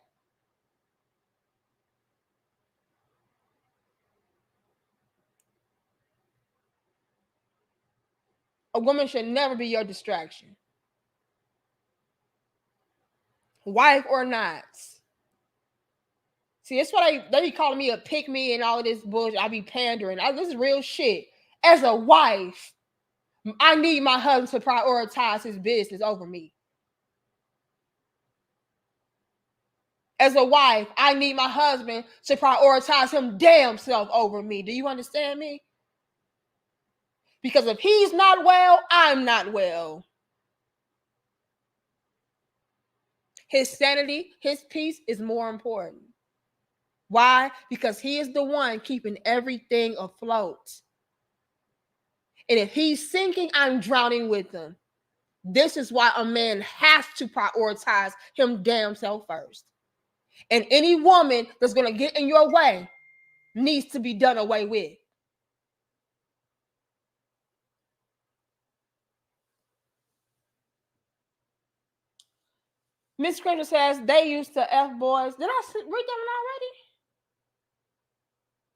B: A woman should never be your distraction. Wife or not. See, that's why they be calling me a pick me and all of this bullshit. I be pandering. This is real shit. As a wife, I need my husband to prioritize his business over me. As a wife, I need my husband to prioritize him damn self over me. Do you understand me? Because if he's not well, I'm not well. His sanity, his peace is more important. Why? Because he is the one keeping everything afloat. And if he's sinking, I'm drowning with him. This is why a man has to prioritize him damn self first. And any woman that's going to get in your way needs to be done away with. Miss Crimson says they used to F boys. Did I read that one already?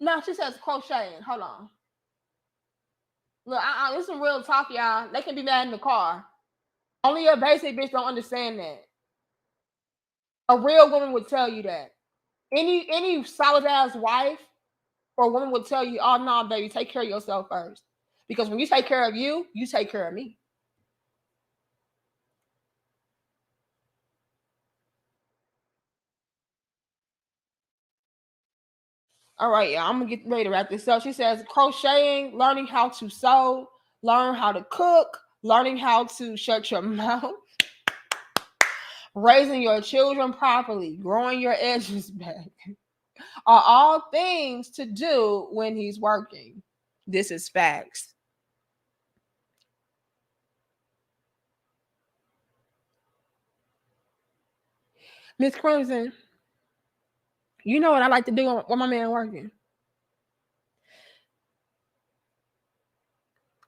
B: No, she says crocheting. Hold on. Look, this is some real talk, y'all. They can be mad in the car. Only a basic bitch don't understand that. A real woman would tell you that. Any solid ass wife or woman would tell you, oh no, baby, take care of yourself first. Because when you take care of you, you take care of me. All right, yeah, I'm gonna get ready to wrap this up. She says crocheting, learning how to sew, learn how to cook, learning how to shut your mouth, raising your children properly, growing your edges back, are all things to do when he's working. This is facts. Miss Crimson, you know what I like to do when my man working?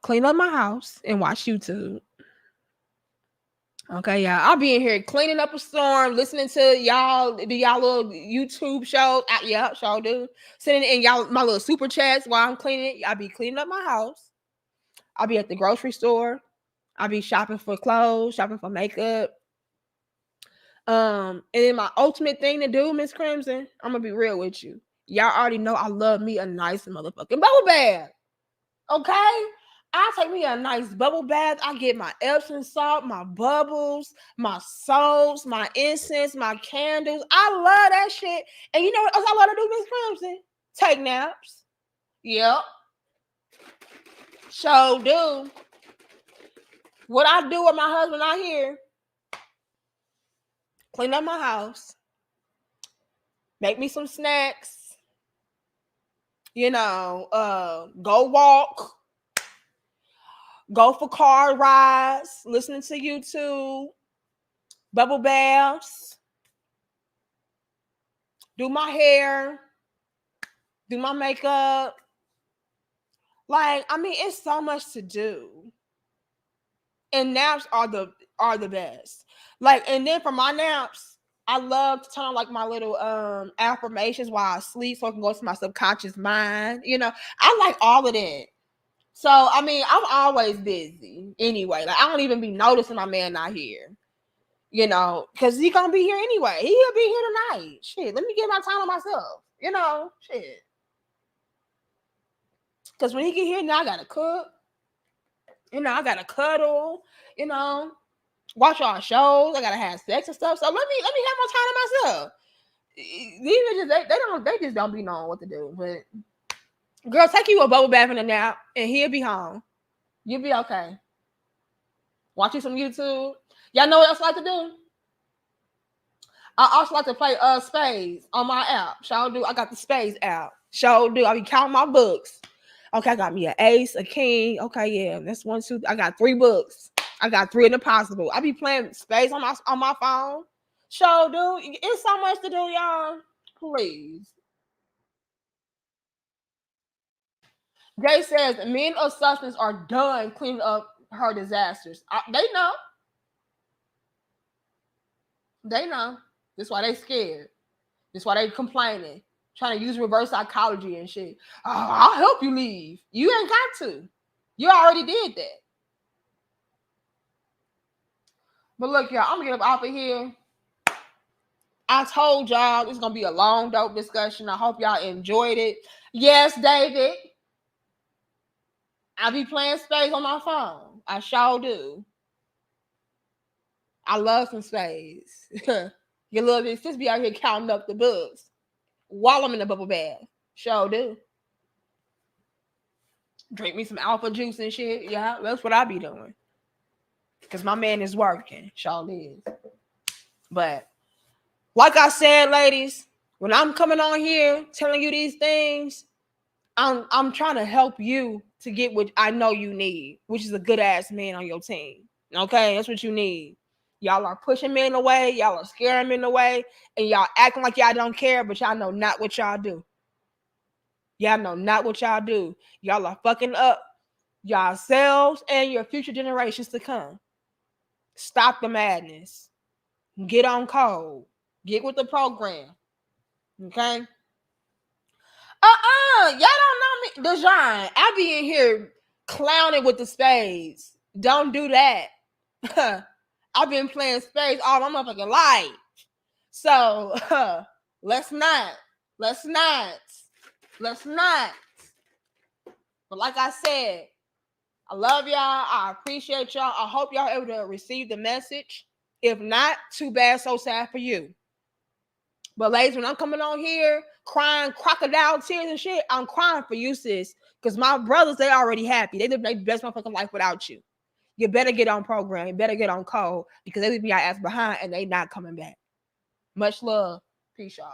B: Clean up my house and watch YouTube. Okay, y'all. I'll be in here cleaning up a storm, listening to y'all do y'all little YouTube shows. Yeah, sure do. Sitting in y'all my little super chats while I'm cleaning. I'll be cleaning up my house. I'll be at the grocery store. I'll be shopping for clothes, shopping for makeup. And then my ultimate thing to do, Miss Crimson, I'm gonna be real with you. Y'all already know I love me a nice motherfucking bubble bath. Okay? I take me a nice bubble bath. I get my Epsom salt, my bubbles, my soaps, my incense, my candles. I love that shit. And you know what else I love to do, Miss Crimson? Take naps. Yep. So do. What I do with my husband out here, clean up my house, make me some snacks, go walk, go for car rides, listening to YouTube, bubble baths, do my hair, do my makeup. Like, I mean, it's so much to do. And naps are the best. Like, and then for my naps, I love to turn on like my little affirmations while I sleep so I can go to my subconscious mind. I like all of that. So I mean, I'm always busy anyway. Like, I don't even be noticing my man not here. Because he gonna be here anyway. He'll be here tonight. Shit, let me get my time on myself. Shit. Because when he get here, now I gotta cook. I gotta cuddle. You know, watch our shows. I gotta have sex and stuff. So let me have my time to myself. These bitches, they just don't be knowing what to do. But girl, take you a bubble bath and a nap, and he'll be home. You'll be okay. Watching some YouTube. Y'all know what else I like to do? I also like to play spades on my app. Shall do. I got the spades app. Shall do. I be counting my books. Okay, I got me an ace, a king. Okay, yeah, that's 1, 2. I got 3 books. I got 3 in the possible. I be playing spades on my phone. Shall do. It's so much to do, y'all. Please. Jay says men of substance are done cleaning up her disasters. They know. They know. That's why they scared. That's why they complaining. Trying to use reverse psychology and shit. Oh, I'll help you leave. You ain't got to. You already did that. But look, y'all, I'm gonna get up off of here. I told y'all it's gonna be a long, dope discussion. I hope y'all enjoyed it. Yes, David. I be playing spades on my phone. I sure do. I love some spades. Your little bit sis be out here counting up the books while I'm in the bubble bath. Sure do. Drink me some alpha juice and shit. Yeah, that's what I be doing. Because my man is working. Sure is. But like I said, ladies, when I'm coming on here telling you these things, I'm trying to help you to get what I know you need, which is a good ass man on your team. Okay, that's what you need. Y'all are pushing men away, y'all are scaring men away, and y'all acting like y'all don't care, but y'all know not what y'all do. Y'all know not what y'all do. Y'all are fucking up yourselves and your future generations to come. Stop the madness. Get on code. Get with the program. Okay. Y'all don't know me. Dejan, I be in here clowning with the spades. Don't do that. I've been playing spades all my motherfucking life. So let's not. Let's not. Let's not. But like I said, I love y'all. I appreciate y'all. I hope y'all able to receive the message. If not, too bad, so sad for you. But ladies, when I'm coming on here crying crocodile tears and shit, I'm crying for you, sis. Because my brothers, they already happy. They live their best motherfucking life without you. You better get on program. You better get on code because they leave me our ass behind and they not coming back. Much love. Peace, y'all.